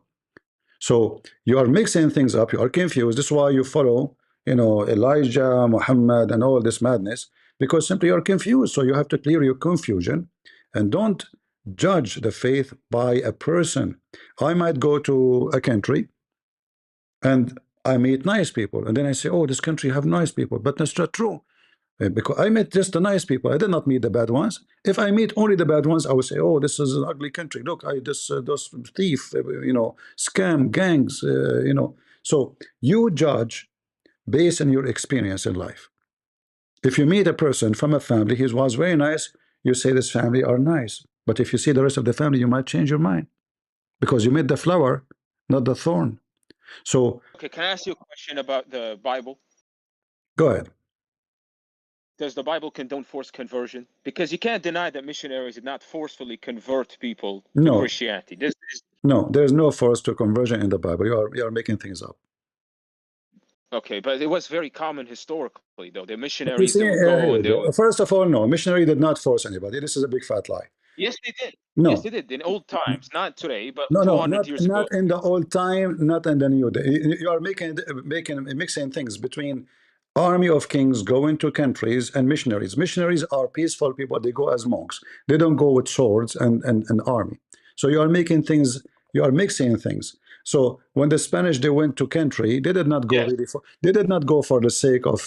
So you are mixing things up, you are confused. This is why you follow, Elijah, Muhammad, and all this madness, because simply you're confused. So you have to clear your confusion and don't judge the faith by a person. I might go to a country and I meet nice people, and then I say, oh, this country have nice people, but that's not true. Because I met just the nice people, I did not meet the bad ones. If I meet only the bad ones, I would say, "Oh, this is an ugly country. Look, those thief, scam gangs, So you judge based on your experience in life. If you meet a person from a family who was very nice, you say this family are nice. But if you see the rest of the family, you might change your mind because you met the flower, not the thorn. So Okay, can I ask you a question about the Bible? go ahead. Does the Bible condone forced conversion? Because you can't deny that missionaries did not forcefully convert people to No, Christianity. no, there is no force to conversion in the Bible. You are making things up. Okay, but it was very common historically, though. The You missionaries, see, they would here go we and they go. would. First of all, no, missionary did not force anybody. This is a big fat lie. Yes, they did. Yes, No, they did in old times, not today, but no, 200 years ago. not in the old time, not in the new day. You are mixing things between army of kings going to countries and missionaries. Missionaries are peaceful people. They go as monks. They don't go with swords and army. So you are making things. You are mixing things. So when the Spanish they went to country, they did not go Yes. really for. They did not go for the sake of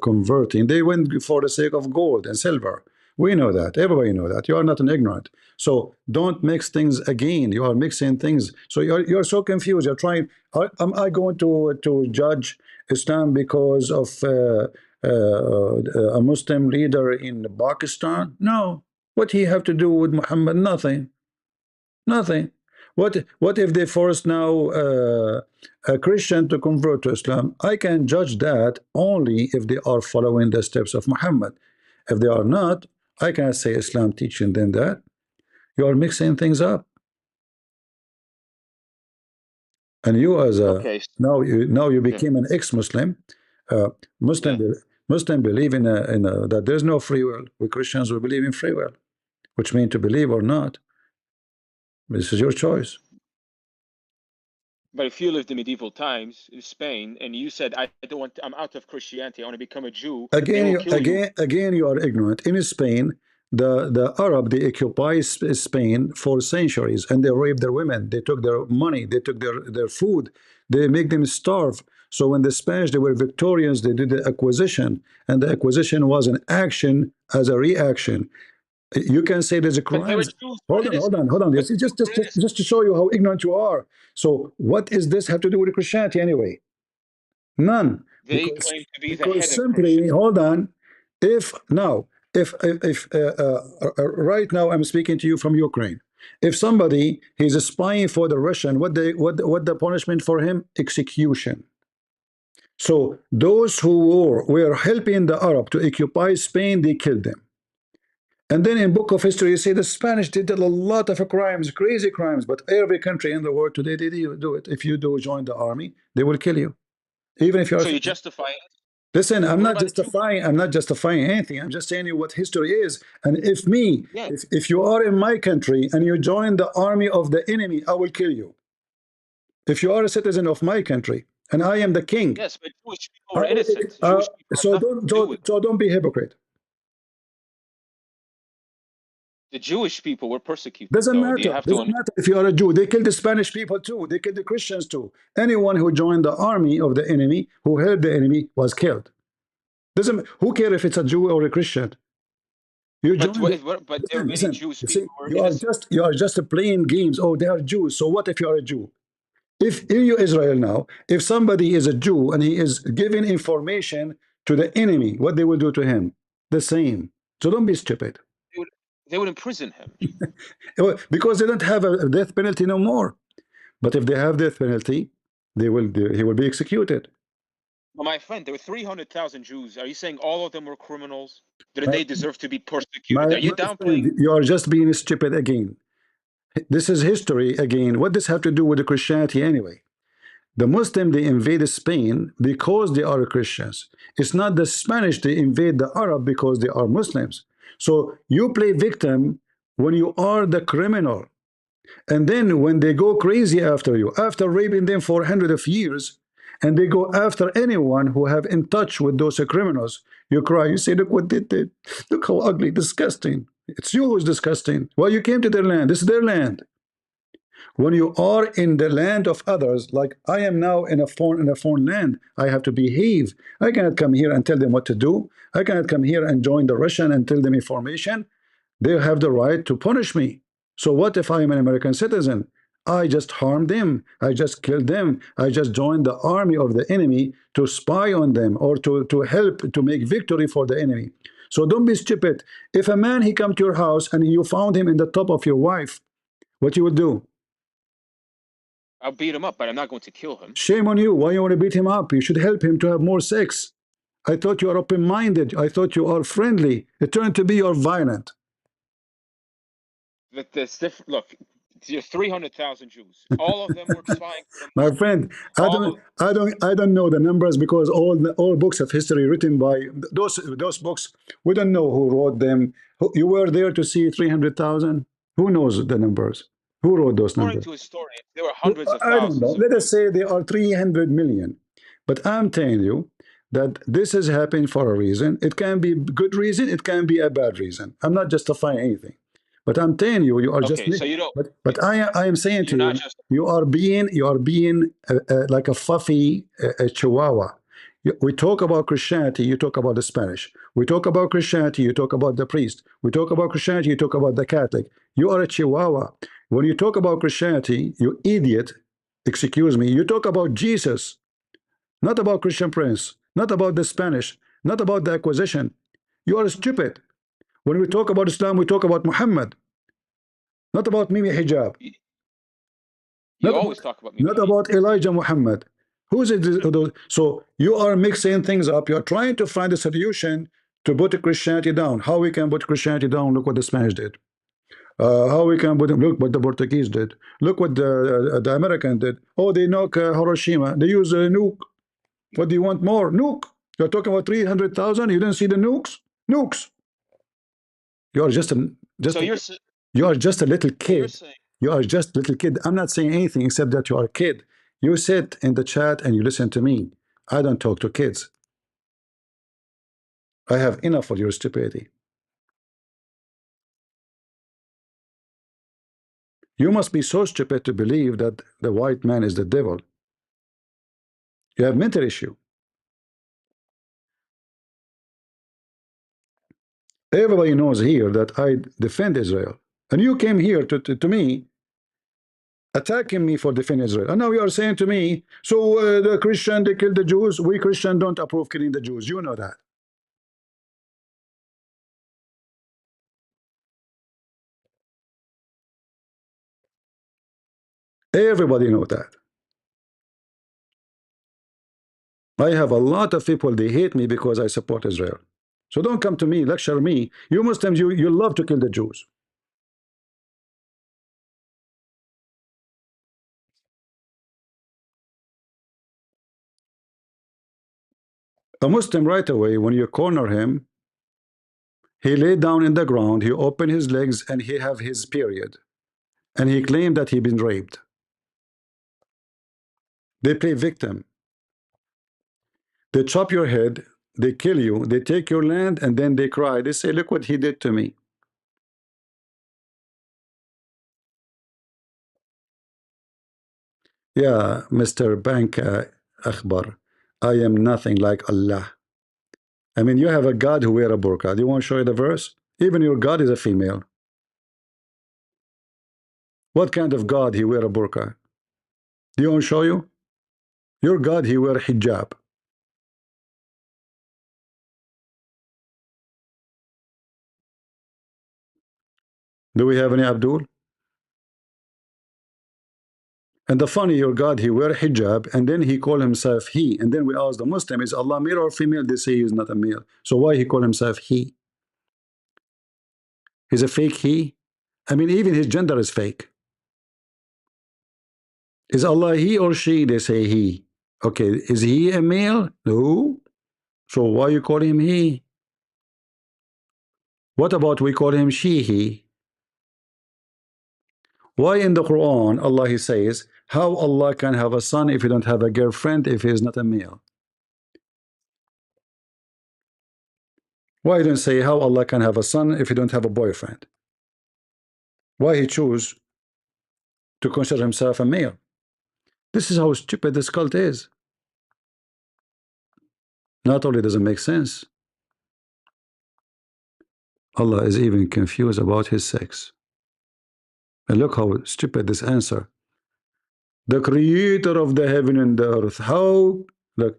converting. They went for the sake of gold and silver. We know that. Everybody know that. You are not an ignorant. So don't mix things again. You are mixing things. So you're so confused. You're trying. Am I going to judge Islam because of a Muslim leader in Pakistan? No. What he have to do with Muhammad? Nothing. Nothing. What if they force now a Christian to convert to Islam? I can judge that only if they are following the steps of Muhammad. If they are not, I cannot say Islam teaching them that. You are mixing things up. And you as a Okay. now you Yeah. became an ex-Muslim. Uh, Muslim Yeah. Muslim believe in that there's no free will. We Christians we believe in free will, which means to believe or not. This is your choice. But if you lived in medieval times in Spain and you said, I don't want, I'm out of Christianity, I want to become a Jew, they will kill you. Again, you are ignorant. In Spain, the Arab they occupy Spain for centuries, and they raped their women. They took their money. They took their food. They make them starve. So when the Spanish they were victorious, they did the acquisition, and the acquisition was an action as a reaction. You can say there's a But they were crimes. Jews who were Hold on, innocent. hold on, hold on. But Just to show you how ignorant you are. So what is this have to do with Christianity anyway? None. they claim to be the Because head of simply, Christians. hold on. If right now I'm speaking to you from Ukraine. If somebody he's spying for the Russian, what the punishment for him? Execution. So those who were helping the Arab to occupy Spain, they killed them. And then in book of history, you say the Spanish did a lot of crimes, crazy crimes, but every country in the world today, they do it. If you do join the army, they will kill you. Even if you're... So you justify it? Listen, I'm What not about the justifying. I'm not justifying anything. I'm just saying you what history is. And if me, Yeah. if you are in my country and you join the army of the enemy, I will kill you. If you are a citizen of my country and I am the king, Yes, but Jewish people were innocent. Jewish people have so nothing to do with it. don't be hypocrite. The Jewish people were persecuted, Doesn't though. Do you matter. have Doesn't to? matter if you are a Jew. They killed the Spanish people too. They killed the Christians too. Anyone who joined the army of the enemy, who helped the enemy, was killed. Doesn't who care if it's a Jew or a Christian? You But joined. but there are many Listen. Jewish You people see, who were innocent. you are just playing games. Oh, they are Jews. So what if you are a Jew? If in you Israel now, if somebody is a Jew and he is giving information to the enemy, what they will do to him? The same. So don't be stupid. They would imprison him. Because they don't have a death penalty no more. But if they have death penalty, he will be executed. Well, my friend, there were 300,000 Jews. Are you saying all of them were criminals? Did they deserve to be persecuted? Are you downplaying? Friend, you are just being stupid again. This is history again. What does this have to do with the Christianity anyway? The Muslim, they invade Spain because they are Christians. It's not the Spanish, they invade the Arab because they are Muslims. So you play victim when you are the criminal. And then when they go crazy after you, after raping them for hundreds of years, and they go after anyone who have in touch with those criminals, you cry, you say, look what they did. Look how ugly, disgusting. It's you who's disgusting. Well, you came to their land. This is their land. When you are in the land of others, like I am now in a foreign land, I have to behave. I cannot come here and tell them what to do. I cannot come here and join the Russian and tell them information. They have the right to punish me. So what if I am an American citizen? I just harmed them. I just killed them. I just joined the army of the enemy to spy on them or to help to make victory for the enemy. So don't be stupid. If a man, he come to your house and you found him in the top of your wife, what you would do? I'll beat him up, but I'm not going to kill him. Shame on you. Why you want to beat him up? You should help him to have more sex. I thought you are open-minded. I thought you are friendly. It turned to be you're violent. Look, you're 300,000 Jews. All of them were spying for the My Muslims. friend, I don't know the numbers because all books of history written by those books, we don't know who wrote them. You were there to see 300,000. Who knows the numbers? Who wrote those According numbers? to historians, there were hundreds of I don't know. thousands of Let us say there are 300 million. But I'm telling you that this is happening for a reason. It can be a good reason. It can be a bad reason. I'm not justifying anything. But I'm telling you, you are just. Okay, so you don't. But I am saying to You're you, not just. you are being like a fluffy chihuahua. We talk about Christianity, you talk about the Spanish. We talk about Christianity, you talk about the priest. We talk about Christianity, you talk about the Catholic. You are a chihuahua. When you talk about Christianity, you idiot, excuse me, you talk about Jesus, not about Christian Prince, not about the Spanish, not about the acquisition. You are stupid. When we talk about Islam, we talk about Muhammad, not about Mimi Hijab. You always talk about me. Not about Elijah Muhammad. Who's it? So you are mixing things up. You're trying to find a solution to put Christianity down. How we can put Christianity down? Look what the Spanish did. How we can put look what the Portuguese did. Look what the American did. Oh, they knock Hiroshima. They use a nuke. What do you want more? Nuke. You're talking about 300,000. You didn't see the nukes? Nukes. You are just a you are just a little kid. You are just a little kid. I'm not saying anything except that you are a kid. You sit in the chat and you listen to me. I don't talk to kids. I have enough of your stupidity. You must be so stupid to believe that the white man is the devil. You have mental issue. Everybody knows here that I defend Israel. And you came here to me, attacking me for defending Israel. And now you are saying to me, so the Christian, they killed the Jews. We Christian don't approve killing the Jews. You know that. Everybody knows that. I have a lot of people, they hate me because I support Israel. So don't come to me, lecture me. You Muslims, you love to kill the Jews. A Muslim right away, when you corner him, he lay down in the ground, he opened his legs, and he have his period. And he claimed that he been raped. They play victim. They chop your head, they kill you, they take your land, and then they cry. They say, look what he did to me. Yeah, Mr. Bank Akhbar, I am nothing like Allah. I mean, you have a God who wear a burqa. Do you want to show you the verse? Even your God is a female. What kind of God he wear a burqa? Do you want to show you? Your God, he wear hijab. Do we have any Abdul? And the funny, your God, he wear hijab, and then he call himself he. And then we ask the Muslim, is Allah male or female? They say he is not a male. So why he call himself he? He's a fake he? I mean, even his gender is fake. Is Allah he or she? They say he. Okay, is he a male? No. So why you call him he? What about we call him she, he? Why in the Quran, Allah he says, how Allah can have a son if you don't have a girlfriend if he is not a male? Why don't say how Allah can have a son if you don't have a boyfriend? Why he choose to consider himself a male? This is how stupid this cult is. Not only does it make sense, Allah is even confused about his sex. And look how stupid this answer. The creator of the heaven and the earth. How? Look,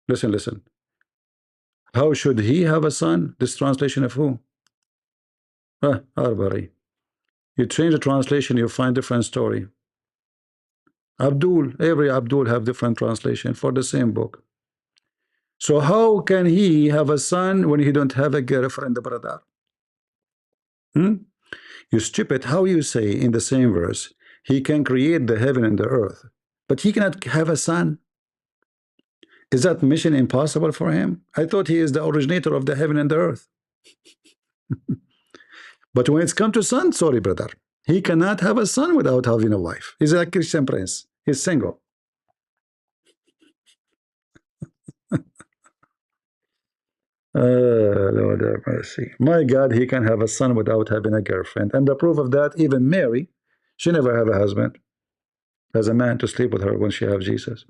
listen. How should he have a son? This translation of who? Arbari. You change the translation, you find different story. Abdul, every Abdul have different translation for the same book. So how can he have a son when he don't have a girlfriend, brother? You stupid, how you say in the same verse, he can create the heaven and the earth, but he cannot have a son? Is that mission impossible for him? I thought he is the originator of the heaven and the earth. But when it's come to son, sorry, brother, he cannot have a son without having a wife. He's a Christian prince. He's single. Lord have mercy. My God, he can have a son without having a girlfriend. And the proof of that, even Mary, she never have a husband as a man to sleep with her when she have Jesus.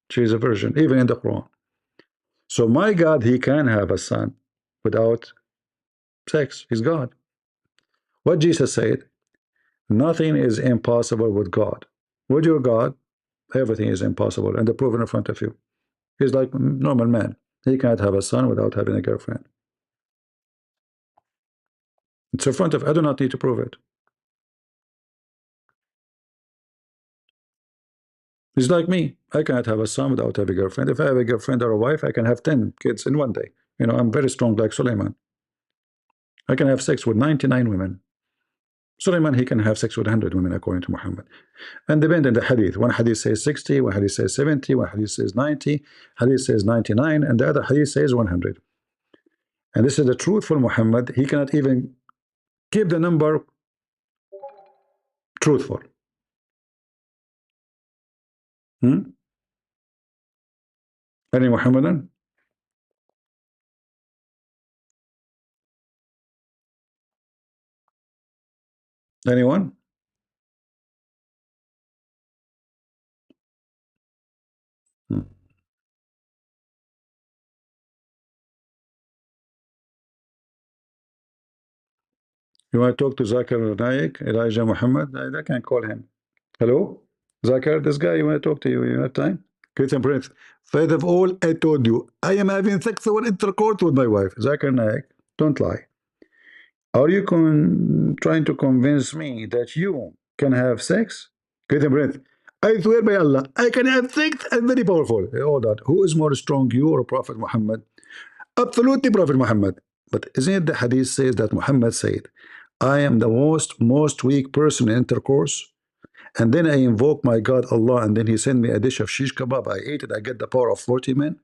She is a virgin, even in the Quran. So my God, he can have a son without sex. He's God. What Jesus said, nothing is impossible with God. With your God, everything is impossible. And the proof in front of you. He's like a normal man. He can't have a son without having a girlfriend. It's in front of, I do not need to prove it. He's like me. I cannot have a son without having a girlfriend. If I have a girlfriend or a wife, I can have 10 kids in one day. You know, I'm very strong like Suleiman. I can have sex with 99 women. Suleiman, he can have sex with 100 women according to Muhammad. And depending on the hadith. One hadith says 60, one hadith says 70, one hadith says 90, hadith says 99, and the other hadith says 100. And this is the truthful Muhammad. He cannot even keep the number truthful. Any Muhammadan? Anyone? You want to talk to Zakir Naik, Elijah Muhammad? I can call him. Hello? Zakir, this guy, you want to talk to you? You have time? Great and Prince. First of all, I told you, I am having sexual intercourse with my wife. Zakir Naik, don't lie. Are you trying to convince me that you can have sex? Great and Prince. I swear by Allah, I can have thick and very powerful. Hold on. Who is more strong, you or Prophet Muhammad? Absolutely Prophet Muhammad. But isn't it the hadith says that Muhammad said, I am the most weak person in intercourse? And then I invoke my God Allah, and then he sent me a dish of shish kebab. I ate it, I get the power of 40 men.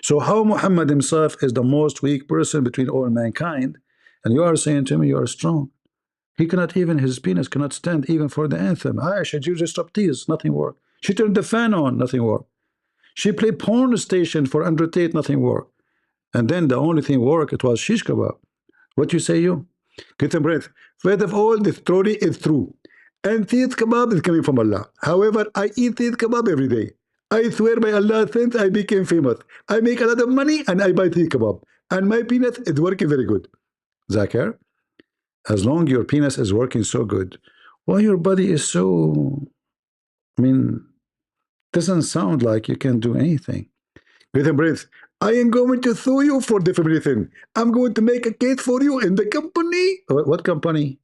So how Muhammad himself is the most weak person between all mankind, and you are saying to me you are strong? He cannot even, his penis cannot stand even for the anthem. Aisha used striptease, nothing worked. She turned the fan on, nothing worked. She played porn station for Andrew Tate, nothing worked. And then the only thing worked, it was shish kebab. What you say, you? Get a breath. First of all, the story is true. And teeth kebab is coming from Allah. However, I eat teeth kebab every day. I swear by Allah, since I became famous, I make a lot of money and I buy teeth kebab. And my penis is working very good. Zakir, as long your penis is working so good, why your body is so, I mean, doesn't sound like you can do anything. Breathe and breathe. I am going to sue you for defamation. I'm going to make a case for you in the company. What company?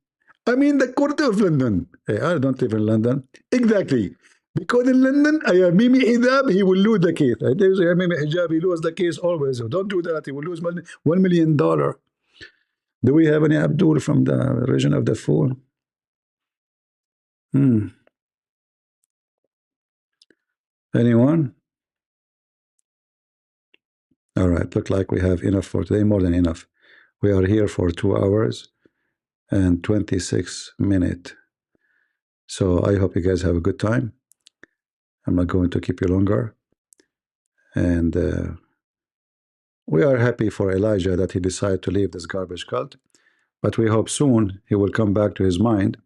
I mean the Court of London. Hey, I don't live in London. Exactly. Because in London, I have Mimi Hijab, he will lose the case. I tell you, Mimi Hijab, he loses the case always. So don't do that. He will lose $1 million. Do we have any Abdul from the region of the Fool? Anyone? All right. Look like we have enough for today, more than enough. We are here for 2 hours and 26 minutes. So I hope you guys have a good time. I'm not going to keep you longer. And we are happy for Elijah that he decided to leave this garbage cult. But we hope soon he will come back to his mind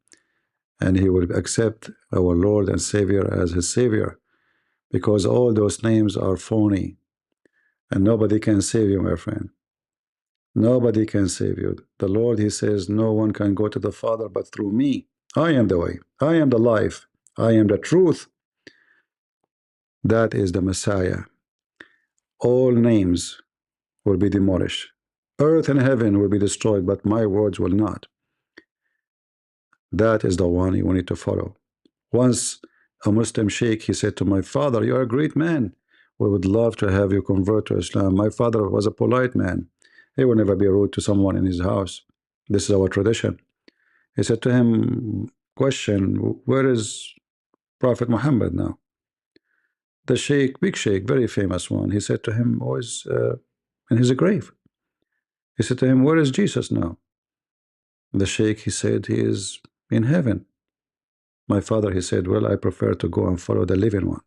and he will accept our Lord and Savior as his Savior. Because all those names are phony. And nobody can save you, my friend. Nobody can save you. The Lord, he says, no one can go to the Father but through me. I am the way. I am the life. I am the truth. That is the Messiah. All names will be demolished. Earth and heaven will be destroyed, but my words will not. That is the one you need to follow. Once a Muslim sheikh, he said to my father, you are a great man. We would love to have you convert to Islam. My father was a polite man. He would never be rude to someone in his house. This is our tradition. He said to him, question, where is Prophet Muhammad now? The sheikh, big sheikh, very famous one, he said to him, was in his grave. He said to him, where is Jesus now? The sheikh, he said, he is in heaven. My father, he said, well, I prefer to go and follow the living one,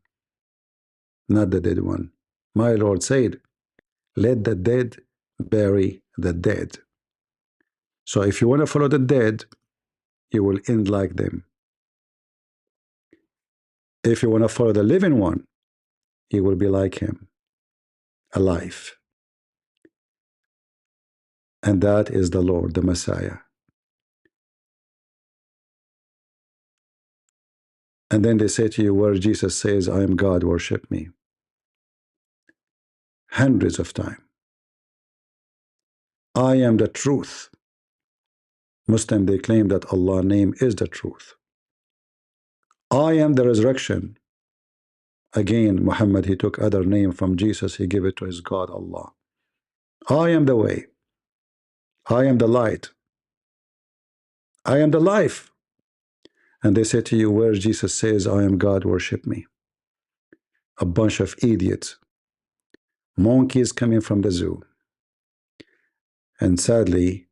not the dead one. My Lord said, let the dead bury the dead. So if you want to follow the dead, you will end like them. If you want to follow the living one, you will be like him, alive. And that is the Lord, the Messiah. And then they say to you, where Jesus says, I am God, worship me. Hundreds of times. I am the truth. Muslim, they claim that Allah's name is the truth. I am the resurrection. Again, Muhammad, he took other name from Jesus, he gave it to his God, Allah. I am the way. I am the light. I am the life. And they say to you, where Jesus says, I am God, worship me. A bunch of idiots. Monkeys coming from the zoo. And sadly,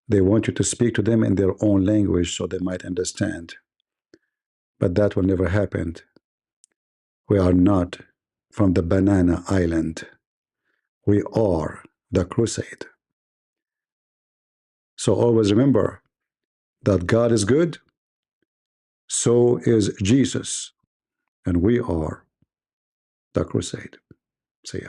they want you to speak to them in their own language so they might understand. But that will never happen. We are not from the banana island. We are the crusade. So always remember that God is good, so is Jesus, and we are the crusade. See ya.